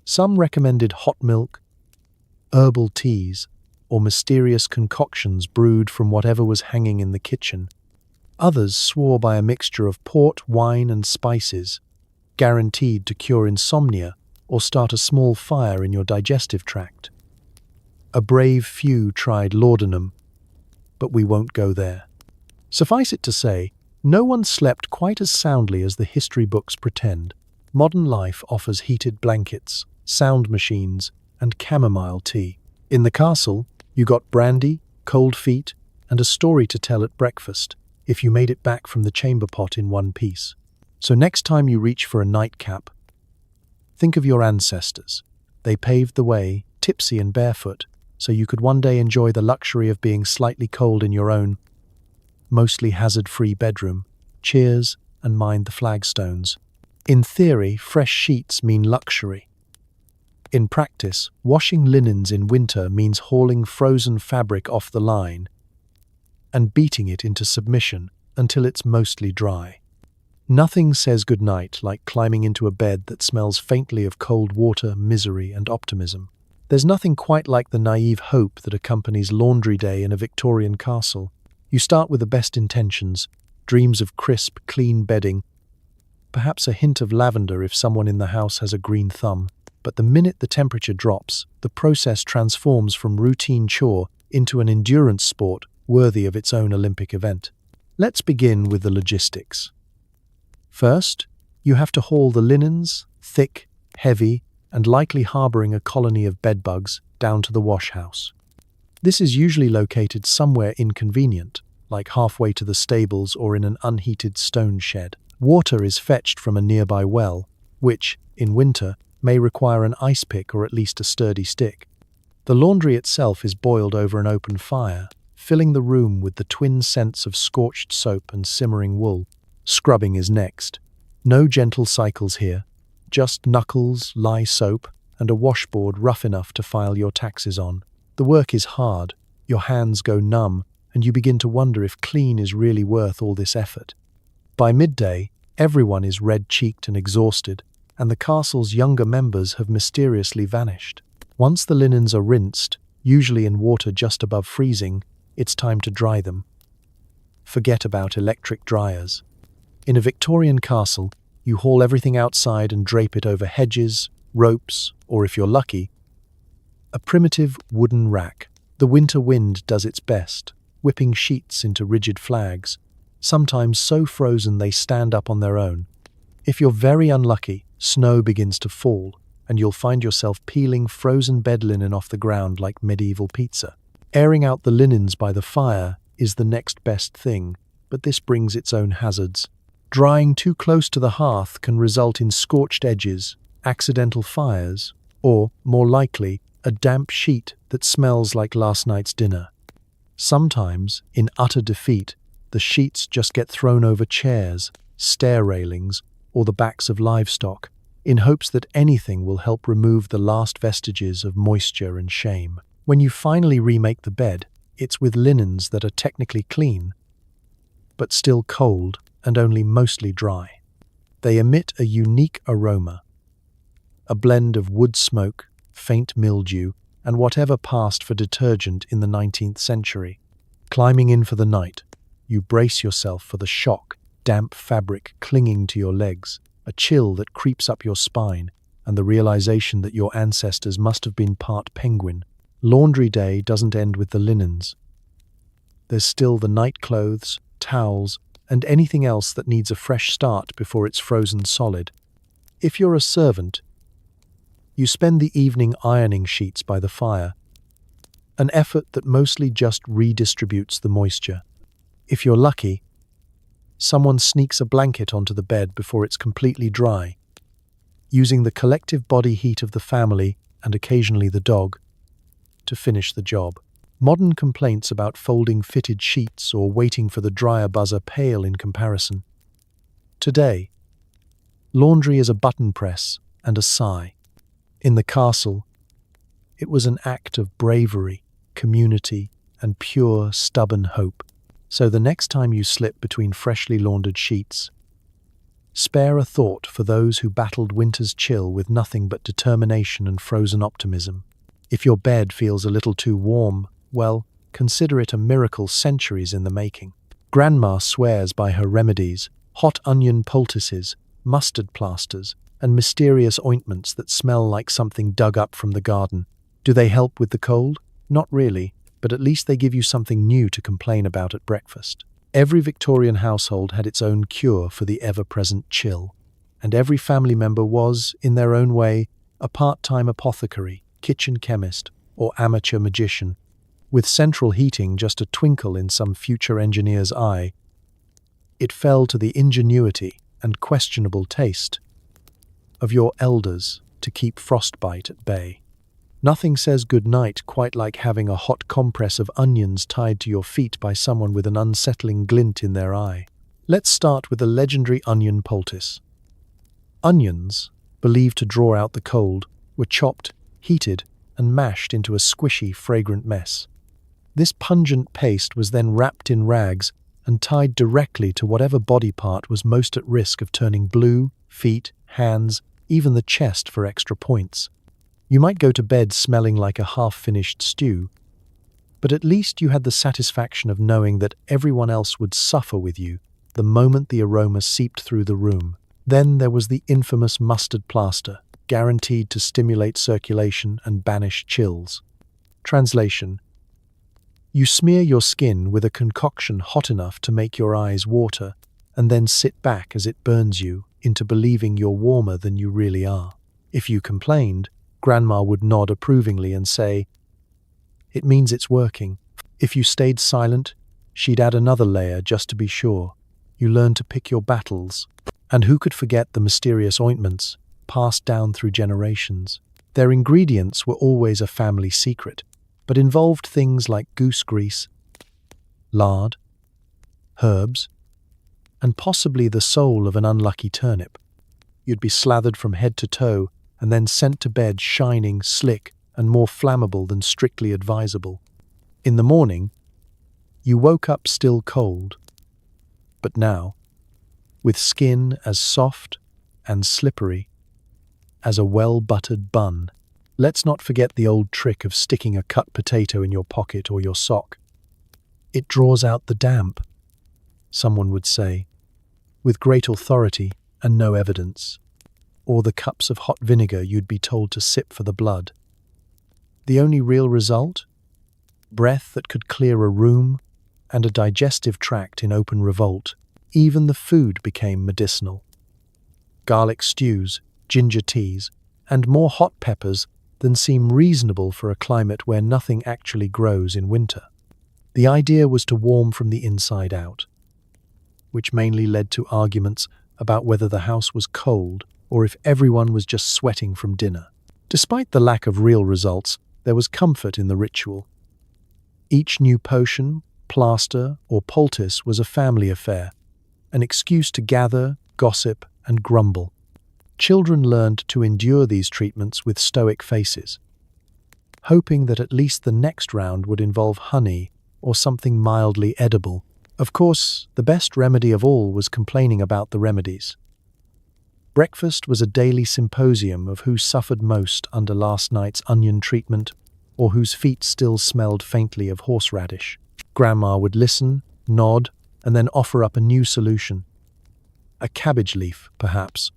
Some recommended hot milk, herbal teas, or mysterious concoctions brewed from whatever was hanging in the kitchen. Others swore by a mixture of port, wine, and spices, guaranteed to cure insomnia or start a small fire in your digestive tract. A brave few tried laudanum, but we won't go there. Suffice it to say, no one slept quite as soundly as the history books pretend. Modern life offers heated blankets, sound machines, and chamomile tea. In the castle, you got brandy, cold feet, and a story to tell at breakfast, if you made it back from the chamber pot in one piece. So next time you reach for a nightcap, think of your ancestors. They paved the way, tipsy and barefoot, so you could one day enjoy the luxury of being slightly cold in your own, mostly hazard-free bedroom. Cheers and mind the flagstones. In theory, fresh sheets mean luxury. In practice, washing linens in winter means hauling frozen fabric off the line and beating it into submission until it's mostly dry. Nothing says goodnight like climbing into a bed that smells faintly of cold water, misery, and optimism. There's nothing quite like the naive hope that accompanies laundry day in a Victorian castle. You start with the best intentions, dreams of crisp, clean bedding, perhaps a hint of lavender if someone in the house has a green thumb. But the minute the temperature drops, the process transforms from routine chore into an endurance sport worthy of its own Olympic event. Let's begin with the logistics. First, you have to haul the linens, thick, heavy, and likely harboring a colony of bedbugs, down to the wash house. This is usually located somewhere inconvenient, like halfway to the stables or in an unheated stone shed. Water is fetched from a nearby well, which, in winter, may require an ice pick or at least a sturdy stick. The laundry itself is boiled over an open fire, filling the room with the twin scents of scorched soap and simmering wool. Scrubbing is next. No gentle cycles here. Just knuckles, lye soap, and a washboard rough enough to file your taxes on. The work is hard, your hands go numb, and you begin to wonder if clean is really worth all this effort. By midday, everyone is red-cheeked and exhausted, and the castle's younger members have mysteriously vanished. Once the linens are rinsed, usually in water just above freezing, it's time to dry them. Forget about electric dryers. In a Victorian castle, you haul everything outside and drape it over hedges, ropes, or if you're lucky, a primitive wooden rack. The winter wind does its best, whipping sheets into rigid flags, sometimes so frozen they stand up on their own. If you're very unlucky, snow begins to fall, and you'll find yourself peeling frozen bed linen off the ground like medieval pizza. Airing out the linens by the fire is the next best thing, but this brings its own hazards. Drying too close to the hearth can result in scorched edges, accidental fires, or, more likely, a damp sheet that smells like last night's dinner. Sometimes, in utter defeat, the sheets just get thrown over chairs, stair railings, or the backs of livestock, in hopes that anything will help remove the last vestiges of moisture and shame. When you finally remake the bed, it's with linens that are technically clean, but still cold and only mostly dry. They emit a unique aroma, a blend of wood smoke, faint mildew, and whatever passed for detergent in the 19th century. Climbing in for the night, you brace yourself for the shock, damp fabric clinging to your legs, a chill that creeps up your spine, and the realization that your ancestors must have been part penguin. Laundry day doesn't end with the linens. There's still the night clothes, towels, and anything else that needs a fresh start before it's frozen solid. If you're a servant, you spend the evening ironing sheets by the fire, an effort that mostly just redistributes the moisture. If you're lucky, someone sneaks a blanket onto the bed before it's completely dry, using the collective body heat of the family and occasionally the dog to finish the job. Modern complaints about folding fitted sheets or waiting for the dryer buzzer pale in comparison. Today, laundry is a button press and a sigh. In the castle, it was an act of bravery, community, and pure, stubborn hope. So the next time you slip between freshly laundered sheets, spare a thought for those who battled winter's chill with nothing but determination and frozen optimism. If your bed feels a little too warm, well, consider it a miracle centuries in the making. Grandma swears by her remedies, hot onion poultices, mustard plasters, and mysterious ointments that smell like something dug up from the garden. Do they help with the cold? Not really, but at least they give you something new to complain about at breakfast. Every Victorian household had its own cure for the ever-present chill, and every family member was, in their own way, a part-time apothecary, kitchen chemist, or amateur magician, with central heating just a twinkle in some future engineer's eye. It fell to the ingenuity and questionable taste of your elders to keep frostbite at bay. Nothing says good night quite like having a hot compress of onions tied to your feet by someone with an unsettling glint in their eye. Let's start with the legendary onion poultice. Onions, believed to draw out the cold, were chopped, heated, and mashed into a squishy, fragrant mess. This pungent paste was then wrapped in rags and tied directly to whatever body part was most at risk of turning blue: feet, hands, even the chest for extra points. You might go to bed smelling like a half-finished stew, but at least you had the satisfaction of knowing that everyone else would suffer with you the moment the aroma seeped through the room. Then there was the infamous mustard plaster, guaranteed to stimulate circulation and banish chills. Translation: you smear your skin with a concoction hot enough to make your eyes water, and then sit back as it burns you into believing you're warmer than you really are. If you complained, Grandma would nod approvingly and say, "It means it's working." If you stayed silent, she'd add another layer just to be sure. You learned to pick your battles. And who could forget the mysterious ointments, passed down through generations? Their ingredients were always a family secret, but involved things like goose grease, lard, herbs, and possibly the soul of an unlucky turnip. You'd be slathered from head to toe and then sent to bed shining, slick, and more flammable than strictly advisable. In the morning, you woke up still cold, but now, with skin as soft and slippery as a well-buttered bun. Let's not forget the old trick of sticking a cut potato in your pocket or your sock. It draws out the damp, someone would say, with great authority and no evidence. Or the cups of hot vinegar you'd be told to sip for the blood. The only real result? Breath that could clear a room and a digestive tract in open revolt. Even the food became medicinal. Garlic stews, ginger teas, and more hot peppers than seem reasonable for a climate where nothing actually grows in winter. The idea was to warm from the inside out, which mainly led to arguments about whether the house was cold or if everyone was just sweating from dinner. Despite the lack of real results, there was comfort in the ritual. Each new potion, plaster, or poultice was a family affair, an excuse to gather, gossip, and grumble. Children learned to endure these treatments with stoic faces, hoping that at least the next round would involve honey or something mildly edible. Of course, the best remedy of all was complaining about the remedies. Breakfast was a daily symposium of who suffered most under last night's onion treatment or whose feet still smelled faintly of horseradish. Grandma would listen, nod, and then offer up a new solution. A cabbage leaf, perhaps,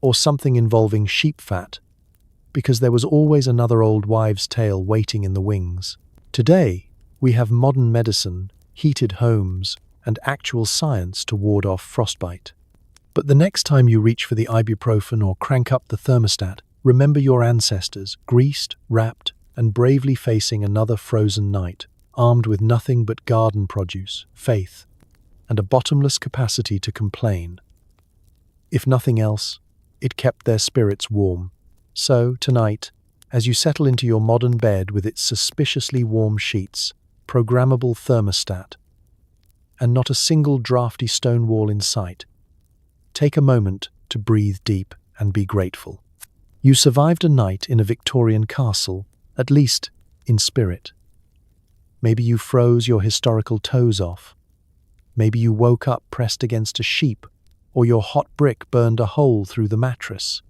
or something involving sheep fat, because there was always another old wives' tale waiting in the wings. Today, we have modern medicine, heated homes, and actual science to ward off frostbite. But the next time you reach for the ibuprofen or crank up the thermostat, remember your ancestors, greased, wrapped, and bravely facing another frozen night, armed with nothing but garden produce, faith, and a bottomless capacity to complain. If nothing else, it kept their spirits warm. So, tonight, as you settle into your modern bed with its suspiciously warm sheets, programmable thermostat, and not a single drafty stone wall in sight, take a moment to breathe deep and be grateful. You survived a night in a Victorian castle, at least in spirit. Maybe you froze your historical toes off. Maybe you woke up pressed against a sheep, or your hot brick burned a hole through the mattress.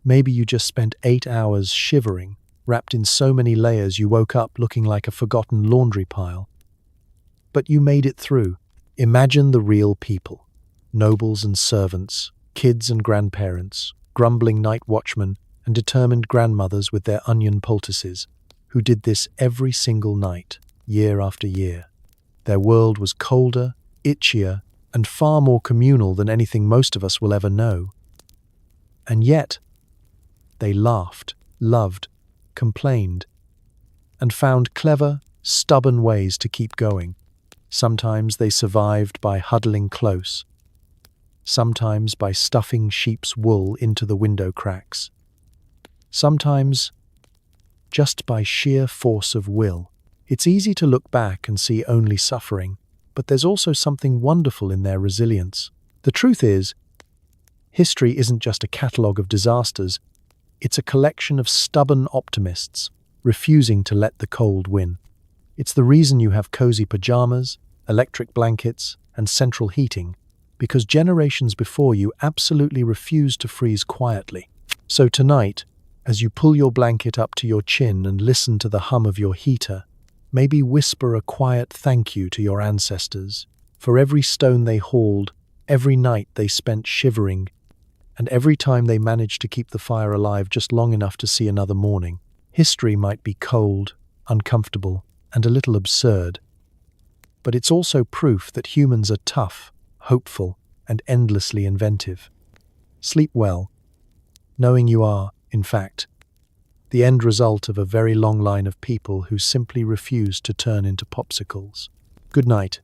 Maybe you just spent 8 hours shivering, wrapped in so many layers you woke up looking like a forgotten laundry pile. But you made it through. Imagine the real people. Nobles and servants, kids and grandparents, grumbling night watchmen, and determined grandmothers with their onion poultices, who did this every single night, year after year. Their world was colder, itchier, and far more communal than anything most of us will ever know. And yet, they laughed, loved, complained, and found clever, stubborn ways to keep going. Sometimes they survived by huddling close, sometimes by stuffing sheep's wool into the window cracks, sometimes just by sheer force of will. It's easy to look back and see only suffering, but there's also something wonderful in their resilience. The truth is, history isn't just a catalogue of disasters, it's a collection of stubborn optimists refusing to let the cold win. It's the reason you have cozy pajamas, electric blankets, and central heating, because generations before you absolutely refused to freeze quietly. So tonight, as you pull your blanket up to your chin and listen to the hum of your heater, maybe whisper a quiet thank you to your ancestors for every stone they hauled, every night they spent shivering, and every time they managed to keep the fire alive just long enough to see another morning. History might be cold, uncomfortable, and a little absurd, but it's also proof that humans are tough, hopeful, and endlessly inventive. Sleep well, knowing you are, in fact, the end result of a very long line of people who simply refused to turn into popsicles. Good night.